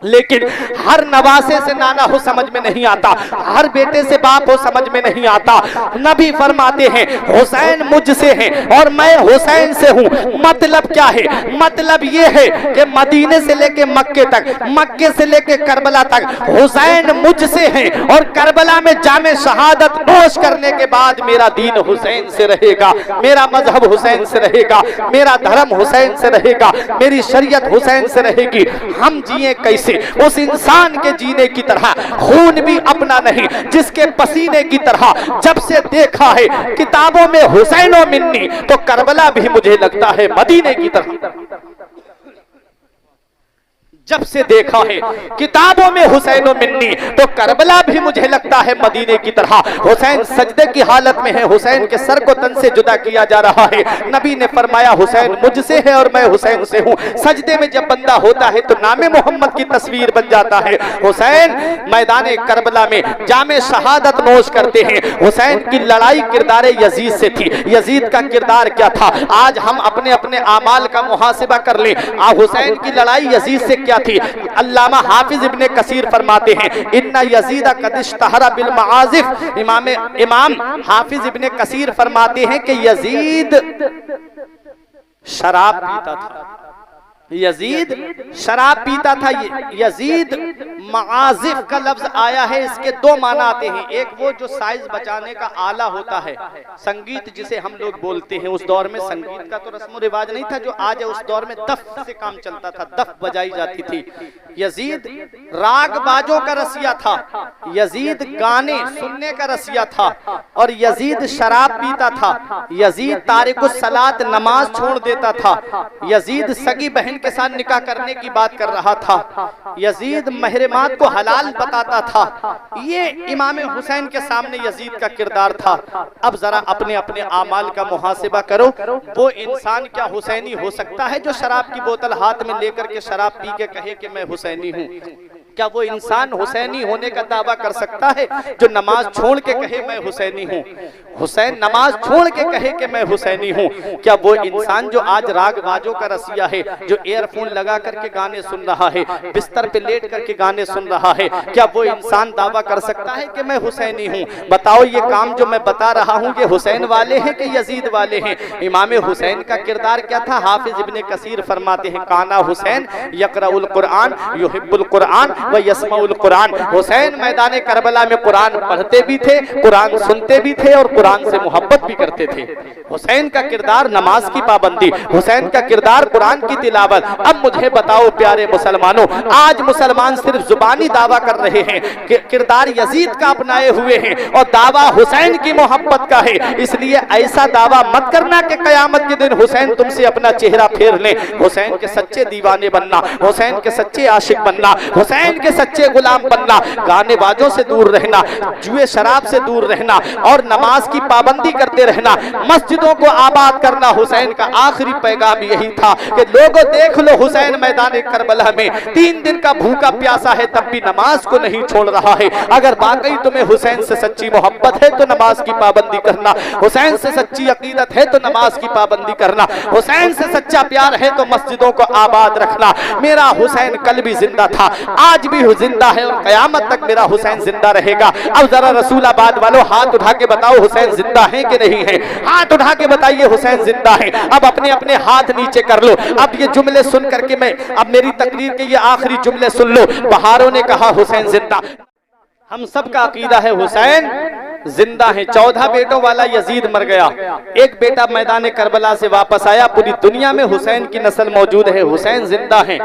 लेकिन हर नवासे से नाना हो समझ में नहीं आता, हर बेटे से बाप हो समझ में नहीं आता। नबी फरमाते हैं हुसैन मुझसे है और मैं हुसैन से हूं। मतलब क्या है? मतलब ये है कि मदीने से लेके मक्के तक, मक्के से लेके करबला तक हुसैन मुझसे है और करबला में जामे शहादत नोश करने के बाद मेरा दीन हुसैन से रहेगा, मेरा मजहब हुसैन से रहेगा, मेरा धर्म हुसैन से रहेगा, मेरी शरीयत हुसैन से रहेगी। हम जिए कैसे? उस इंसान के जीने की तरह, खून भी अपना नहीं, जिसके पसीने की तरह। जब से देखा है किताबों में हुसैनो मिन्नी, तो करबला भी मुझे लगता है मदीने की तरह। जब से देखा है किताबों में हुसैनो मिन्नी, तो करबला भी मुझे लगता है मदीने की तरह। हुसैन सजदे की हालत में है, हुसैन के सर को तन से जुदा किया जा रहा है। नबी ने फरमाया हुसैन मुझसे है और मैं हुसैन से हूं। सजदे में जब बंदा होता है तो नामे मोहम्मद की तस्वीर बन जाता है। हुसैन मैदान करबला में जामे शहादत नोश करते हैं। हुसैन की लड़ाई किरदार यजीद से थी। यजीद का किरदार क्या था? आज हम अपने अपने आमाल का मुहासिबा कर लें। हुसैन की लड़ाई यजीद से क्या थी? अल्लामा हाफिज इब्ने कसीर फरमाते हैं इन्ना यजीद कद इश्तहरा बिल मआजिफ। इमाम हाफिज इब्ने कसीर फरमाते हैं कि यजीद शराब पीता था। यजीद शराब पीता था। यजीद मआजिफ का लफ्ज आया है, इसके दो माना आते हैं। एक वो जो साइज बचाने का आला होता है, संगीत जिसे हम लोग बोलते हैं। उस दौर में संगीत का तो रस्म रिवाज नहीं था जो आज है, उस दौर में दफ से काम चलता था, दफ बजाई जाती थी। यजीद राग बाजों का रसिया था, यजीद गाने सुनने का रसिया था और यजीद शराब पीता था। यजीद तारिकुस सलात नमाज छोड़ देता था। यजीद सगी बहन के साथ निकाह करने की बात कर रहा था। यजीद महरमात को हलाल बताता था। ये इमाम हुसैन के सामने यजीद का किरदार था। अब जरा अपने अपने आमाल का मुहासिबा करो। वो इंसान क्या हुसैनी हो सकता है जो शराब की बोतल हाथ में लेकर के शराब पी के कहे कि मैं हुसैनी हूँ? क्या वो इंसान हुसैनी होने का दावा कर सकता है जो नमाज छोड़ के कहे मैं हुसैनी हूँ? हुसैन नमाज छोड़ के कहे कि मैं हुसैनी हूँ। क्या वो इंसान जो आज राग बाजों का रसिया है, जो एयरफोन लगा करके गाने सुन रहा है, बिस्तर पे लेट करके गाने सुन रहा है, क्या वो इंसान दावा कर सकता है कि मैं हुसैनी हूँ? बताओ, ये काम जो मैं बता रहा हूँ कि हुसैन वाले हैं कि यजीद वाले हैं? इमाम हुसैन का किरदार क्या था? हाफिज इब्ने कसीर फरमाते हैं, काना हुसैन यक़राउल कुरान युहिब्बुल कुरान व यस्माउल कुरान। हुसैन मैदान करबला में कुरान पढ़ते भी थे, कुरान सुनते भी थे और कुरान से मोहब्बत भी करते थे। हुसैन का किरदार नमाज की पाबंदी, हुसैन का किरदार कुरान की तिलावत। अब मुझे बताओ प्यारे मुसलमानों, आज मुसलमान सिर्फ जुबानी दावा कर रहे हैं कि किरदार यजीद का अपनाए हुए हैं और दावा हुसैन की मोहब्बत का है। इसलिए ऐसा दावा मत करना कि कयामत के दिन हुसैन तुमसे अपना चेहरा फेर ले। हुसैन के सच्चे दीवाने बनना, हुसैन के सच्चे आशिक बनना, हुसैन के सच्चे गुलाम बनना, गाने बाजों से दूर रहना, जुए शराब से दूर रहना और नमाज की पाबंदी करते रहना, मस्जिदों को आबाद करना। हुसैन का आखिरी पैगाम यही था कि लोगों देख लो, हुसैन मैदान करबला में 3 दिन का भूखा प्यासा है, तब भी नमाज को नहीं छोड़ रहा है। अगर वाकई तुम्हें हुसैन से सच्ची मोहब्बत है तो नमाज की पाबंदी करना, हुसैन से सच्ची अकीदत है तो नमाज की पाबंदी करना, हुसैन से सच्चा प्यार है तो मस्जिदों को आबाद रखना। मेरा हुसैन कल भी जिंदा था, आज भी जिंदा है और कयामत तक मेरा हुसैन जिंदा रहेगा। अब जरा रसूलाबाद वालों हाथ उठा के बताओ हुसैन जिंदा है कि नहीं है? हाथ उठा के बताइए हुसैन जिंदा है। अब अपने अपने हाथ नीचे कर लो। अब ये जुमले सुन करके मैं अब मेरी तकरीर के ये आखिरी जुमले सुन लो। बहारों ने कहा हुसैन जिंदा, हम सब का अकीदा है हुसैन जिंदा है। 14 बेटों वाला यजीद मर गया, एक बेटा मैदान करबला से वापस आया। पूरी दुनिया में हुसैन की नस्ल मौजूद है, हुसैन जिंदा है,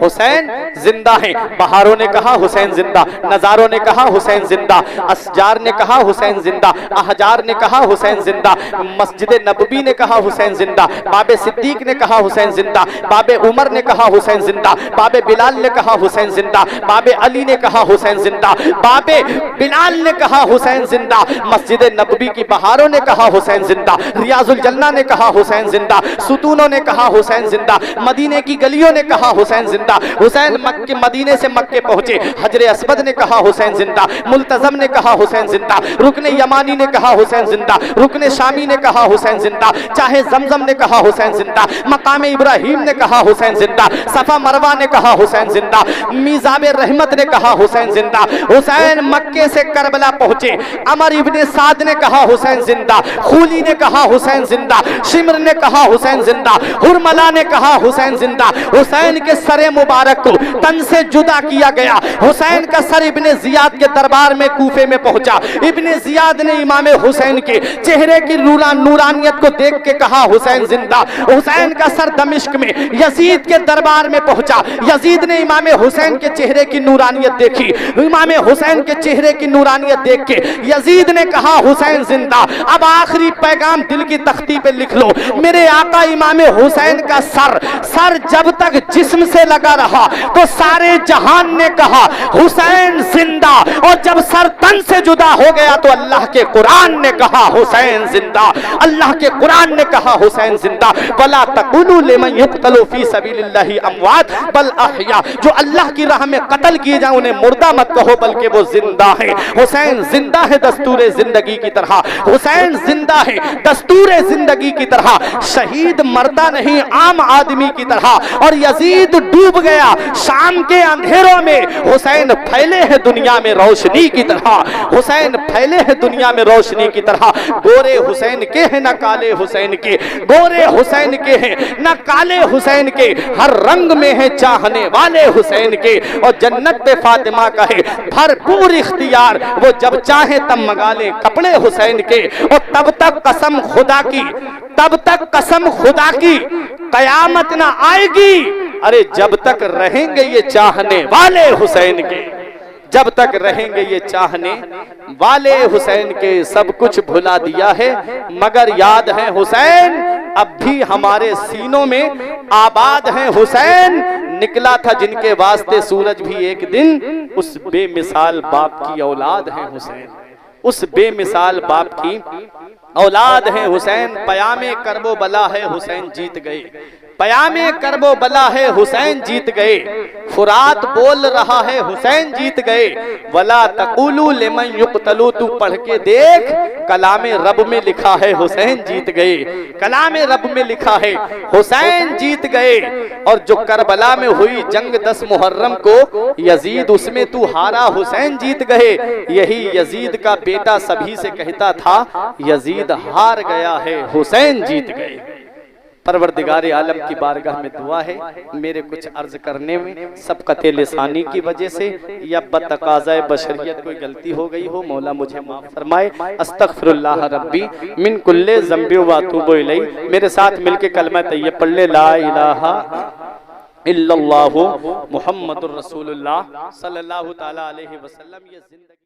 हुसैन जिंदा है। बहारों ने कहा हुसैन जिंदा, नजारों ने कहा हुसैन जिंदा, असजार ने कहा हुसैन जिंदा, अहजार ने कहा हुसैन जिंदा, मस्जिद नबवी ने कहा हुसैन जिंदा, बाबे सिद्दीक ने कहा हुसैन जिंदा, बाबे उमर ने कहा हुसैन जिंदा, बाबे बिलाल ने कहा हुसैन जिंदा, बाबे अली ने कहा हुसैन जिंदा, बाबे बिलाल ने कहा हुसैन जिंदा, मस्जिद नबवी की बहारों ने कहा हुसैन जिंदा, रियाजुल जन्ना ने कहा हुसैन जिंदा, सुतूनों ने कहा हुसैन जिंदा, मदीने की गलियों ने कहा हुसैन जिंदा। हुसैन मक्के मदीने से मक्के पहुंचे, हजरे अस्वद ने कहा हुसैन जिंदा, मुल्तजम ने कहा हुसैन जिंदा, रुकने यमानी ने कहा हुसैन जिंदा, रुकने शामी ने कहा हुसैन जिंदा, चाहे जमजम ने कहा हुसैन जिंदा, मकाम इब्राहिम ने कहा हुसैन जिंदा, सफा मरवा ने कहा हुसैन जिंदा, मीज़ाबे रहमत ने कहा हुसैन जिंदा। हुसैन मक्के से करबला पहुंचे, अमर इब्ने साद ने कहा हुसैन जिंदा, खूली ने कहा हुसैन जिंदा, शिमर ने कहा हुसैन जिंदा, हुरमला ने कहा हुसैन जिंदा। हुसैन के सरे मुबारक को तन से जुदा किया गया। हुसैन का सर इब्ने जियाद के दरबार में कूफे में पहुंचा। इब्ने जियाद ने इमाम हुसैन के चेहरे की नूरानियत को देख के कहा हुसैन जिंदा। हुसैन का सर दमिश्क में यजीद के दरबार में पहुंचा। यजीद ने इमाम हुसैन के चेहरे की नूरानियत देखी। इमाम हुसैन के चेहरे की नूरानियत देख के यजीद ने कहा हुसैन जिंदा। अब आखिरी पैगाम दिल की तख्ती पे लिख लो, मेरे आका इमाम हुसैन का सर जब तक जिस्म से लगा रहा तो सारे जहान ने कहा हुसैन जिंदा, और जब सर तन से जुदा हो गया तो अल्लाह के कुरान ने कहा हुसैन जिंदा। अल्लाह के कुरान ने कहा हुसैन जिंदा। वला तकुलू लिमन युक्तलू फी सबीलिल्लाहि अमवात बल अहया, जो अल्लाह की राह में कत्ल किए जाए उन्हें मुर्दा मत कहो बल्कि वो जिंदा है। हुसैन जिंदा है दस्तूर जिंदगी की तरह, हुसैन जिंदा है दस्तूर जिंदगी की तरह। शहीद मरता नहीं आम आदमी की तरह, और यजीद डूब गया शाम के अंधेरों में। हुसैन फैले हैं दुनिया में रोशनी की तरह, हुसैन फैले हैं दुनिया में रोशनी की तरह। गोरे हुसैन के हैं न काले हुसैन के, गोरे हुसैन के हैं न काले हुसैन के, हर रंग में है चाहने वाले हुसैन के। और जन्नत पे फातिमा का है भरपूर इख्तियार, वो जब चाहे तब मंगा ले कपड़े हुसैन के। और तब तक कसम खुदा की, तब तक कसम खुदा की कयामत ना आएगी, अरे जब तक रहेंगे ये चाहने वाले हुसैन के, जब तक रहेंगे ये चाहने वाले हुसैन के। सब कुछ भुला दिया है मगर याद है हुसैन अब भी हमारे सीनों में आबाद है। हुसैन निकला था जिनके वास्ते सूरज भी एक दिन, उस बेमिसाल बाप की औलाद है हुसैन, उस बेमिसाल बाप की औलाद है हुसैन। पयामे करबो बला है हुसैन जीत गए, पयामे करबो बला है हुसैन जीत गए, फुरात बोल रहा है हुसैन जीत गए, वला तकुलू लिमन युक्तलू, तू पढ़ के देख कलामे रब में लिखा है हुसैन जीत गए, कलामे रब में लिखा है हुसैन जीत गए। और जो करबला में हुई जंग 10 मुहर्रम को यजीद, उसमें तू हारा हुसैन जीत गए। यही यजीद का बेटा सभी से कहता था यजीद हार गया है हुसैन जीत गए। परवरदिगार आलम की बारगाह में दुआ है, मेरे कुछ अर्ज करने में सबकते लिसानी की वजह से या बतकाज़ाए बशरियत कोई गलती हो गई हो, मौला मुझे माफ फरमाए। अस्तगफिरुल्लाह रब्बी मिन कुल्ले ज़ंबि व अतूबु इलैह। मेरे साथ मिलके कलमा तैयब पढ़ ले, ला इलाहा इल्लल्लाहु मुहम्मदुर रसूलुल्लाह सल्लल्लाहु तआला अलैहि वसल्लम। ये जिंदगी